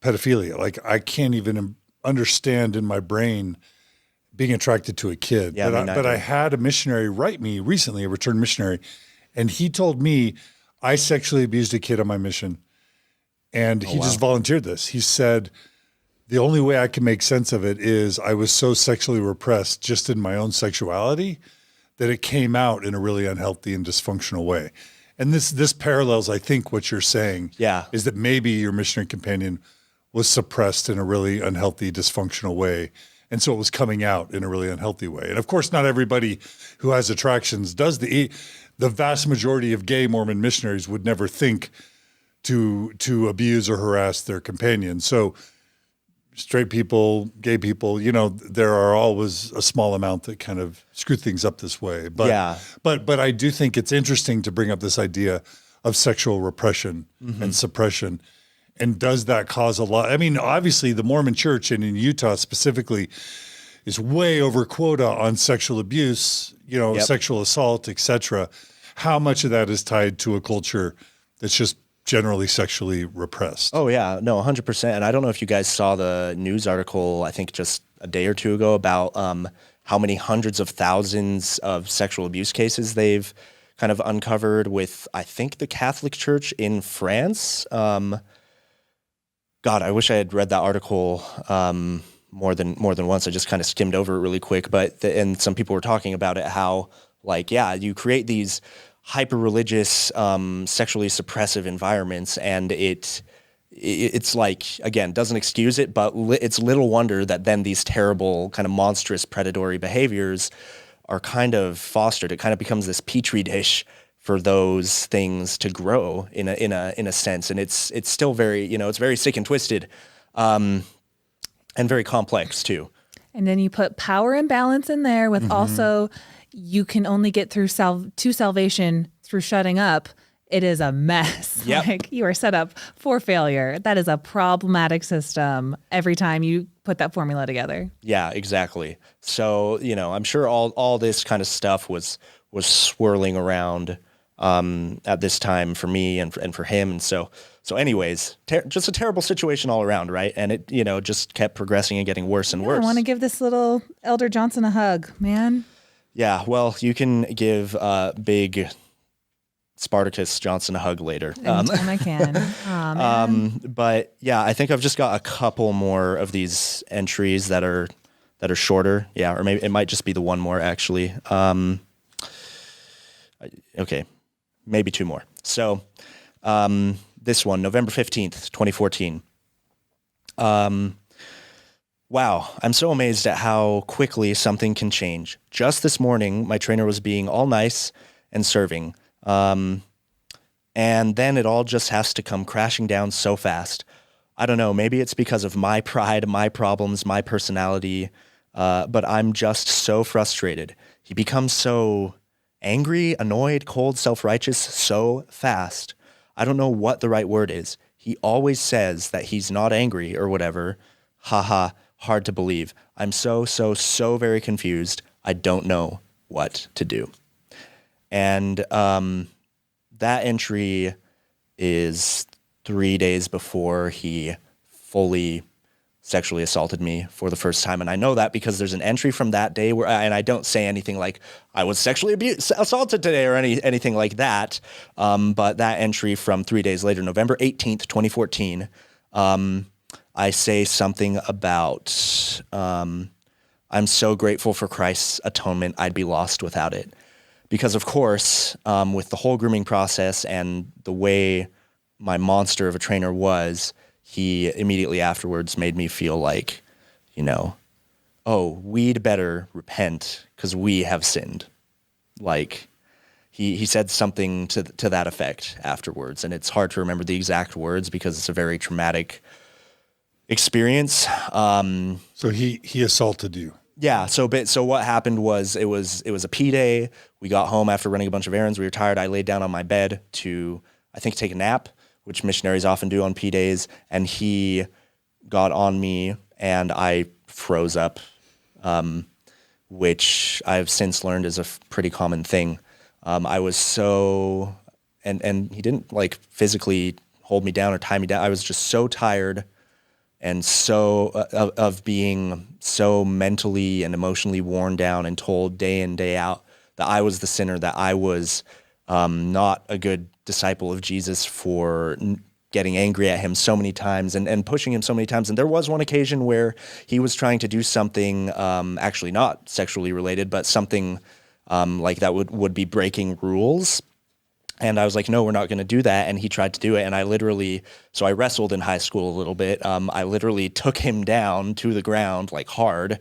pedophilia. Like I can't even understand in my brain being attracted to a kid. Yeah, but I had a missionary write me recently, a returned missionary, and he told me I sexually abused a kid on my mission. And he just volunteered this. He said, the only way I can make sense of it is I was so sexually repressed just in my own sexuality that it came out in a really unhealthy and dysfunctional way. And this parallels, I think, what you're saying. Yeah. Is that maybe your missionary companion was suppressed in a really unhealthy, dysfunctional way. And so it was coming out in a really unhealthy way. And of course, not everybody who has attractions does. The vast majority of gay Mormon missionaries would never think to abuse or harass their companions. So straight people, gay people, there are always a small amount that kind of screw things up this way. But, yeah. But I do think it's interesting to bring up this idea of sexual repression and suppression. And does that cause a lot? I mean, obviously the Mormon church and in Utah specifically is way over quota on sexual abuse, sexual assault, etc. How much of that is tied to a culture that's just generally sexually repressed? Oh yeah, no, 100%. And I don't know if you guys saw the news article, I think just a day or two ago about how many hundreds of thousands of sexual abuse cases they've kind of uncovered with, I think, the Catholic Church in France. God, I wish I had read that article more than once. I just kind of skimmed over it really quick. But and some people were talking about it, how you create these hyper-religious, sexually suppressive environments, and it's like, again, doesn't excuse it, but it's little wonder that then these terrible kind of monstrous predatory behaviors are kind of fostered. It kind of becomes this petri dish for those things to grow in a sense. And it's still very, it's very sick and twisted, and very complex too. And then you put power and balance in there with also, you can only get through to salvation through shutting up. It is a mess. Yep. Like, you are set up for failure. That is a problematic system every time you put that formula together. Yeah, exactly. So, I'm sure all this kind of stuff was swirling around at this time for me and for him. And so anyways, just a terrible situation all around, right? And it, just kept progressing and getting worse and worse. I want to give this little Elder Johnson a hug, man. Yeah, well, you can give big Spartacus Johnson a hug later. Anytime I can. Aw, man. But yeah, I think I've just got a couple more of these entries that are shorter. Yeah, or maybe it might just be the one more actually. Okay, maybe two more. So this one, November 15th, 2014. Wow, I'm so amazed at how quickly something can change. Just this morning, my trainer was being all nice and serving. And then it all just has to come crashing down so fast. I don't know, maybe it's because of my pride, my problems, my personality, but I'm just so frustrated. He becomes so angry, annoyed, cold, self-righteous so fast. I don't know what the right word is. He always says that he's not angry or whatever. Haha, hard to believe. I'm so very confused. I don't know what to do. And that entry is 3 days before he fully sexually assaulted me for the first time. And I know that because there's an entry from that day where, and I don't say anything like I was sexually assaulted today or anything like that. But that entry from 3 days later, November 18th, 2014, I say something about, I'm so grateful for Christ's atonement. I'd be lost without it. Because of course, with the whole grooming process and the way my monster of a trainer was, he immediately afterwards made me feel like, oh, we'd better repent because we have sinned. Like, he said something to that effect afterwards. And it's hard to remember the exact words because it's a very traumatic experience. So he assaulted you. Yeah. So what happened was it was a P day. We got home after running a bunch of errands. We were tired. I laid down on my bed to, I think, take a nap, which missionaries often do on P days. And he got on me and I froze up, which I've since learned is a pretty common thing. I was so, and he didn't like physically hold me down or tie me down. I was just so tired and so of being so mentally and emotionally worn down and told day in, day out that I was the sinner, that I was not a good disciple of Jesus for getting angry at him so many times and pushing him so many times. And there was one occasion where he was trying to do something actually not sexually related, but something like that would be breaking rules. And I was like, no, we're not going to do that. And he tried to do it. And so I wrestled in high school a little bit. I literally took him down to the ground, like hard,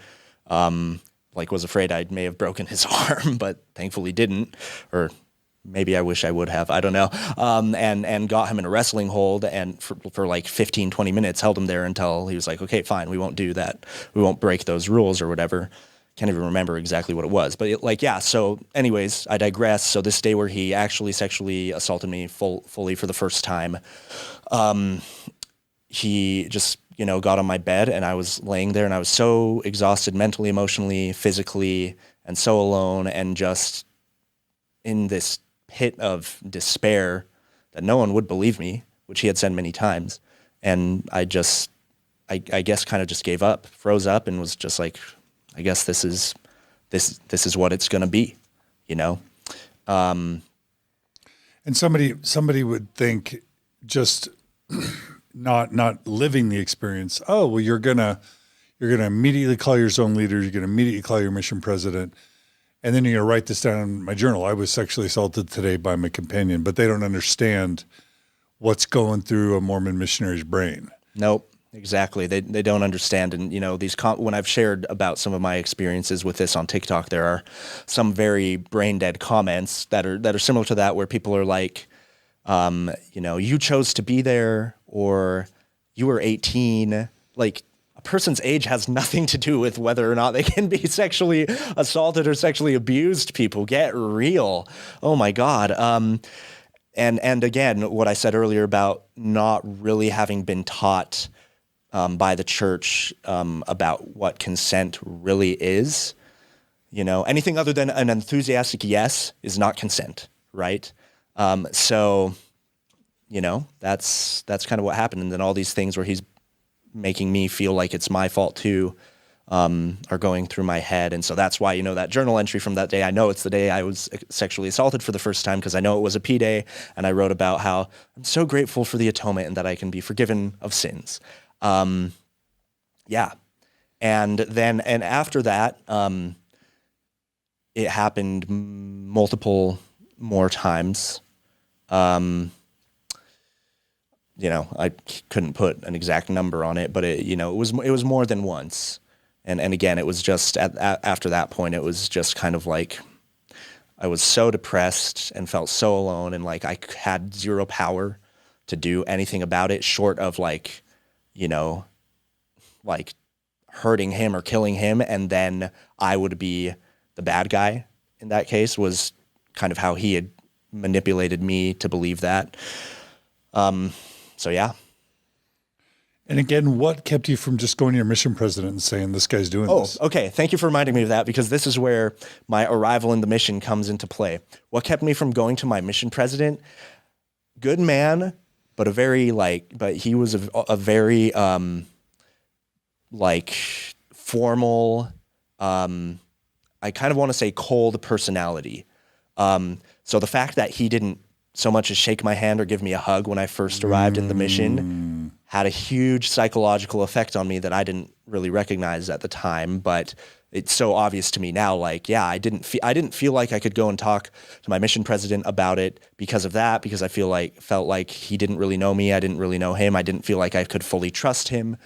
was afraid I may have broken his arm, but thankfully didn't, or maybe I wish I would have, I don't know. And got him in a wrestling hold and for like 15, 20 minutes, held him there until he was like, okay, fine, we won't do that. We won't break those rules or whatever. Can't even remember exactly what it was, but so anyways, I digress. So this day where he actually sexually assaulted me fully for the first time, he just, got on my bed and I was laying there and I was so exhausted mentally, emotionally, physically, and so alone and just in this pit of despair that no one would believe me, which he had said many times. And I guess kind of just gave up, froze up and was just like, I guess this is what it's going to be, And somebody would think just not living the experience. Oh, well, you're gonna immediately call your zone leader. You're gonna immediately call your mission president, and then you're gonna write this down in my journal. I was sexually assaulted today by my companion, but they don't understand what's going through a Mormon missionary's brain. Nope. Exactly. They don't understand. And, when I've shared about some of my experiences with this on TikTok, there are some very brain dead comments that are similar to that, where people are like, you chose to be there, or you were 18. Like, a person's age has nothing to do with whether or not they can be sexually assaulted or sexually abused. People, get real. Oh my God. And again, what I said earlier about not really having been taught by the church about what consent really is. Anything other than an enthusiastic yes is not consent, right? So that's kind of what happened. And then all these things where he's making me feel like it's my fault too are going through my head. And so that's why, that journal entry from that day, I know it's the day I was sexually assaulted for the first time, because I know it was a P day. And I wrote about how I'm so grateful for the atonement and that I can be forgiven of sins. Yeah. And after that, it happened multiple more times. I couldn't put an exact number on it, but it was more than once. And again, it was just after that point, it was just kind of like, I was so depressed and felt so alone, and like I had zero power to do anything about it short of like hurting him or killing him, and then I would be the bad guy in that case, was kind of how he had manipulated me to believe that. So yeah. And again, what kept you from just going to your mission president and saying, this guy's doing this? Oh, okay. Thank you for reminding me of that, because this is where my arrival in the mission comes into play. What kept me from going to my mission president? Good man, but but he was a very, formal, I kind of want to say cold personality. So the fact that he didn't so much as shake my hand or give me a hug when I first arrived in the mission had a huge psychological effect on me that I didn't really recognize at the time, but it's so obvious to me now. Like, yeah, I didn't feel like I could go and talk to my mission president about it because of that, because I felt like he didn't really know me. I didn't really know him. I didn't feel like I could fully trust him.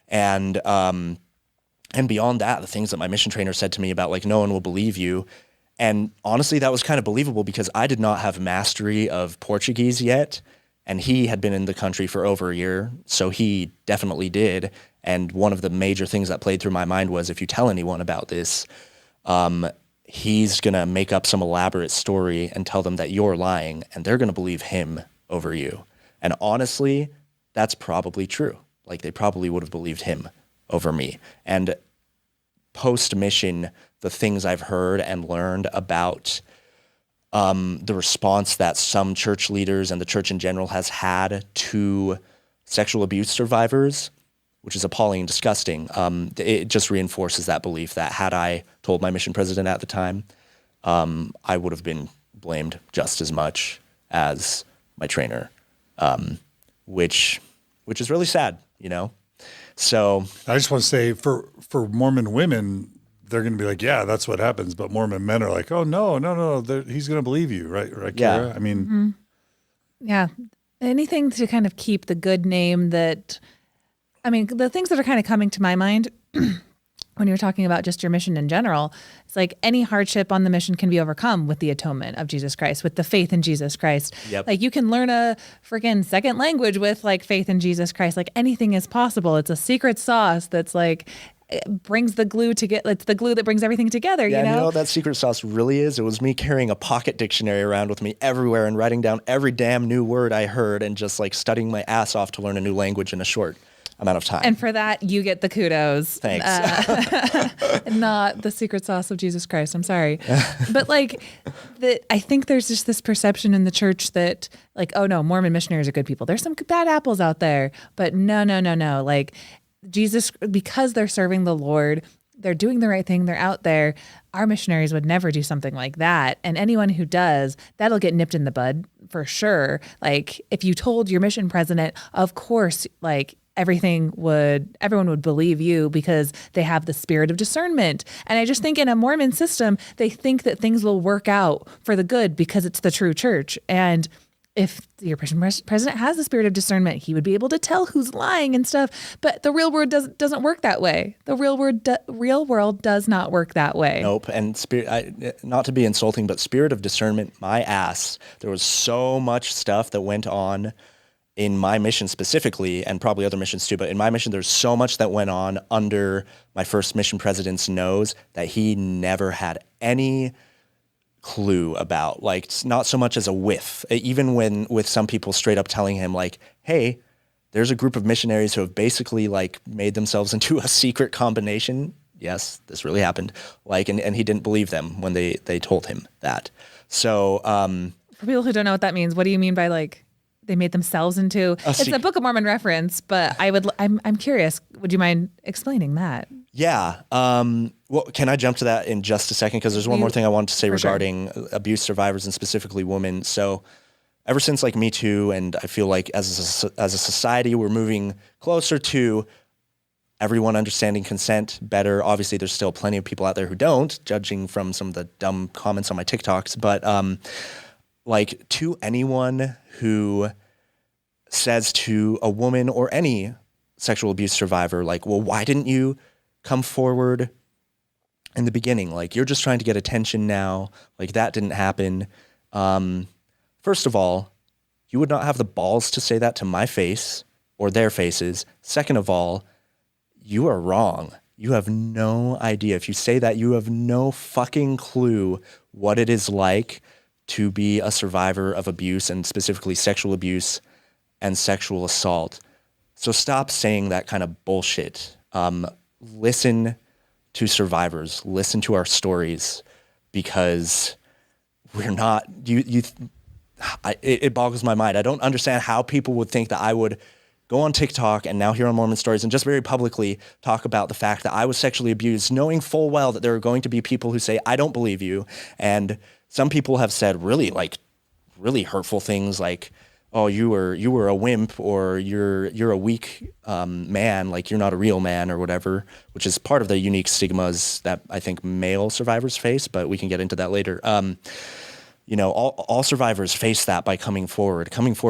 And beyond that, the things that my mission trainer said to me about like, no one will believe you. And honestly, that was kind of believable, because I did not have mastery of Portuguese yet. And he had been in the country for over a year, so he definitely did. And one of the major things that played through my mind was, if you tell anyone about this, he's going to make up some elaborate story and tell them that you're lying, and they're going to believe him over you. And honestly, that's probably true. Like, they probably would have believed him over me. And post-mission, the things I've heard and learned about the response that some church leaders and the church in general has had to sexual abuse survivors, which is appalling and disgusting. It just reinforces that belief that had I told my mission president at the time, I would have been blamed just as much as my trainer, which is really sad, So I just want to say, for Mormon women, they're going to be like, yeah, that's what happens. But Mormon men are like, oh, no, he's going to believe you, right, Carah? Yeah. I mean, yeah, anything to kind of keep the good name the things that are kind of coming to my mind when you're talking about just your mission in general, it's like any hardship on the mission can be overcome with the atonement of Jesus Christ, with the faith in Jesus Christ. Yep. Like, you can learn a freaking second language with like faith in Jesus Christ. Like, anything is possible. It's a secret sauce that's like, it brings the glue to get, it's the glue that brings everything together, yeah, you know? And you know what that secret sauce really is? It was me carrying a pocket dictionary around with me everywhere and writing down every damn new word I heard and just like studying my ass off to learn a new language in a short amount of time. And for that, you get the kudos. Thanks. Not the secret sauce of Jesus Christ. I'm sorry. But like, I think there's just this perception in the church that like, oh no, Mormon missionaries are good people. There's some bad apples out there, but no. Like, Jesus, because they're serving the Lord, they're doing the right thing, they're out there. Our missionaries would never do something like that. And anyone who does, that'll get nipped in the bud for sure. Like, if you told your mission president, of course, like, everyone would believe you because they have the spirit of discernment. And I just think in a Mormon system, they think that things will work out for the good because it's the true church. And if your president has the spirit of discernment, he would be able to tell who's lying and stuff. But the real world doesn't work that way. The real world does not work that way. Nope. And not to be insulting, but spirit of discernment, my ass. There was so much stuff that went on in my mission specifically, and probably other missions too, but in my mission, there's so much that went on under my first mission president's nose that he never had any clue about, like not so much as a whiff, even when with some people straight up telling him like, hey, there's a group of missionaries who have basically like made themselves into a secret combination. Yes, this really happened. Like, and he didn't believe them when they told him that. So, for people who don't know what that means, what do you mean by like they made themselves into? It's a Book of Mormon reference, but I'm curious. Would you mind explaining that? Yeah. Well, can I jump to that in just a second? Because there's one more thing I wanted to say regarding abuse survivors and specifically women. So ever since like Me Too, and I feel like as a society, we're moving closer to everyone understanding consent better. Obviously, there's still plenty of people out there who don't, judging from some of the dumb comments on my TikToks. But like to anyone who says to a woman or any sexual abuse survivor, like, well, why didn't you come forward in the beginning? Like, you're just trying to get attention now. Like, that didn't happen. First of all, you would not have the balls to say that to my face or their faces. Second of all, you are wrong. You have no idea. If you say that, you have no fucking clue what it is like to be a survivor of abuse, and specifically sexual abuse and sexual assault. So stop saying that kind of bullshit. Listen to survivors, listen to our stories, because we're not, it boggles my mind. I don't understand how people would think that I would go on TikTok and now here on Mormon Stories and just very publicly talk about the fact that I was sexually abused, knowing full well that there are going to be people who say, I don't believe you. And some people have said really hurtful things like, oh, you were a wimp, or you're a weak man, like you're not a real man or whatever, which is part of the unique stigmas that I think male survivors face, but we can get into that later. All survivors face that by coming forward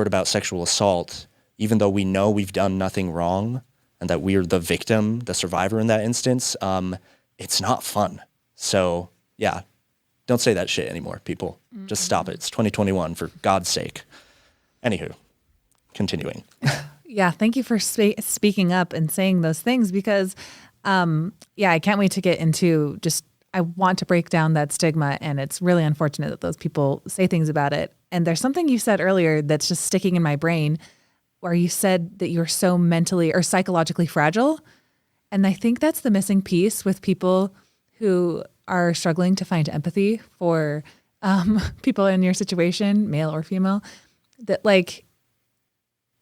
about sexual assault, even though we know we've done nothing wrong and that we're the victim, the survivor in that instance. It's not fun. So yeah, don't say that shit anymore, people. Mm-hmm. Just stop it. It's 2021, for God's sake. Anywho, continuing. Yeah, thank you for speaking up and saying those things, because, I can't wait to get into I want to break down that stigma, and it's really unfortunate that those people say things about it. And there's something you said earlier that's just sticking in my brain, where you said that you're so mentally or psychologically fragile. And I think that's the missing piece with people who are struggling to find empathy for people in your situation, male or female, that like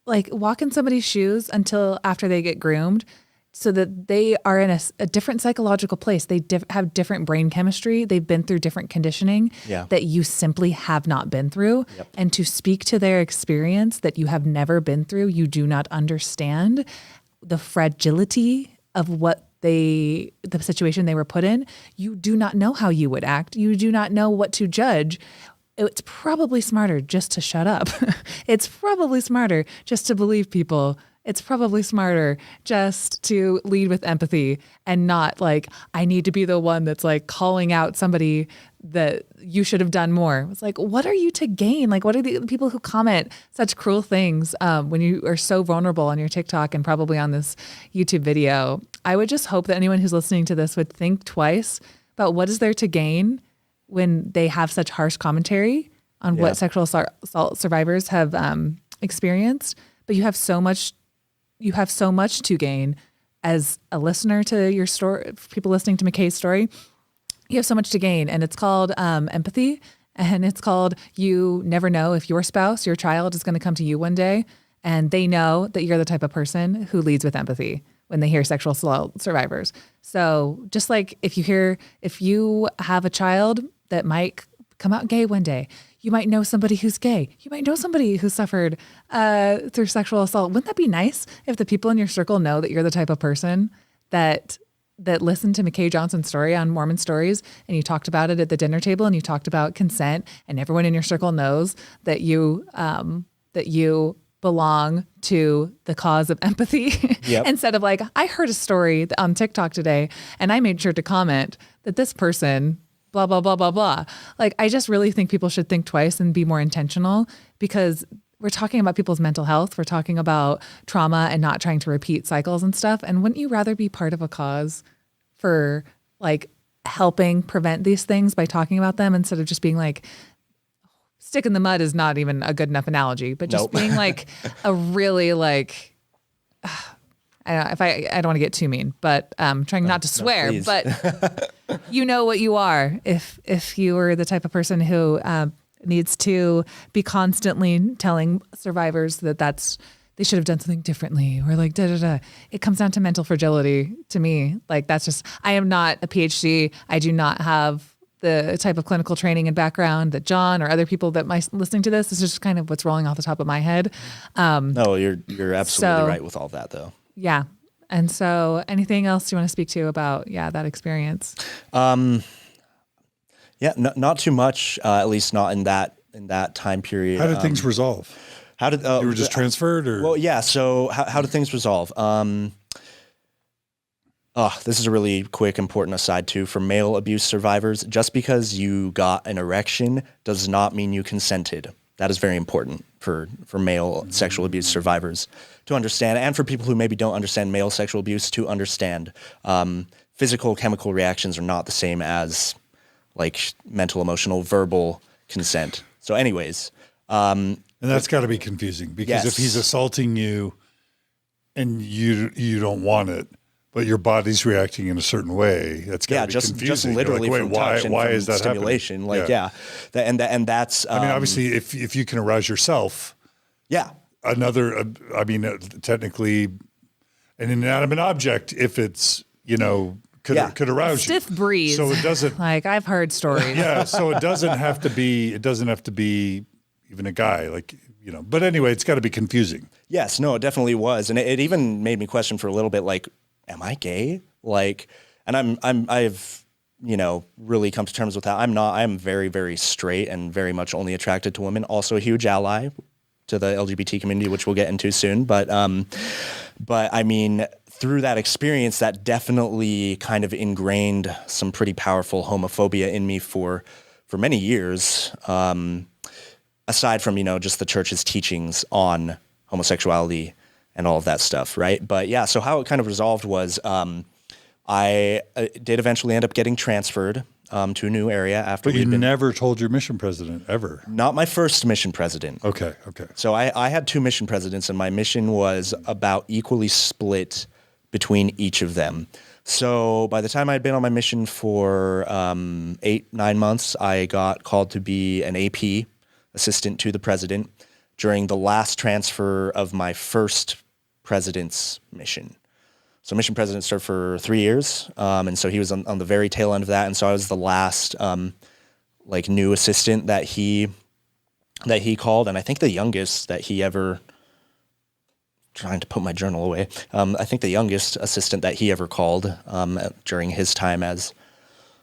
walk in somebody's shoes until after they get groomed, so that they are in a different psychological place. They have different brain chemistry. They've been through different conditioning that you simply have not been through. Yep. And to speak to their experience that you have never been through, you do not understand the fragility of the situation they were put in. You do not know how you would act. You do not know what to judge. It's probably smarter just to shut up. It's probably smarter just to believe people. It's probably smarter just to lead with empathy and not like, I need to be the one that's like calling out somebody that you should have done more. It's like, what are you to gain? Like, what are the people who comment such cruel things when you are so vulnerable on your TikTok and probably on this YouTube video? I would just hope that anyone who's listening to this would think twice about what is there to gain when they have such harsh commentary on what sexual assault survivors have experienced. But you have so much to gain as a listener to your story, people listening to McKay's story. You have so much to gain, and it's called empathy, and it's called, you never know if your spouse, your child is going to come to you one day, and they know that you're the type of person who leads with empathy when they hear sexual assault survivors. So just like if you have a child that might come out gay one day, you might know somebody who's gay. You might know somebody who suffered through sexual assault. Wouldn't that be nice if the people in your circle know that you're the type of person that that listened to McKay Johnson's story on Mormon Stories, and you talked about it at the dinner table, and you talked about consent, and everyone in your circle knows that you belong to the cause of empathy. Yep. Instead of like, I heard a story on TikTok today, and I made sure to comment that this person, blah, blah, blah, blah, blah. Like, I just really think people should think twice and be more intentional, because we're talking about people's mental health. We're talking about trauma and not trying to repeat cycles and stuff. And wouldn't you rather be part of a cause for like helping prevent these things by talking about them, instead of just being like, stick in the mud is not even a good enough analogy, but just being like a really like, I don't know, if I don't want to get too mean, but trying not to swear, but you know what you are if you were the type of person who needs to be constantly telling survivors that they should have done something differently, or like It comes down to mental fragility to me. Like, that's just, I am not a PhD. I do not have the type of clinical training and background that John or other people that might listening to this. Is just kind of what's rolling off the top of my head. No, you're absolutely right with all that, though. Yeah. And so anything else you want to speak to about, that experience? Yeah, not too much, at least not in that time period. How did things resolve? How did you were just transferred, or? Well, yeah. So how did things resolve? This is a really quick, important aside too for male abuse survivors. Just because you got an erection does not mean you consented. That is very important for male sexual abuse survivors to understand, and for people who maybe don't understand male sexual abuse to understand. Physical, chemical reactions are not the same as like mental, emotional, verbal consent. So anyways. And that's got to be confusing, because if he's assaulting you and you don't want it, but your body's reacting in a certain way, that's got to be confusing. Just literally like, from touch and why from is that stimulation. happening? Like, and that's. I mean, obviously, if you can arouse yourself, technically, an inanimate object, if it's could arouse you. Stiff breeze. So it doesn't. Like, I've heard stories. Yeah. So it doesn't have to be. It doesn't have to be even a guy. Like, But anyway, it's got to be confusing. Yes. No, it definitely was, and it even made me question for a little bit. Like, am I gay? Like, and I've really come to terms with that. I'm not. I'm very, very straight and very much only attracted to women. Also a huge ally to the LGBT community, which we'll get into soon. But I mean, through that experience, that definitely kind of ingrained some pretty powerful homophobia in me for many years. Aside from, just the church's teachings on homosexuality and all of that stuff, right? But yeah, so how it kind of resolved was I did eventually end up getting transferred to a new area after. But you never told your mission president, ever? Not my first mission president. Okay. So I had two mission presidents, and my mission was about equally split between each of them. So by the time I'd been on my mission for 8-9 months, I got called to be an AP, assistant to the president, during the last transfer of my first president's mission. So mission president served for 3 years, and so he was on the very tail end of that, and so I was the last new assistant that he called, and I think the youngest that he ever. Trying to put my journal away. I think the youngest assistant that he ever called during his time as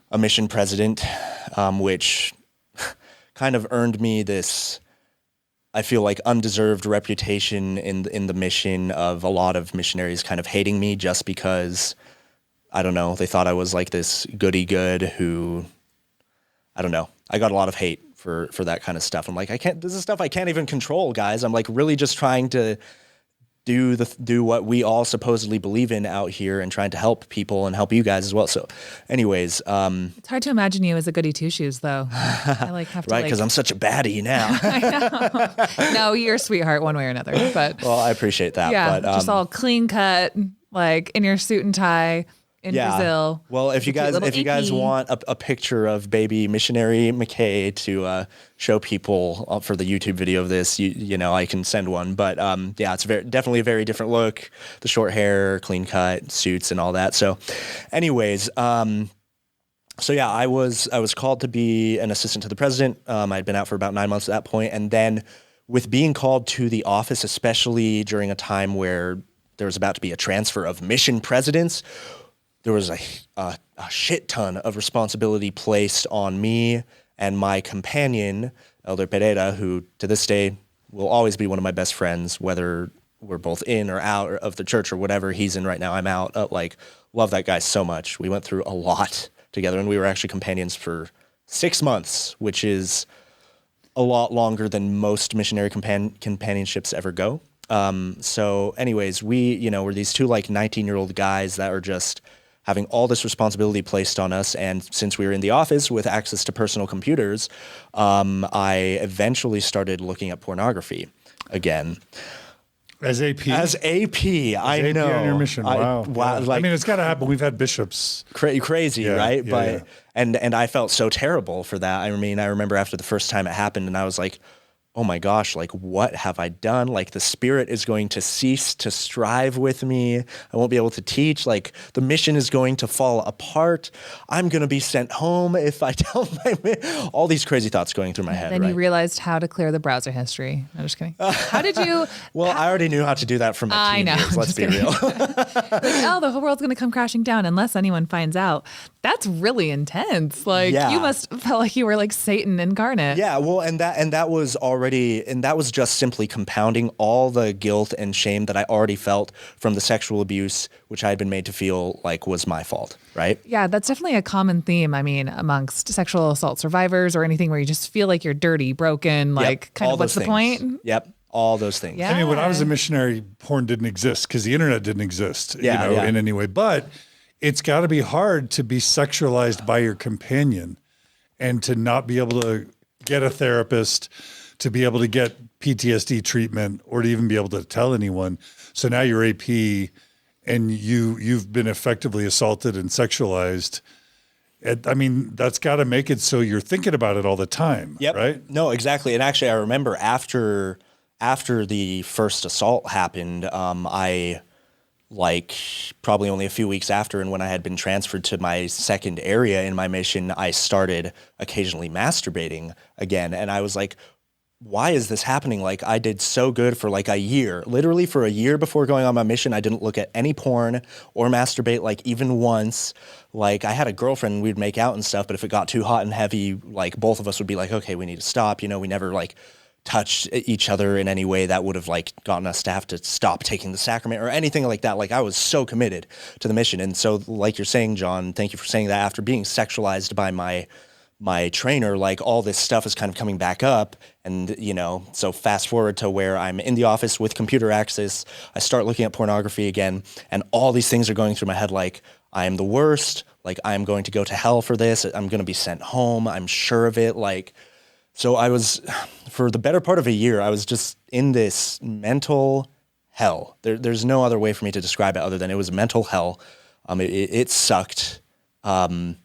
a mission president, which kind of earned me this, I feel like, undeserved reputation in the mission of a lot of missionaries kind of hating me just because, I don't know, they thought I was like this goody-good who, I don't know. I got a lot of hate for that kind of stuff. I'm like, this is stuff I can't even control, guys. I'm like really just trying to do what we all supposedly believe in out here and trying to help people and help you guys as well. So anyways, it's hard to imagine you as a goody two shoes though. I have to right. Cause I'm such a baddie now. I know. No, you're a sweetheart one way or another, but well, I appreciate that. Yeah. But, just all clean cut, like in your suit and tie in Brazil. Well, if you guys want a picture of baby missionary McKay to show people for the YouTube video of this, I can send one. But it's definitely a very different look. The short hair, clean cut, suits, and all that. So, anyways, I was called to be an assistant to the president. I'd been out for about 9 months at that point, and then with being called to the office, especially during a time where there was about to be a transfer of mission presidents. there was a shit ton of responsibility placed on me and my companion, Elder Pereira, who to this day will always be one of my best friends, whether we're both in or out of the church or whatever. He's in right now, I'm out. Love that guy so much. We went through a lot together, and we were actually companions for 6 months, which is a lot longer than most missionary companionships ever go. So anyways, we, were these two 19-year-old guys that are just having all this responsibility placed on us. And since we were in the office with access to personal computers, I eventually started looking at pornography again. As AP? As AP, I AP know. on your mission, wow. Yeah. I mean, it's got to happen. We've had bishops. Crazy, right? Yeah, but yeah. And I felt so terrible for that. I mean, I remember after the first time it happened, and I was like, oh my gosh, what have I done? The Spirit is going to cease to strive with me. I won't be able to teach. The mission is going to fall apart. I'm going to be sent home if I tell all these crazy thoughts going through my head. Then right? you realized how to clear the browser history. I'm just kidding. How did you? Well, I already knew how to do that from my teen years. Let's be real. The whole world's going to come crashing down unless anyone finds out. That's really intense. Yeah. You must felt like you were Satan incarnate. Yeah, well, and that was just simply compounding all the guilt and shame that I already felt from the sexual abuse, which I had been made to feel was my fault, right? Yeah, that's definitely a common theme. I mean, amongst sexual assault survivors or anything where you just feel like you're dirty, broken, Yep, kind all of what's the those point? things. Yep, all those things. Yeah. I mean, when I was a missionary, porn didn't exist because the internet didn't exist, Yeah. in any way. But it's got to be hard to be sexualized by your companion and to not be able to get a therapist, to be able to get PTSD treatment, or to even be able to tell anyone. So now you're AP and you've been effectively assaulted and sexualized. I mean, that's got to make it so you're thinking about it all the time, Yep. right? No, exactly. And actually, I remember after the first assault happened, I probably only a few weeks after, and when I had been transferred to my second area in my mission, I started occasionally masturbating again. And I was like, why is this happening? I did so good for a year. Literally for a year before going on my mission, I didn't look at any porn or masturbate even once. I had a girlfriend, we'd make out and stuff, but if it got too hot and heavy, both of us would be okay, we need to stop. We never touched each other in any way that would have gotten us to have to stop taking the sacrament or anything like that. I was so committed to the mission. And so you're saying, John, thank you for saying that, after being sexualized by my trainer, all this stuff is kind of coming back up. And, so fast forward to where I'm in the office with computer access, I start looking at pornography again, and all these things are going through my head, I am the worst, I'm going to go to hell for this, I'm going to be sent home, I'm sure of it, So I was, for the better part of a year, I was just in this mental hell. There's no other way for me to describe it other than it was mental hell. It sucked. And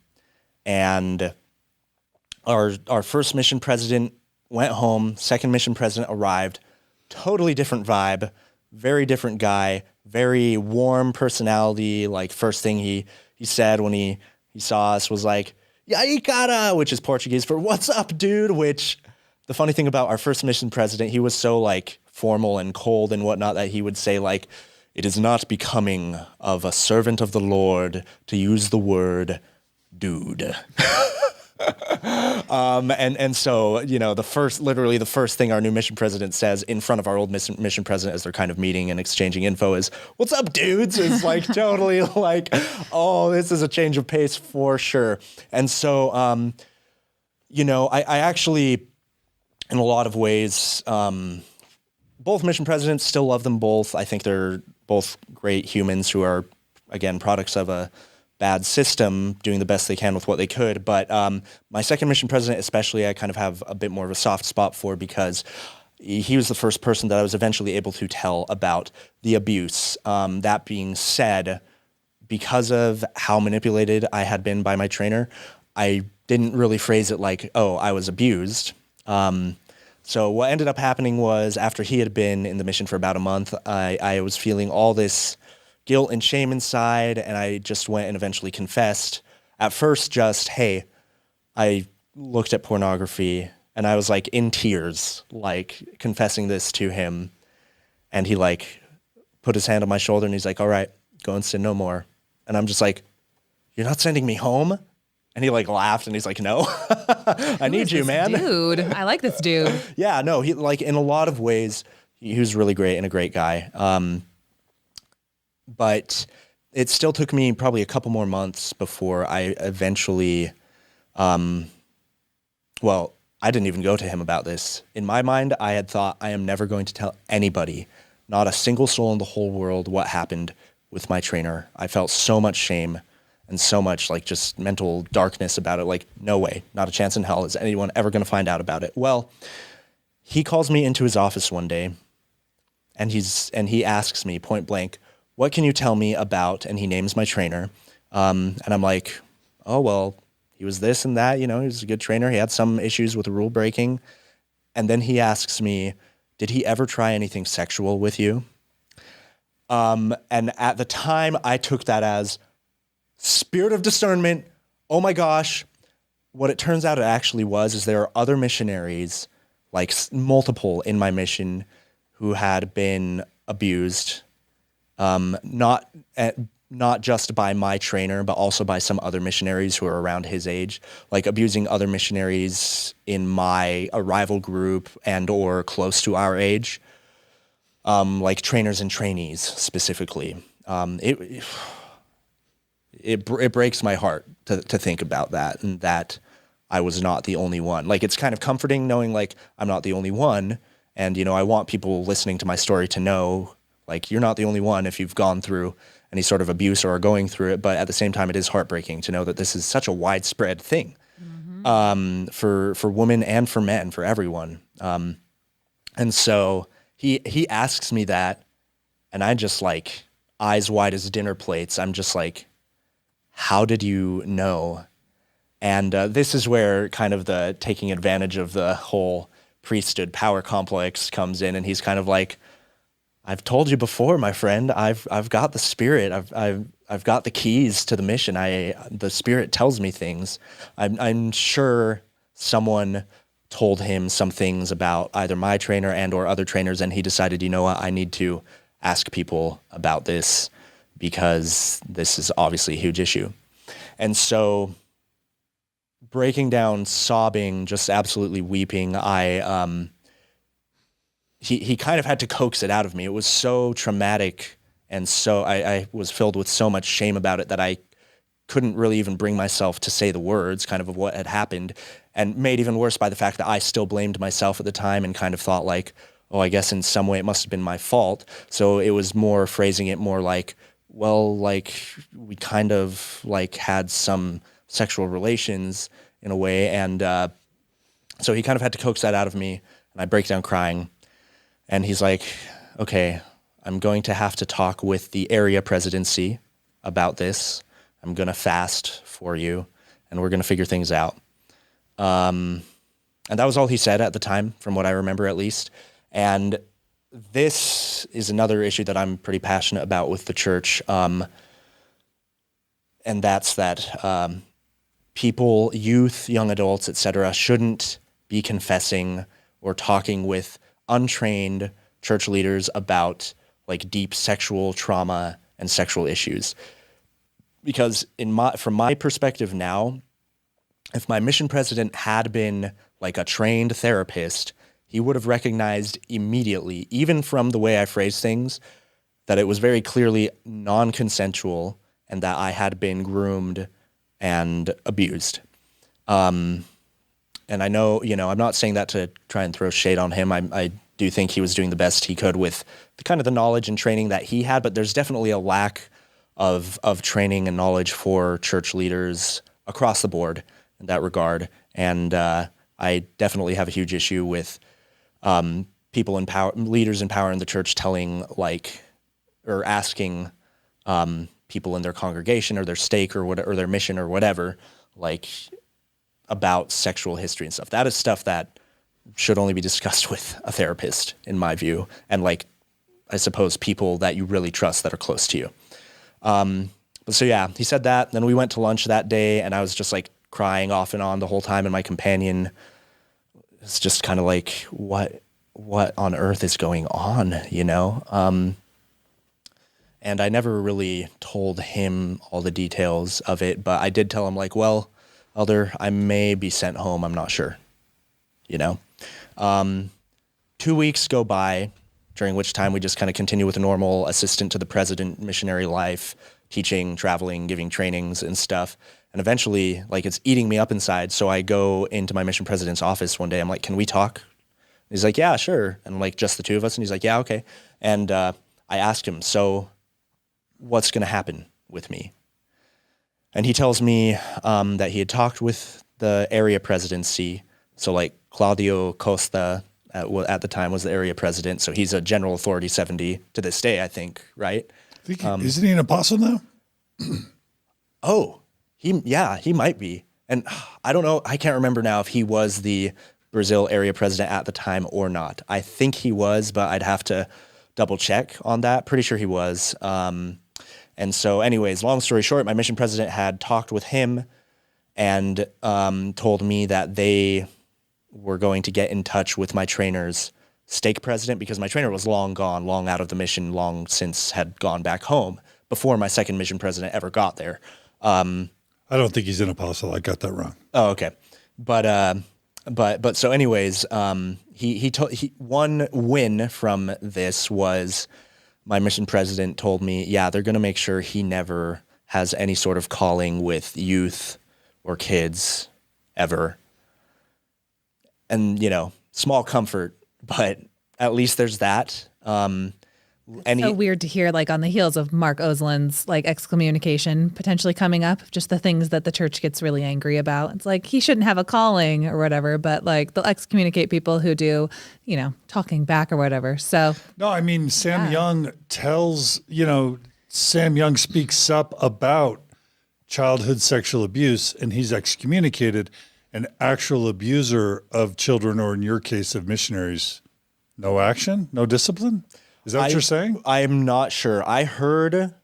our first mission president went home. Second mission president arrived. Totally different vibe. Very different guy. Very warm personality. First thing he said when he saw us was "E aí, cara," which is Portuguese for "what's up, dude?" Which, the funny thing about our first mission president, he was so formal and cold and whatnot that he would say "it is not becoming of a servant of the Lord to use the word dude." And so, literally the first thing our new mission president says in front of our old mission president as they're kind of meeting and exchanging info is, "What's up, dudes?" It's totally oh, this is a change of pace for sure. And so, I actually, in a lot of ways, both mission presidents, still love them both. I think they're both great humans who are, again, products of a bad system, doing the best they can with what they could. But my second mission president especially, I kind of have a bit more of a soft spot for, because he was the first person that I was eventually able to tell about the abuse. That being said, because of how manipulated I had been by my trainer, I didn't really phrase it "oh, I was abused." So what ended up happening was, after he had been in the mission for about a month, I was feeling all this guilt and shame inside, and I just went and eventually confessed. At first, just, hey, I looked at pornography, and I was in tears, confessing this to him. And he put his hand on my shoulder, and he's all right, go and sin no more. And I'm just you're not sending me home? And he like laughed and he's like, no, I need you, man. Dude, I like this dude. Yeah, no, he like in a lot of ways, he was really great and a great guy. But it still took me probably a couple more months before I eventually, well, I didn't even go to him about this. In my mind, I had thought I am never going to tell anybody, not a single soul in the whole world, what happened with my trainer. I felt so much shame and so much like just mental darkness about it. Like, no way, not a chance in hell is anyone ever going to find out about it. Well, he calls me into his office one day and he asks me point blank, what can you tell me about, and he names my trainer. And I'm like, oh, well, he was this and that, he was a good trainer. He had some issues with rule breaking. And then he asks me, did he ever try anything sexual with you? And at the time I took that as spirit of discernment. Oh my gosh. What it turns out it actually was is there are other missionaries, like multiple in my mission, who had been abused, not just by my trainer, but also by some other missionaries who are around his age, like abusing other missionaries in my arrival group and or close to our age, like trainers and trainees specifically. It breaks my heart to think about that, and that I was not the only one. Like, it's kind of comforting knowing like I'm not the only one. And, I want people listening to my story to know, like, you're not the only one if you've gone through any sort of abuse or are going through it. But at the same time, it is heartbreaking to know that this is such a widespread thing, for women and for men, for everyone. And so he asks me that, and I just like eyes wide as dinner plates. I'm just like, how did you know? And this is where kind of the taking advantage of the whole priesthood power complex comes in, and he's kind of like, I've told you before, my friend, I've got the Spirit. I've got the keys to the mission. The Spirit tells me things. I'm sure someone told him some things about either my trainer and or other trainers, and he decided, you know what, I need to ask people about this because this is obviously a huge issue. And so, breaking down, sobbing, just absolutely weeping, he kind of had to coax it out of me. It was so traumatic, and so I was filled with so much shame about it that I couldn't really even bring myself to say the words kind of what had happened, and made even worse by the fact that I still blamed myself at the time and kind of thought like, oh, I guess in some way it must have been my fault. So it was more phrasing it more like, well, like we kind of like had some sexual relations in a way. And so he kind of had to coax that out of me, and I break down crying. And he's like, okay, I'm going to have to talk with the area presidency about this. I'm going to fast for you, and we're going to figure things out. And that was all he said at the time, from what I remember at least. And this is another issue that I'm pretty passionate about with the church. And that's that people, youth, young adults, etc., shouldn't be confessing or talking with untrained church leaders about like deep sexual trauma and sexual issues. Because from my perspective now, if my mission president had been like a trained therapist, he would have recognized immediately, even from the way I phrased things, that it was very clearly non-consensual and that I had been groomed and abused. And I know, I'm not saying that to try and throw shade on him. I do think he was doing the best he could with the knowledge and training that he had, but there's definitely a lack of training and knowledge for church leaders across the board in that regard. And I definitely have a huge issue with people in power, leaders in power in the church telling or asking people in their congregation or their stake or their mission or whatever, about sexual history and stuff. That is stuff that should only be discussed with a therapist, in my view, and I suppose people that you really trust that are close to you. But so yeah, he said that. Then we went to lunch that day, and I was just crying off and on the whole time, and my companion was just kind of what on earth is going on, And I never really told him all the details of it, but I did tell him, like, well, Elder, I may be sent home. I'm not sure. 2 weeks go by, during which time we just kind of continue with a normal assistant to the president missionary life, teaching, traveling, giving trainings and stuff. And eventually, like, it's eating me up inside. So I go into my mission president's office one day. I'm like, can we talk? He's like, yeah, sure. And like, just the two of us. And he's like, yeah, okay. And I asked him, so what's going to happen with me? And he tells me that he had talked with the area presidency. So like Claudio Costa at the time was the area president. So he's a general authority 70 to this day, I think, right? Isn't he an apostle now? Oh, he might be. And I don't know. I can't remember now if he was the Brazil area president at the time or not. I think he was, but I'd have to double check on that. Pretty sure he was. And so anyways, long story short, my mission president had talked with him and told me that they were going to get in touch with my trainer's stake president, because my trainer was long gone, long out of the mission, long since had gone back home before my second mission president ever got there. I don't think he's an apostle. I got that wrong. Oh, okay. But so anyways, one win from this was my mission president told me, yeah, they're going to make sure he never has any sort of calling with youth or kids ever. And, small comfort, but at least there's that. So weird to hear, like, on the heels of Mark Oslin's like excommunication potentially coming up, just the things that the church gets really angry about. It's like he shouldn't have a calling or whatever, but like they'll excommunicate people who do, talking back or whatever. So no, I mean, Sam Young Sam Young speaks up about childhood sexual abuse, and he's excommunicated. An actual abuser of children, or in your case of missionaries, no action, no discipline? Is that what you're saying? I'm not sure. I heard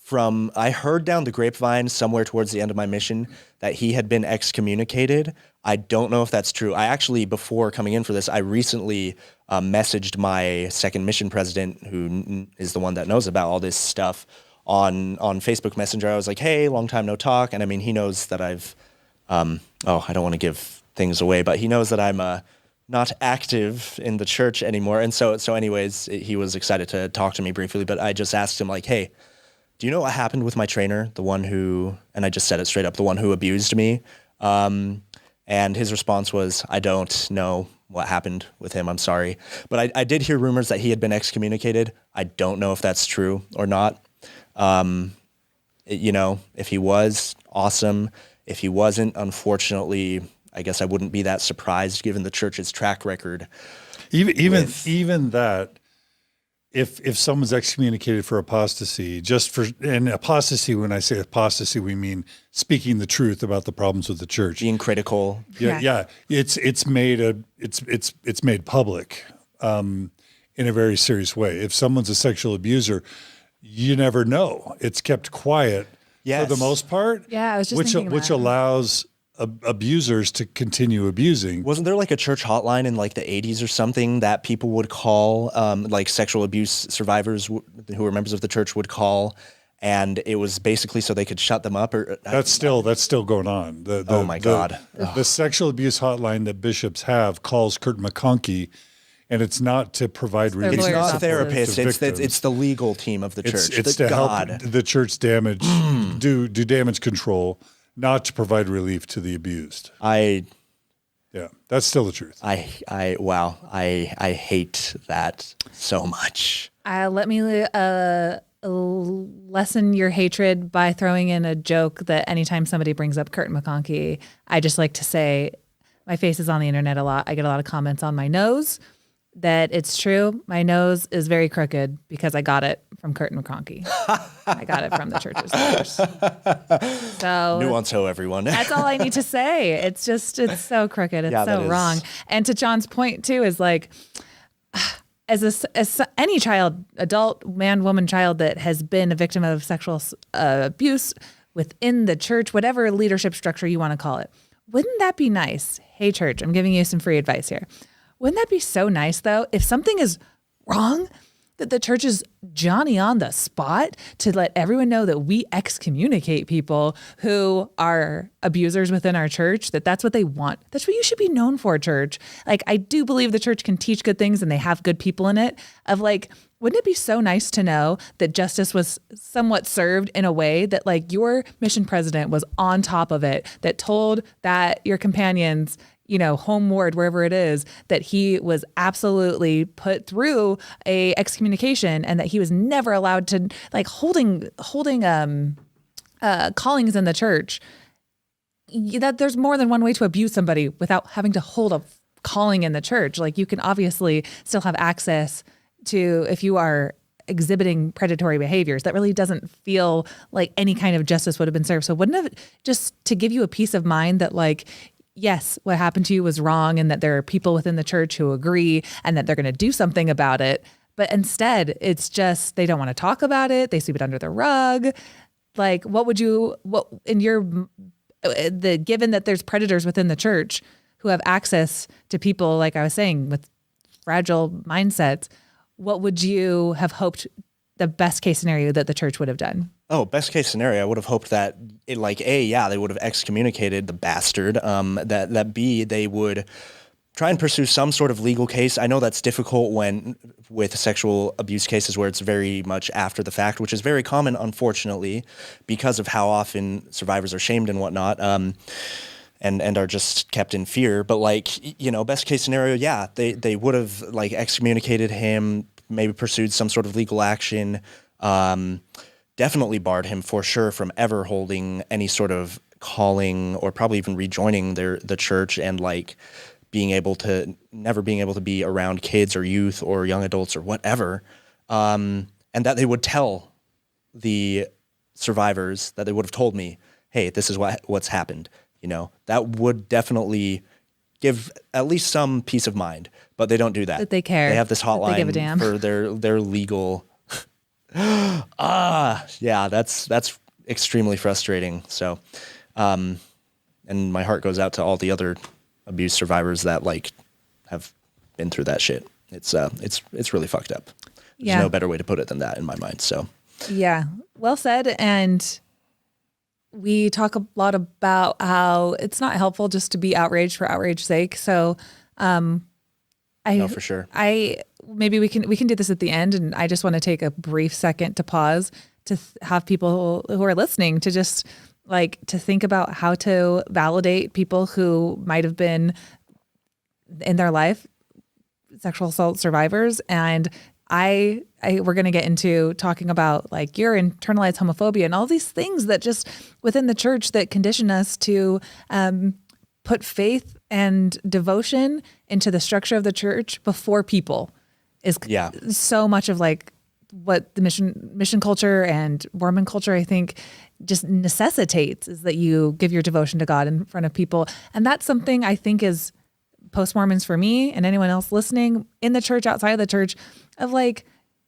down the grapevine somewhere towards the end of my mission that he had been excommunicated. I don't know if that's true. I actually, before coming in for this, I recently messaged my second mission president, who is the one that knows about all this stuff, on Facebook Messenger. I was like, hey, long time no talk. And I mean, he knows that I've, I don't want to give things away, but he knows that I'm not active in the church anymore. And so anyways, he was excited to talk to me briefly, but I just asked him, like, hey, do you know what happened with my trainer? The one who, and I just said it straight up, the one who abused me. And his response was, I don't know what happened with him. I'm sorry. But I did hear rumors that he had been excommunicated. I don't know if that's true or not. If he was, awesome. If he wasn't, unfortunately, I guess I wouldn't be that surprised given the church's track record. Even that, if someone's excommunicated for apostasy, and apostasy, when I say apostasy, we mean speaking the truth about the problems with the church, being critical. Yeah. It's made public in a very serious way. If someone's a sexual abuser, you never know. It's kept quiet for the most part. Yeah, I was just thinking which allows abusers to continue abusing. Wasn't there like a church hotline in like the 80s or something that people would call, like sexual abuse survivors who were members of the church would call, and it was basically so they could shut them up? Or that's still going on. Oh my God. The sexual abuse hotline that bishops have calls Kurt McConkie, and it's not to provide relief. It's not therapists. Victims. It's the legal team of the church. It's to help the church do damage control, not to provide relief to the abused. That's still the truth. I hate that so much. Let me lessen your hatred by throwing in a joke that anytime somebody brings up Kurt McConkie, I just like to say, my face is on the internet a lot. I get a lot of comments on my nose that it's true. My nose is very crooked because I got it from Kurt McConkie. I got it from the church's leaders. So nuance-ho, everyone. That's all I need to say. It's so crooked. It's so wrong. And to John's point too, is like, as any child, adult, man, woman, child that has been a victim of sexual abuse within the church, whatever leadership structure you want to call it, wouldn't that be nice? Hey, church, I'm giving you some free advice here. Wouldn't that be so nice, though, if something is wrong, that the church is Johnny on the spot to let everyone know that we excommunicate people who are abusers within our church, that's what they want. That's what you should be known for, church. Like, I do believe the church can teach good things and they have good people in it. Of like, wouldn't it be so nice to know that justice was somewhat served in a way that like your mission president was on top of it, that told that your companions, home ward, wherever it is, that he was absolutely put through a excommunication and that he was never allowed to like holding callings in the church. That there's more than one way to abuse somebody without having to hold a calling in the church. Like, you can obviously still have access to, if you are exhibiting predatory behaviors, that really doesn't feel like any kind of justice would have been served. So wouldn't it just to give you a peace of mind that like, yes, what happened to you was wrong and that there are people within the church who agree and that they're going to do something about it. But instead, it's just, they don't want to talk about it. They sweep it under the rug. Like, given that there's predators within the church who have access to people, like I was saying, with fragile mindsets, what would you have hoped the best case scenario that the church would have done? Oh, best case scenario, I would have hoped that they would have excommunicated the bastard. That B, they would try and pursue some sort of legal case. I know that's difficult with sexual abuse cases where it's very much after the fact, which is very common, unfortunately, because of how often survivors are shamed and whatnot. And are just kept in fear. But best case scenario, yeah, they would have like excommunicated him, maybe pursued some sort of legal action, definitely barred him for sure from ever holding any sort of calling or probably even rejoining the church and like never being able to be around kids or youth or young adults or whatever. And that they would tell the survivors, that they would have told me, hey, this is what's happened. That would definitely give at least some peace of mind, but they don't do that. That they care. They have this hotline they give a damn. for their legal. Yeah, that's extremely frustrating. So, and my heart goes out to all the other abuse survivors that like have been through that shit. It's really fucked up. There's no better way to put it than that in my mind. So, yeah, well said. And we talk a lot about how it's not helpful just to be outraged for outrage's sake. So, no, for sure. Maybe we can do this at the end, and I just want to take a brief second to pause to have people who are listening to just like to think about how to validate people who might have been in their life sexual assault survivors. And we're going to get into talking about like your internalized homophobia and all these things that just within the church that condition us to put faith and devotion into the structure of the church before people is so much of like what the mission culture and Mormon culture, I think, just necessitates is that you give your devotion to God in front of people. And that's something I think is post-Mormons for me and anyone else listening in the church, outside of the church, of like,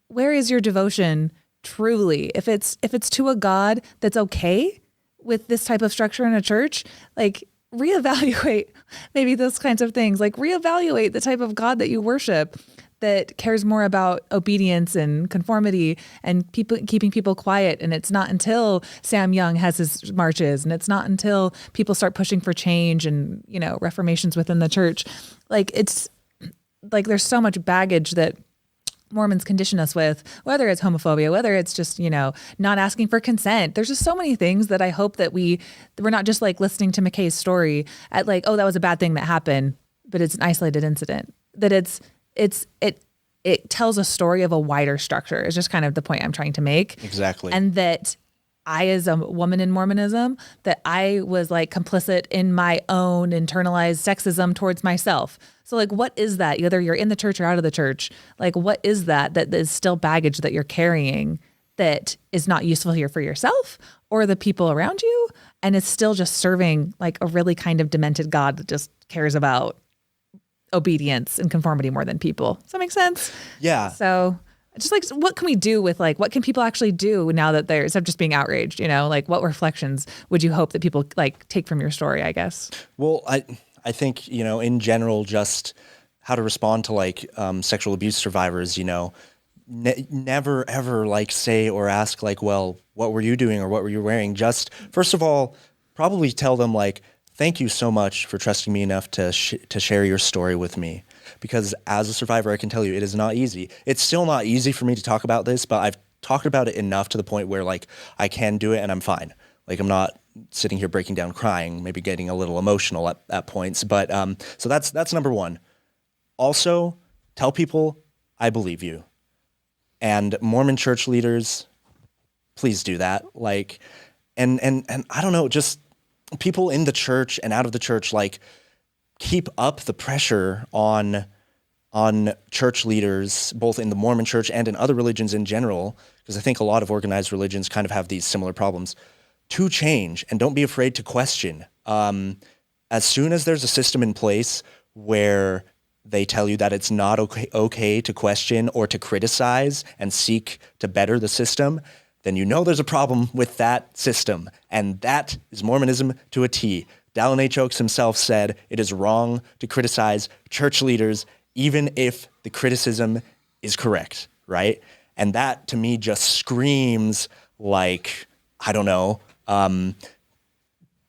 where is your devotion truly? If it's to a God that's okay with this type of structure in a church, like reevaluate maybe those kinds of things, like reevaluate the type of God that you worship that cares more about obedience and conformity and keeping people quiet. And it's not until Sam Young has his marches, and it's not until people start pushing for change and, reformations within the church. Like, it's like there's so much baggage that Mormons condition us with, whether it's homophobia, whether it's just, not asking for consent. There's just so many things that I hope that we're not just like listening to McKay's story at like, oh, that was a bad thing that happened, but it's an isolated incident. That it tells a story of a wider structure is just kind of the point I'm trying to make. Exactly. And that I, as a woman in Mormonism, that I was like complicit in my own internalized sexism towards myself. So like, what is that? Whether you're in the church or out of the church, like what is that is still baggage that you're carrying that is not useful here for yourself or the people around you? And it's still just serving like a really kind of demented God that just cares about obedience and conformity more than people. Does that make sense? Yeah. So just like, what can we do with like, what can people actually do now that they're, instead of just being outraged, like what reflections would you hope that people like take from your story, I guess? Well, I think, in general, just how to respond to like sexual abuse survivors, never ever like say or ask like, well, what were you doing or what were you wearing? Just first of all, probably tell them like, thank you so much for trusting me enough to share your story with me. Because as a survivor, I can tell you it is not easy. It's still not easy for me to talk about this, but I've talked about it enough to the point where like I can do it and I'm fine. Like I'm not sitting here breaking down crying, maybe getting a little emotional at points. But so that's number one. Also, tell people I believe you. And Mormon church leaders, please do that. Like, and I don't know, just people in the church and out of the church, like, keep up the pressure on church leaders, both in the Mormon church and in other religions in general, because I think a lot of organized religions kind of have these similar problems, to change, and don't be afraid to question. As soon as there's a system in place where they tell you that it's not okay to question or to criticize and seek to better the system, then you know there's a problem with that system. And that is Mormonism to a T. Dallin H. Oaks himself said it is wrong to criticize church leaders, even if the criticism is correct, right? And that, to me, just screams like, I don't know,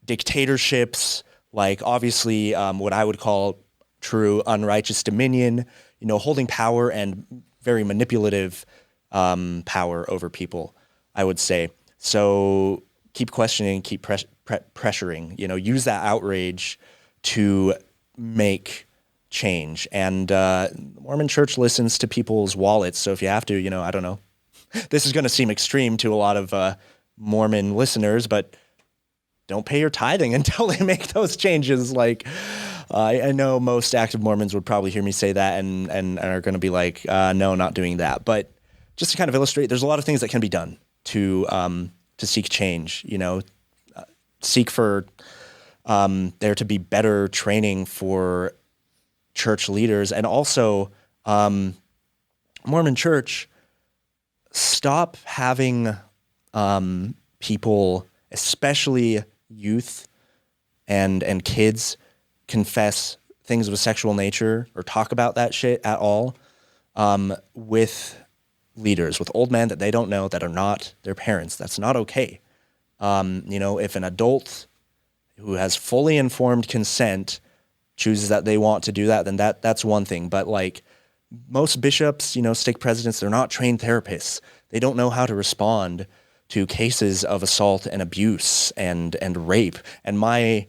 dictatorships, like obviously what I would call true unrighteous dominion, you know, holding power and very manipulative power over people, I would say. So keep questioning, keep pressuring, you know, use that outrage to make change. And the Mormon church listens to people's wallets. So if you have to, you know, I don't know, this is going to seem extreme to a lot of Mormon listeners, but don't pay your tithing until they make those changes. Like, I know most active Mormons would probably hear me say that and are going to be like, no, not doing that. But just to kind of illustrate, there's a lot of things that can be done to seek change, you know, seek for there to be better training for church leaders. And also, Mormon church, stop having people, especially youth and kids, confess things of a sexual nature or talk about that shit at all with leaders, with old men that they don't know, that are not their parents. That's not okay. You know, if an adult who has fully informed consent chooses that they want to do that, then that's one thing. But like most bishops, you know, stake presidents, they're not trained therapists. They don't know how to respond to cases of assault and abuse and rape. And my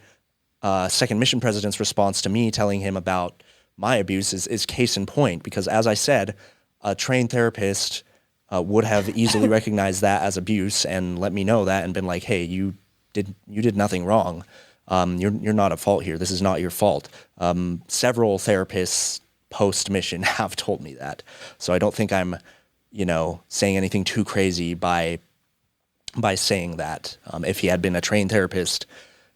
second mission president's response to me telling him about my abuse is case in point, because as I said, a trained therapist would have easily recognized that as abuse and let me know that and been like, hey, you did nothing wrong. You're not at fault here. This is not your fault. Several therapists post-mission have told me that. So I don't think I'm, you know, saying anything too crazy by saying that. If he had been a trained therapist,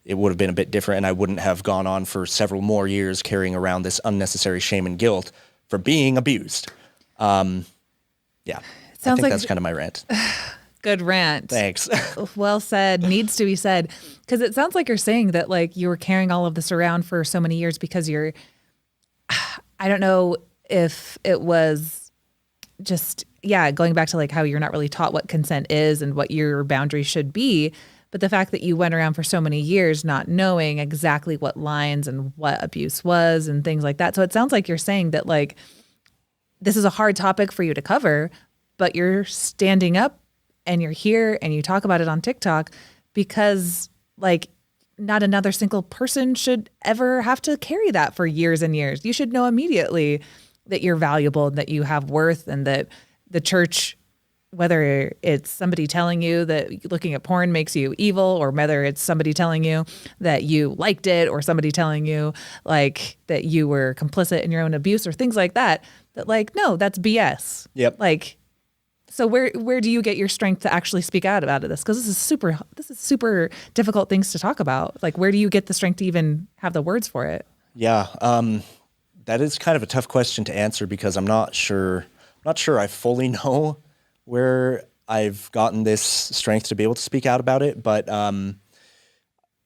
it would have been a bit different, and I wouldn't have gone on for several more years carrying around this unnecessary shame and guilt for being abused. Yeah, I think that's kind of my rant. Good rant. Thanks. Well said. Needs to be said. Because it sounds like you're saying that like you were carrying all of this around for so many years because you're, I don't know if it was just, yeah, going back to like how you're not really taught what consent is and what your boundaries should be. But the fact that you went around for so many years not knowing exactly what lines and what abuse was and things like that. So it sounds like you're saying that like this is a hard topic for you to cover, but you're standing up and you're here and you talk about it on TikTok because like not another single person should ever have to carry that for years and years. You should know immediately that you're valuable, that you have worth, and that the church, whether it's somebody telling you that looking at porn makes you evil, or whether it's somebody telling you that you liked it, or somebody telling you like that you were complicit in your own abuse or things like that, that like, no, that's BS. Yep. Like, so where do you get your strength to actually speak out about this? Because this is super difficult things to talk about. Like, where do you get the strength to even have the words for it? Yeah, that is kind of a tough question to answer because I'm not sure I fully know where I've gotten this strength to be able to speak out about it. But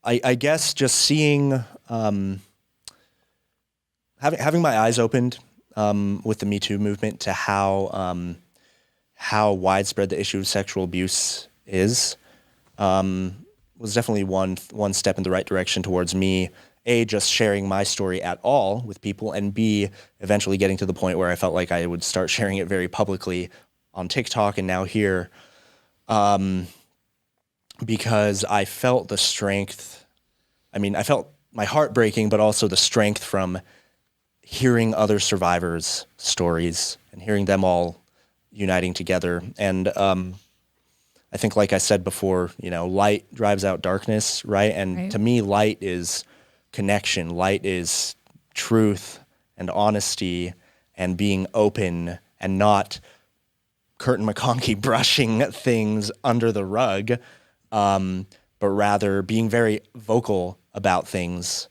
I guess just seeing, having my eyes opened with the Me Too movement to how how widespread the issue of sexual abuse is, was definitely one step in the right direction towards me, A, just sharing my story at all with people, and B, eventually getting to the point where I felt like I would start sharing it very publicly on TikTok and now here, because I felt the strength. I mean, I felt my heart breaking, but also the strength from hearing other survivors' stories and hearing them all uniting together. And I think, like I said before, light drives out darkness, right? And to me, light is connection. Light is truth and honesty and being open and not Curtin McConkie brushing things under the rug, but rather being very vocal about things,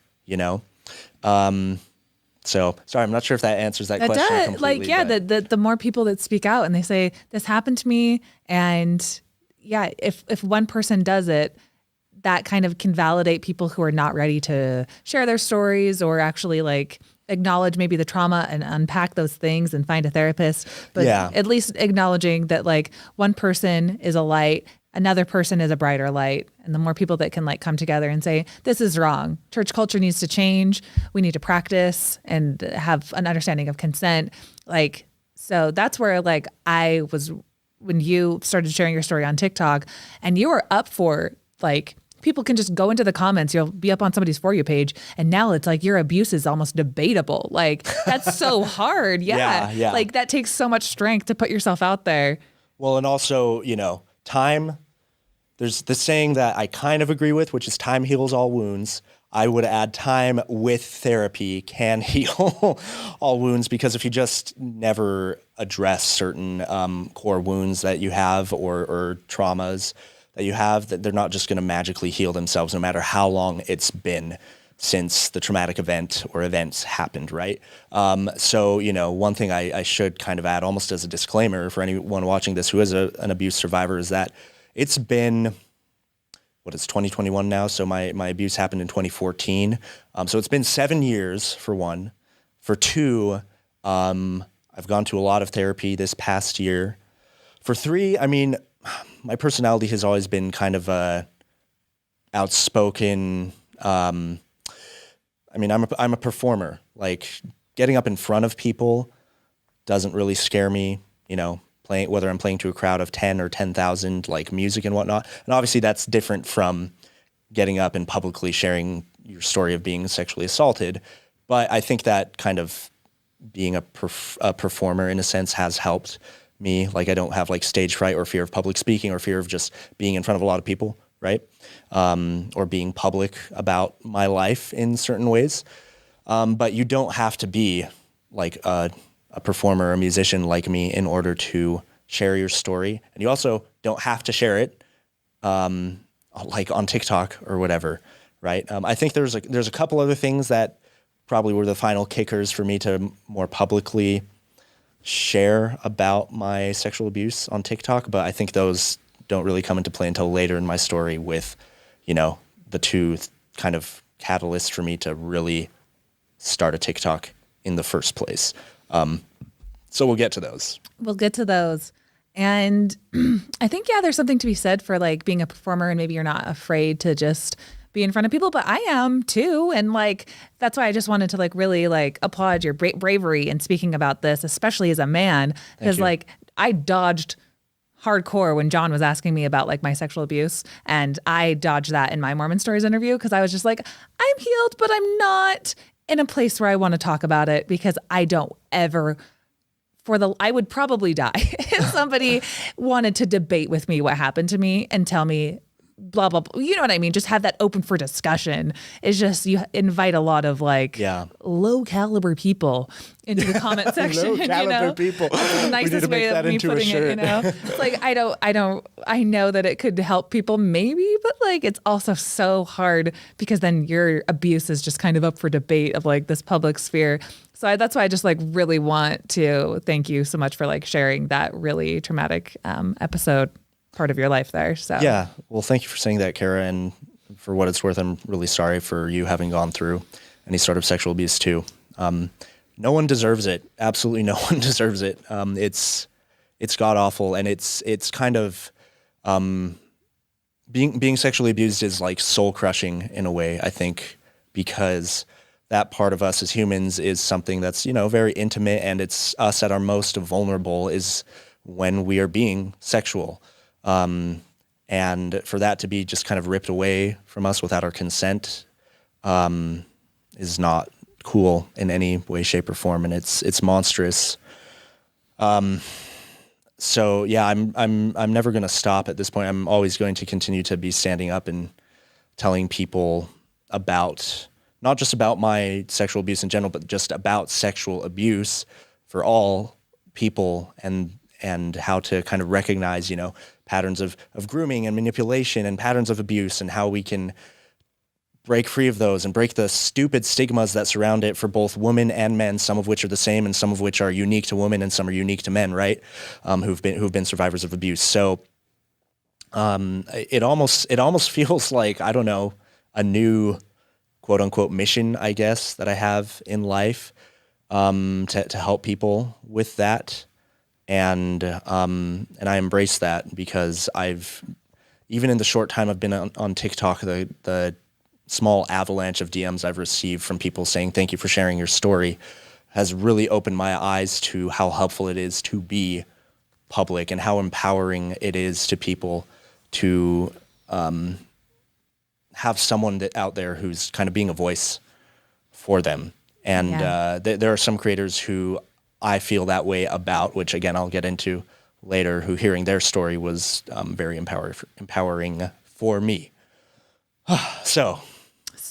So sorry, I'm not sure if that answers that question completely. The more people that speak out and they say, this happened to me, and if one person does it, that kind of can validate people who are not ready to share their stories or actually acknowledge maybe the trauma and unpack those things and find a therapist. But at least acknowledging that one person is a light, another person is a brighter light. And the more people that can come together and say, this is wrong. Church culture needs to change. We need to practice and have an understanding of consent. So that's where I was, when you started sharing your story on TikTok and you were up for people can just go into the comments. You'll be up on somebody's For You page. And now it's your abuse is almost debatable. That's so hard. Yeah. That takes so much strength to put yourself out there. Well, and also, time, there's the saying that I kind of agree with, which is time heals all wounds. I would add time with therapy can heal all wounds, because if you just never address certain core wounds that you have or traumas that you have, that they're not just going to magically heal themselves no matter how long it's been since the traumatic event or events happened, right? So, one thing I should kind of add almost as a disclaimer for anyone watching this who is an abuse survivor is that it's been, it's 2021 now, so my abuse happened in 2014. So it's been 7 years, for one. For two, I've gone to a lot of therapy this past year. For three, my personality has always been kind of outspoken. I'm a performer. Getting up in front of people doesn't really scare me, whether I'm playing to a crowd of 10 or 10,000, music and whatnot. And obviously that's different from getting up and publicly sharing your story of being sexually assaulted. But I think that kind of being a performer in a sense has helped me. I don't have stage fright or fear of public speaking or fear of just being in front of a lot of people, right? Or being public about my life in certain ways. But you don't have to be a performer or a musician like me in order to share your story. And you also don't have to share it on TikTok or whatever, right? I think there's a couple other things that probably were the final kickers for me to more publicly share about my sexual abuse on TikTok, but I think those don't really come into play until later in my story with, the two kind of catalysts for me to really start a TikTok in the first place. So we'll get to those. And I think, there's something to be said for being a performer, and maybe you're not afraid to just be in front of people, but I am too. And that's why I just wanted to really applaud your bravery in speaking about this, especially as a man, because I dodged hardcore when John was asking me about my sexual abuse, and I dodged that in my Mormon Stories interview because I was just I'm healed, but I'm not in a place where I want to talk about it, because I don't ever I would probably die if somebody wanted to debate with me what happened to me and tell me blah, blah, blah. You know what I mean? Just have that open for discussion. It's just, you invite a lot of low caliber people into the comment section. Low caliber people. That's the nicest way of me putting it, It's I know that it could help people maybe, but it's also so hard because then your abuse is just kind of up for debate of this public sphere. So that's why I just really want to thank you so much for sharing that really traumatic episode part of your life there. So yeah, well, thank you for saying that, Carah, and for what it's worth, I'm really sorry for you having gone through any sort of sexual abuse too. No one deserves it. Absolutely no one deserves it. it's god awful, and it's kind of being sexually abused is like soul crushing in a way, I think, because that part of us as humans is something that's, very intimate, and it's us at our most vulnerable is when we are being sexual. And for that to be just kind of ripped away from us without our consent is not cool in any way, shape, or form, and it's monstrous. So yeah, I'm never going to stop at this point. I'm always going to continue to be standing up and telling people about, not just about my sexual abuse in general, but just about sexual abuse for all people, and how to kind of recognize, patterns of grooming and manipulation and patterns of abuse, and how we can break free of those and break the stupid stigmas that surround it for both women and men, some of which are the same and some of which are unique to women and some are unique to men, right? Who've been survivors of abuse. So it almost feels like, I don't know, a new quote unquote mission, I guess, that I have in life, to help people with that. And I embrace that, because even in the short time I've been on TikTok, the small avalanche of DMs I've received from people saying, thank you for sharing your story, has really opened my eyes to how helpful it is to be public and how empowering it is to people to have someone out there who's kind of being a voice for them. And there are some creators who I feel that way about, which again, I'll get into later, who hearing their story was very empowering for me. So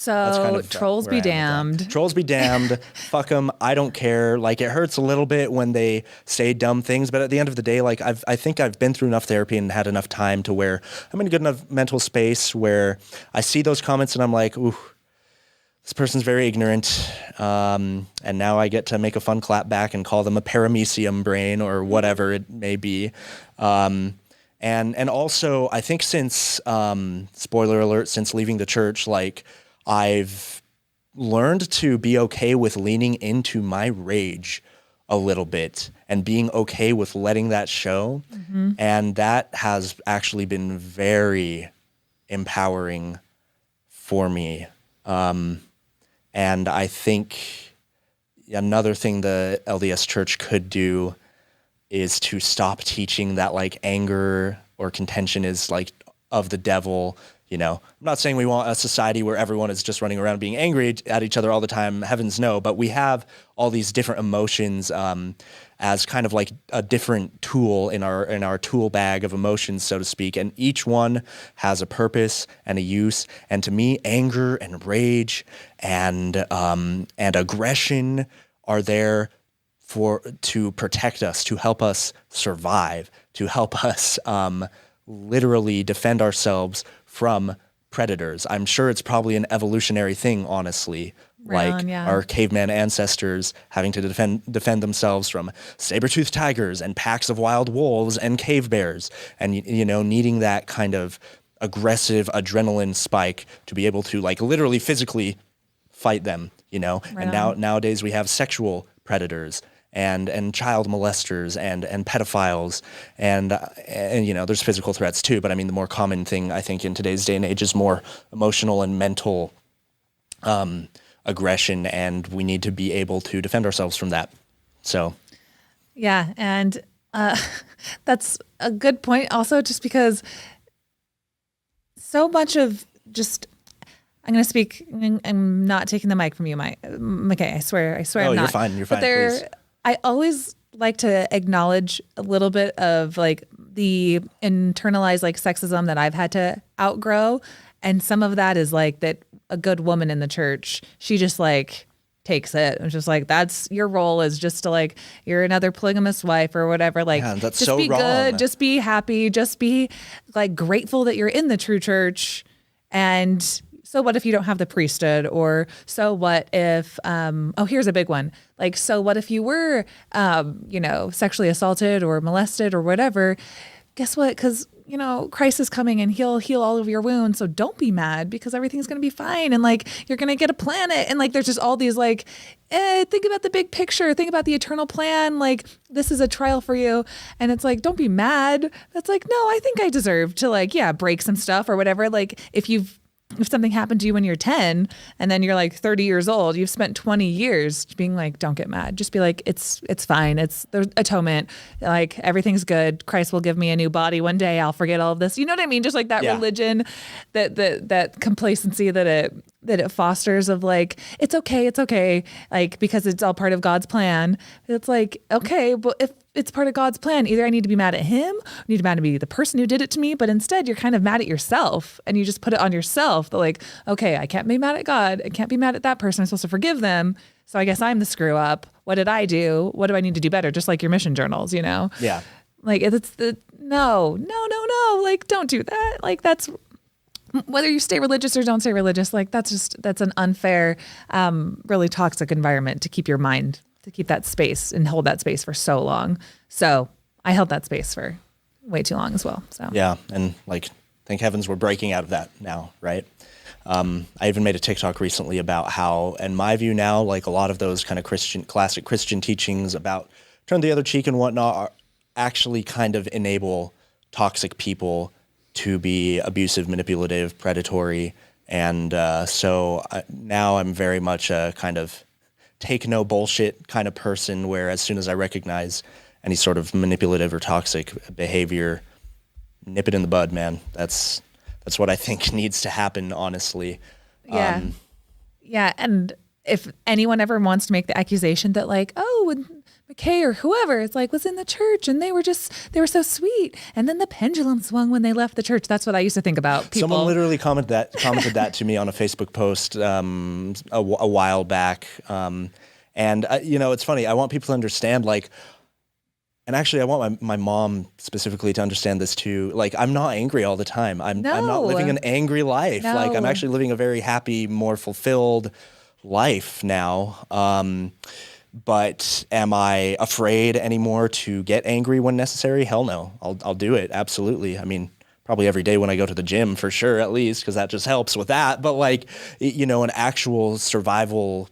that's kind of trolls be damned. Trolls be damned. Fuck them. I don't care. Like, it hurts a little bit when they say dumb things, but at the end of the day, like, I think I've been through enough therapy and had enough time to where I'm in a good enough mental space where I see those comments and I'm like, ooh, this person's very ignorant. And now I get to make a fun clap back and call them a paramecium brain or whatever it may be. And also, I think since, spoiler alert, since leaving the church, like, I've learned to be okay with leaning into my rage a little bit and being okay with letting that show. Mm-hmm. And that has actually been very empowering for me. And I think another thing the LDS Church could do is to stop teaching that, like, anger or contention is like of the devil. I'm not saying we want a society where everyone is just running around being angry at each other all the time. Heavens no. But we have all these different emotions as kind of like a different tool in our tool bag of emotions, so to speak. And each one has a purpose and a use. And to me, anger and rage and aggression are there to protect us, to help us survive, to help us literally defend ourselves from predators. I'm sure it's probably an evolutionary thing, honestly, our caveman ancestors having to defend themselves from saber-toothed tigers and packs of wild wolves and cave bears, and needing that kind of aggressive adrenaline spike to be able to, like, literally physically fight them. And nowadays we have sexual predators and child molesters and pedophiles and there's physical threats too, but I mean the more common thing I think in today's day and age is more emotional and mental aggression, and we need to be able to defend ourselves from that. So yeah, and that's a good point also, just because so much of just, I'm going to speak, I'm not taking the mic from you, McKay, I swear no, I'm not. You're fine, please. I always like to acknowledge a little bit of, like, the internalized, like, sexism that I've had to outgrow. And some of that is like that a good woman in the church, she just, like, takes it. It's just like, that's your role, is just to, like, you're another polygamous wife or whatever. Like, that's just so be wrong. Good, just be happy, just be, like, grateful that you're in the true church. And so what if you don't have the priesthood? Or so what if, here's a big one. Like, so what if you were, sexually assaulted or molested or whatever? guess what? Because, Christ is coming and he'll heal all of your wounds. So don't be mad because everything's going to be fine. And like, you're going to get a planet. And like, there's just all these like, think about the big picture. Think about the eternal plan. Like, this is a trial for you. And it's like, don't be mad. That's like, no, I think I deserve to like, break some stuff or whatever. Like if something happened to you when you're 10 and then you're like 30 years old, you've spent 20 years being like, don't get mad. Just be like, it's fine. There's atonement. Like everything's good. Christ will give me a new body one day. I'll forget all of this. You know what I mean? Just like that religion, that complacency that it fosters of like, it's okay. Like, because it's all part of God's plan. It's like, okay, but if it's part of God's plan, either I need to be mad at him, or I need to be mad at the person who did it to me. But instead you're kind of mad at yourself and you just put it on yourself that like, okay, I can't be mad at God. I can't be mad at that person. I'm supposed to forgive them. So I guess I'm the screw up. What did I do? What do I need to do better? Just like your mission journals, Yeah. Like no. Like, don't do that. Like that's, whether you stay religious or don't stay religious, like that's an unfair, really toxic environment to keep your mind, to keep that space and hold that space for so long. So I held that space for way too long as well. So yeah, and like, thank heavens we're breaking out of that now, right? I even made a TikTok recently about how, in my view now, like a lot of those kind of classic Christian teachings about turn the other cheek and whatnot are actually kind of enable toxic people to be abusive, manipulative, predatory. And so now I'm very much a kind of take no bullshit kind of person, where as soon as I recognize any sort of manipulative or toxic behavior, nip it in the bud, man. That's what I think needs to happen, honestly. Yeah. Yeah. And if anyone ever wants to make the accusation that like, oh, McKay or whoever, it's like was in the church and they were so sweet. And then the pendulum swung when they left the church. That's what I used to think about people. Someone literally commented that to me on a Facebook post a while back. And it's funny. I want people to understand, like, and actually I want my mom specifically to understand this too. Like, I'm not angry all the time. I'm not living an angry life. No. Like, I'm actually living a very happy, more fulfilled life now. But am I afraid anymore to get angry when necessary? Hell no. I'll do it. Absolutely. I mean, probably every day when I go to the gym for sure, at least, because that just helps with that. But like, in actual survival,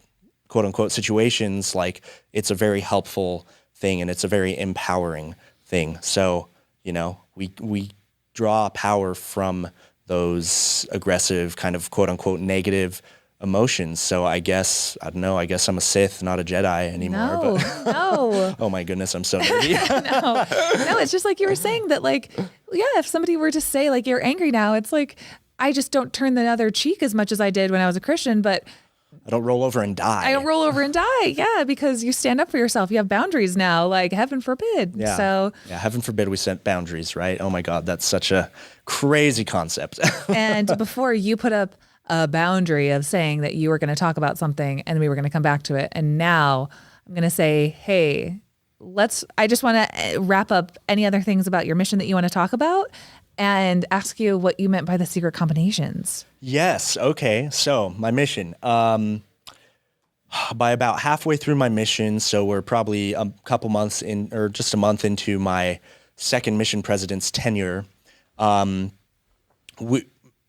quote unquote, situations, like it's a very helpful thing and it's a very empowering thing. So, we draw power from those aggressive kind of quote unquote negative emotions. So I guess I'm a Sith, not a Jedi anymore. No. Oh my goodness, I'm so nerdy. No, it's just like you were saying that like, if somebody were to say like, you're angry now, it's like, I just don't turn the other cheek as much as I did when I was a Christian, but I don't roll over and die. I don't roll over and die. Yeah. Because you stand up for yourself. You have boundaries now, like heaven forbid. Yeah. So Heaven forbid we set boundaries, right? Oh my God, that's such a crazy concept. And before you put up a boundary of saying that you were going to talk about something and we were going to come back to it. And now I'm going to say, hey, I just want to wrap up any other things about your mission that you want to talk about and ask you what you meant by the secret combinations. Yes. Okay. So my mission, by about halfway through my mission, so we're probably a couple months in, or just a month into my second mission president's tenure,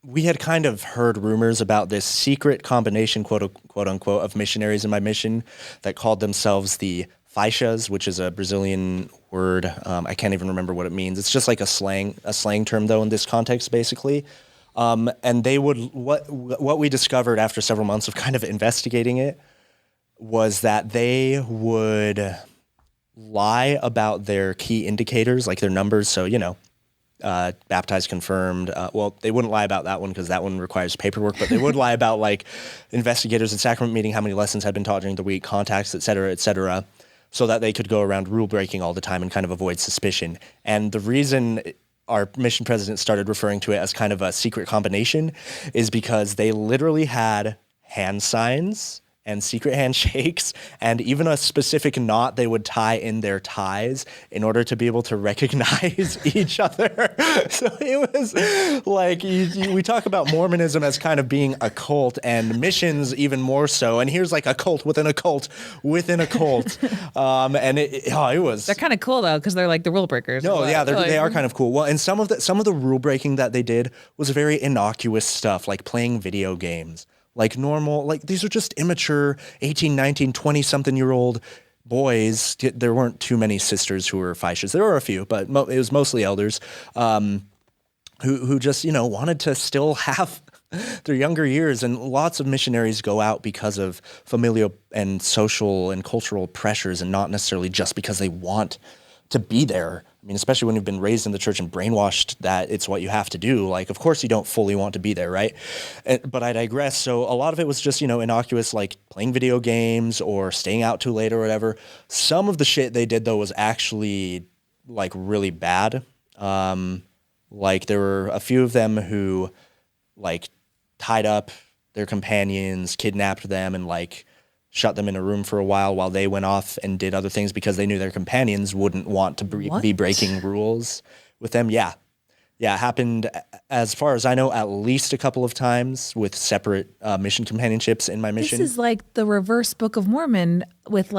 we had kind of heard rumors about this secret combination, quote unquote, of missionaries in my mission that called themselves the faixas, which is a Brazilian word. I can't even remember what it means. It's just like a slang term, though, in this context, basically. And they would, what we discovered after several months of kind of investigating it was that they would lie about their key indicators, like their numbers. So, baptized, confirmed. Well, they wouldn't lie about that one because that one requires paperwork, but they would lie about like investigators at sacrament meeting, how many lessons had been taught during the week, contacts, et cetera, so that they could go around rule breaking all the time and kind of avoid suspicion. And the reason our mission president started referring to it as kind of a secret combination is because they literally had hand signs and secret handshakes, and even a specific knot they would tie in their ties in order to be able to recognize each other. So it was like, we talk about Mormonism as kind of being a cult, and missions even more so. And here's like a cult within a cult within a cult. And it was. They're kind of cool though, because they're like the rule breakers. No, yeah, they are kind of cool. Well, and some of the rule breaking that they did was very innocuous stuff, like playing video games. Like normal, like these are just immature 18, 19, 20-something-year-old boys. There weren't too many sisters who were Phaishes. There were a few, but it was mostly elders who just, wanted to still have their younger years. And lots of missionaries go out because of familial and social and cultural pressures, and not necessarily just because they want to be there. I mean, especially when you've been raised in the church and brainwashed that it's what you have to do. Like, of course you don't fully want to be there, right? But I digress. So a lot of it was just, innocuous, like playing video games or staying out too late or whatever. Some of the shit they did, though, was actually, like, really bad. Like, there were a few of them who, like, tied up their companions, kidnapped them, and, like, shut them in a room for a while they went off and did other things because they knew their companions wouldn't want to be breaking rules with them. Yeah. Yeah, it happened, as far as I know, at least a couple of times with separate mission companionships in my mission. This is like the reverse Book of Mormon with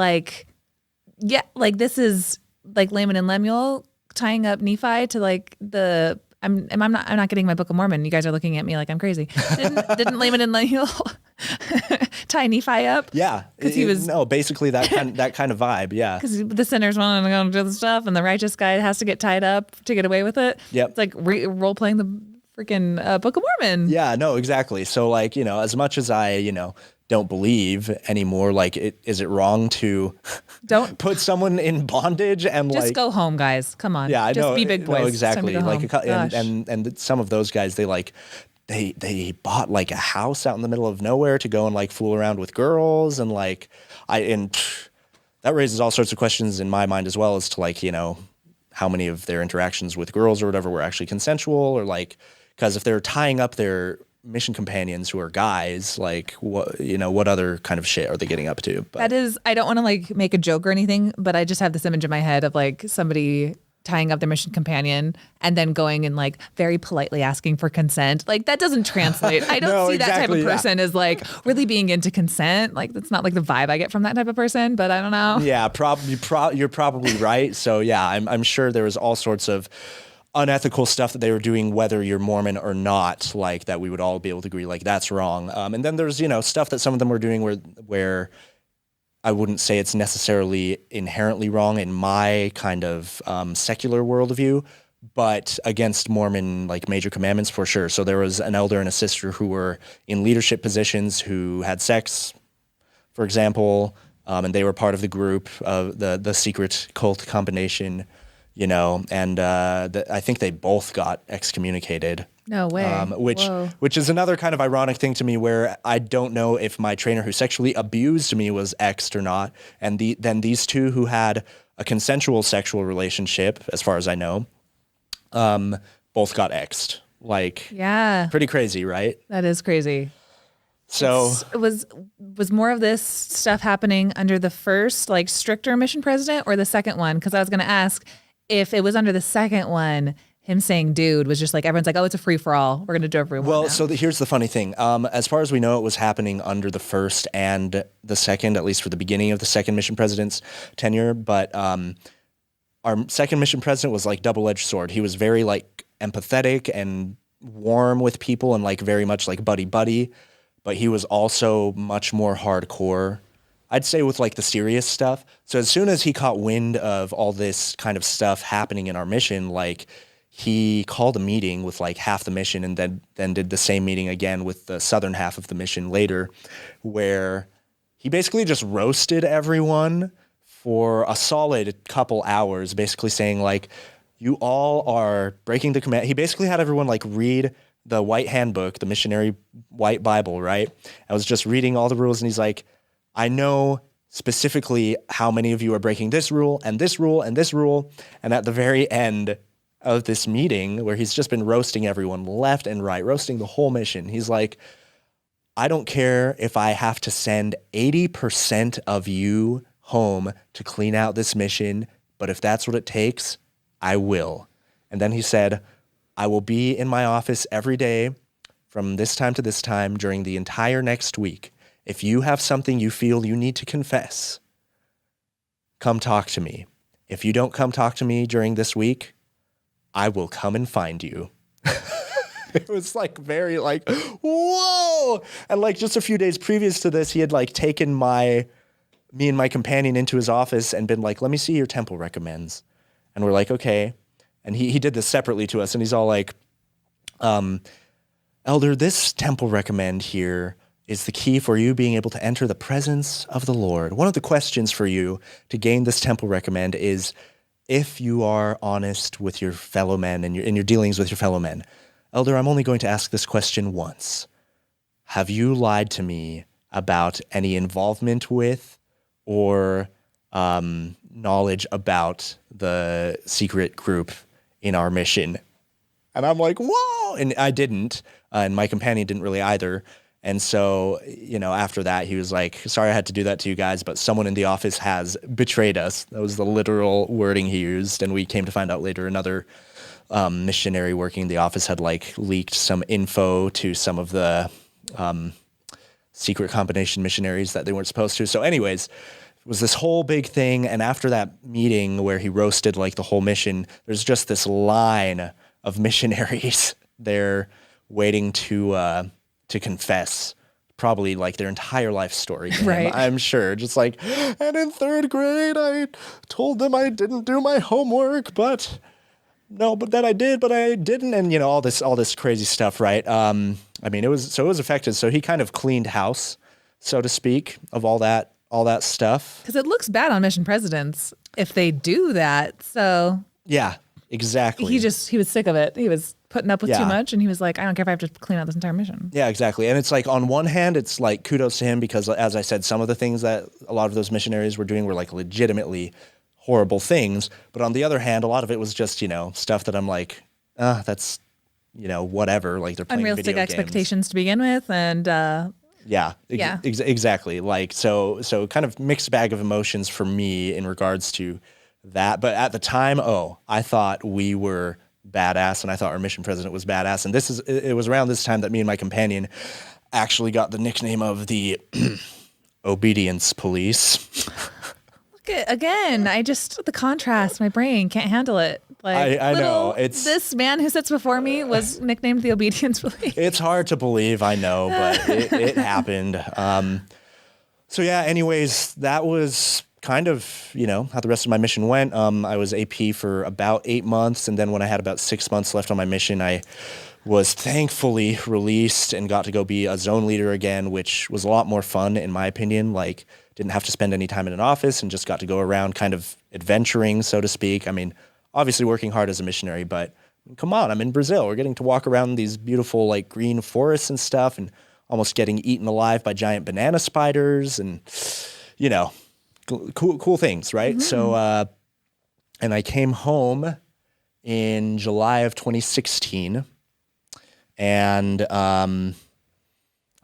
this is like Laman and Lemuel tying up Nephi to like the... I'm not getting my Book of Mormon. You guys are looking at me like I'm crazy. Didn't Laman and Lemuel tie Nephi up? Yeah, because he was basically that kind of vibe. Yeah, because the sinners want to go and do the stuff, and the righteous guy has to get tied up to get away with it. Yep, it's like role playing the freaking Book of Mormon. Yeah, no, exactly. So like as much as I don't believe anymore, like is it wrong to don't put someone in bondage and just go home, guys? Come on, yeah, I just know, be big boys. No, exactly. Like home. and some of those guys, they bought like a house out in the middle of nowhere to go and like fool around with girls, and like that raises all sorts of questions in my mind as well as to like how many of their interactions with girls or whatever were actually consensual, or like because if they're tying up their mission companions who are guys, like what other kind of shit are they getting up to? But that is, I don't want to like make a joke or anything, but I just have this image in my head of like somebody tying up their mission companion and then going and like very politely asking for consent. Like that doesn't translate. I don't see that type of person as like really being into consent. Like that's not like the vibe I get from that type of person, but I don't know. Yeah, you're probably right. So yeah, I'm sure there was all sorts of unethical stuff that they were doing, whether you're Mormon or not, like that we would all be able to agree, like that's wrong. And then there's, stuff that some of them were doing where I wouldn't say it's necessarily inherently wrong in my kind of secular worldview, but against Mormon, like major commandments for sure. So there was an elder and a sister who were in leadership positions who had sex, for example, and they were part of the group of the secret cult combination, and I think they both got excommunicated. No way. Which is another kind of ironic thing to me, where I don't know if my trainer who sexually abused me was exed or not, and then these two who had a consensual sexual relationship, as far as I know, both got exed. Like, yeah, pretty crazy, right? That is crazy. So was more of this stuff happening under the first like stricter mission president or the second one? Because I was going to ask if it was under the second one, him saying dude was just like, everyone's like, oh, it's a free for all. We're going to do everyone. Well, now. So here's the funny thing. As far as we know, it was happening under the first and the second, at least for the beginning of the second mission president's tenure. But our second mission president was like double-edged sword. He was very like empathetic and warm with people and like very much like buddy-buddy. But he was also much more hardcore, I'd say, with like the serious stuff. So as soon as he caught wind of all this kind of stuff happening in our mission, like he called a meeting with like half the mission and then did the same meeting again with the southern half of the mission later, where he basically just roasted everyone for a solid couple hours, basically saying like, you all are breaking the command. He basically had everyone like read the white handbook, the missionary white Bible, right? I was just reading all the rules, and he's like, I know specifically how many of you are breaking this rule and this rule and this rule. And at the very end of this meeting, where he's just been roasting everyone left and right, roasting the whole mission, he's like, I don't care if I have to send 80% of you home to clean out this mission, but if that's what it takes, I will. And then he said, I will be in my office every day from this time to this time during the entire next week. If you have something you feel you need to confess, come talk to me. If you don't come talk to me during this week, I will come and find you. It was like very like, whoa. And like just a few days previous to this, he had like taken me and my companion into his office and been like, let me see your temple recommends. And we're like, okay. And he did this separately to us. And he's all like, Elder, this temple recommend here is the key for you being able to enter the presence of the Lord. One of the questions for you to gain this temple recommend is if you are honest with your fellow men and in your dealings with your fellow men. Elder, I'm only going to ask this question once. Have you lied to me about any involvement with or knowledge about the secret group in our mission? And I'm like, whoa! And I didn't, and my companion didn't really either. And so, after that, he was like, sorry I had to do that to you guys, but someone in the office has betrayed us. That was the literal wording he used. And we came to find out later another missionary working in the office had like leaked some info to some of the secret combination missionaries that they weren't supposed to. So anyways, it was this whole big thing. And after that meeting where he roasted like the whole mission, there's just this line of missionaries there waiting to confess probably like their entire life story. Right. I'm sure. Just like, and in third grade, I told them I didn't do my homework, but then I did, but I didn't. And all this crazy stuff. Right. It was affected. So he kind of cleaned house, so to speak, of all that stuff. Because it looks bad on mission presidents if they do that. So yeah, exactly. He was sick of it. He was putting up with too much, and he was like, I don't care if I have to clean out this entire mission. Yeah, exactly. And it's like, on one hand, it's like kudos to him because, as I said, some of the things that a lot of those missionaries were doing were like legitimately horrible things. But on the other hand, a lot of it was just, stuff that I'm like, that's, whatever. Like they're playing unrealistic video expectations to begin with. And exactly. Like, so kind of mixed bag of emotions for me in regards to that. But at the time, I thought we were badass, and I thought our mission president was badass. And it was around this time that me and my companion actually got the nickname of the obedience police. Again, the contrast, my brain can't handle it. Like I know this man who sits before me was nicknamed the obedience police. It's hard to believe, I know, but it happened. So yeah, anyways, that was kind of, how the rest of my mission went. I was AP for about 8 months. And then when I had about 6 months left on my mission, I was thankfully released and got to go be a zone leader again, which was a lot more fun in my opinion. Like, didn't have to spend any time in an office and just got to go around kind of adventuring, so to speak. I mean, obviously working hard as a missionary, but come on, I'm in Brazil. We're getting to walk around these beautiful like green forests and stuff and almost getting eaten alive by giant banana spiders and, cool things, right? Mm-hmm. So, and I came home in July of 2016, and I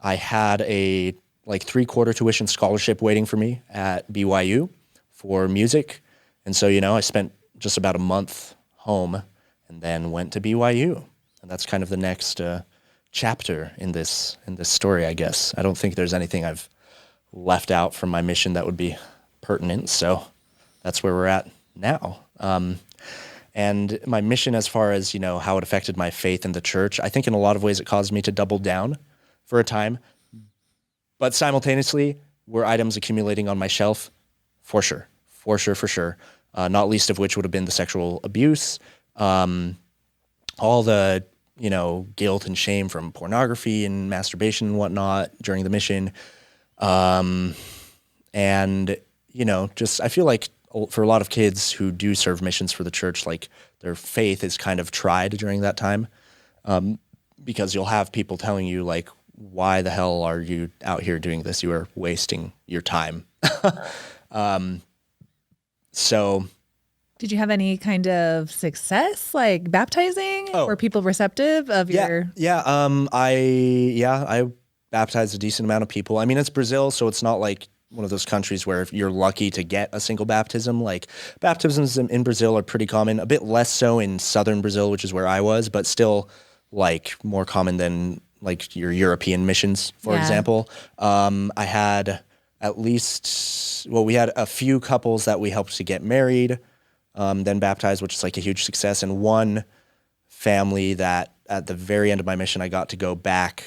had a 3-quarter tuition scholarship waiting for me at BYU for music. And so, I spent just about a month home and then went to BYU. And that's kind of the next chapter in this story, I guess. I don't think there's anything I've left out from my mission that would be pertinent. So that's where we're at now. And my mission, as far as, how it affected my faith in the church, I think in a lot of ways it caused me to double down for a time. But simultaneously, were items accumulating on my shelf? For sure. Not least of which would have been the sexual abuse, all the, guilt and shame from pornography and masturbation and whatnot during the mission. And, just I feel like for a lot of kids who do serve missions for the church, like their faith is kind of tried during that time, because you'll have people telling you like, why the hell are you out here doing this? You are wasting your time. So did you have any kind of success, like baptizing? Were people receptive of your? Yeah. I baptized a decent amount of people. I mean, it's Brazil, so it's not like one of those countries where if you're lucky to get a single baptism. Like baptisms in Brazil are pretty common, a bit less so in southern Brazil, which is where I was, but still like more common than like your European missions, for example. I had we had a few couples that we helped to get married, then baptized, which is like a huge success. And one family that at the very end of my mission, I got to go back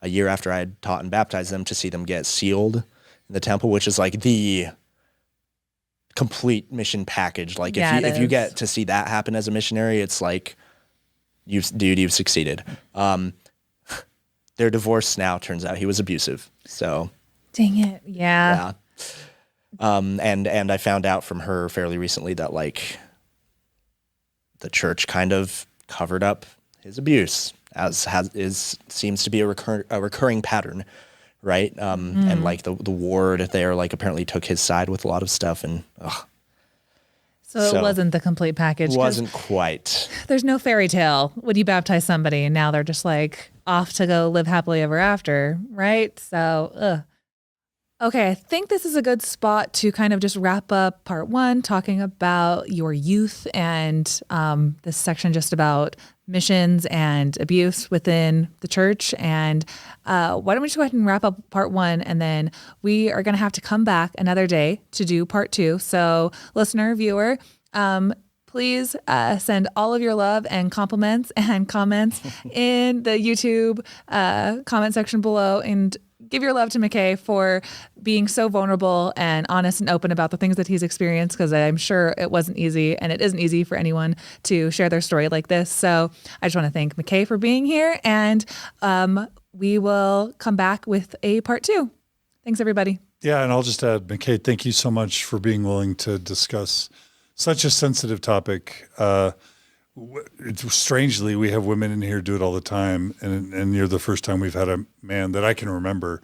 a year after I had taught and baptized them to see them get sealed in the temple, which is like the complete mission package. Like if you get to see that happen as a missionary, it's like, you've succeeded. They're divorced now. Turns out he was abusive. So, dang it. Yeah. And I found out from her fairly recently that like the church kind of covered up his abuse, seems to be a recurring pattern, right? And like the ward there like apparently took his side with a lot of stuff, and So it wasn't the complete package. Wasn't quite. There's no fairy tale when you baptize somebody and now they're just like off to go live happily ever after, right? So, Okay, I think this is a good spot to kind of just wrap up part 1, talking about your youth and this section just about missions and abuse within the church. And why don't we just go ahead and wrap up part 1, and then we are going to have to come back another day to do part 2. So listener, viewer, please send all of your love and compliments and comments in the YouTube comment section below, and give your love to McKay for being so vulnerable and honest and open about the things that he's experienced, because I'm sure it wasn't easy, and it isn't easy for anyone to share their story like this. So I just want to thank McKay for being here, and we will come back with a part 2. Thanks, everybody. Yeah, and I'll just add, McKay, thank you so much for being willing to discuss such a sensitive topic. Strangely, we have women in here do it all the time, and you're the first time we've had a man that I can remember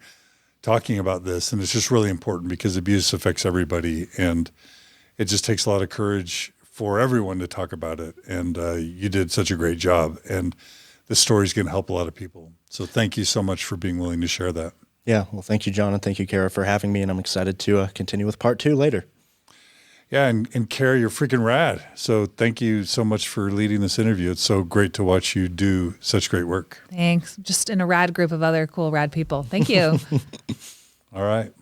talking about this, and it's just really important because abuse affects everybody, and it just takes a lot of courage for everyone to talk about it, and you did such a great job, and this story's going to help a lot of people. So thank you so much for being willing to share that. Yeah, well, thank you, John, and thank you, Carah, for having me, and I'm excited to continue with part 2 later. Yeah, and Carah, you're freaking rad. So thank you so much for leading this interview. It's so great to watch you do such great work. Thanks. Just in a rad group of other cool, rad people. Thank you. All right.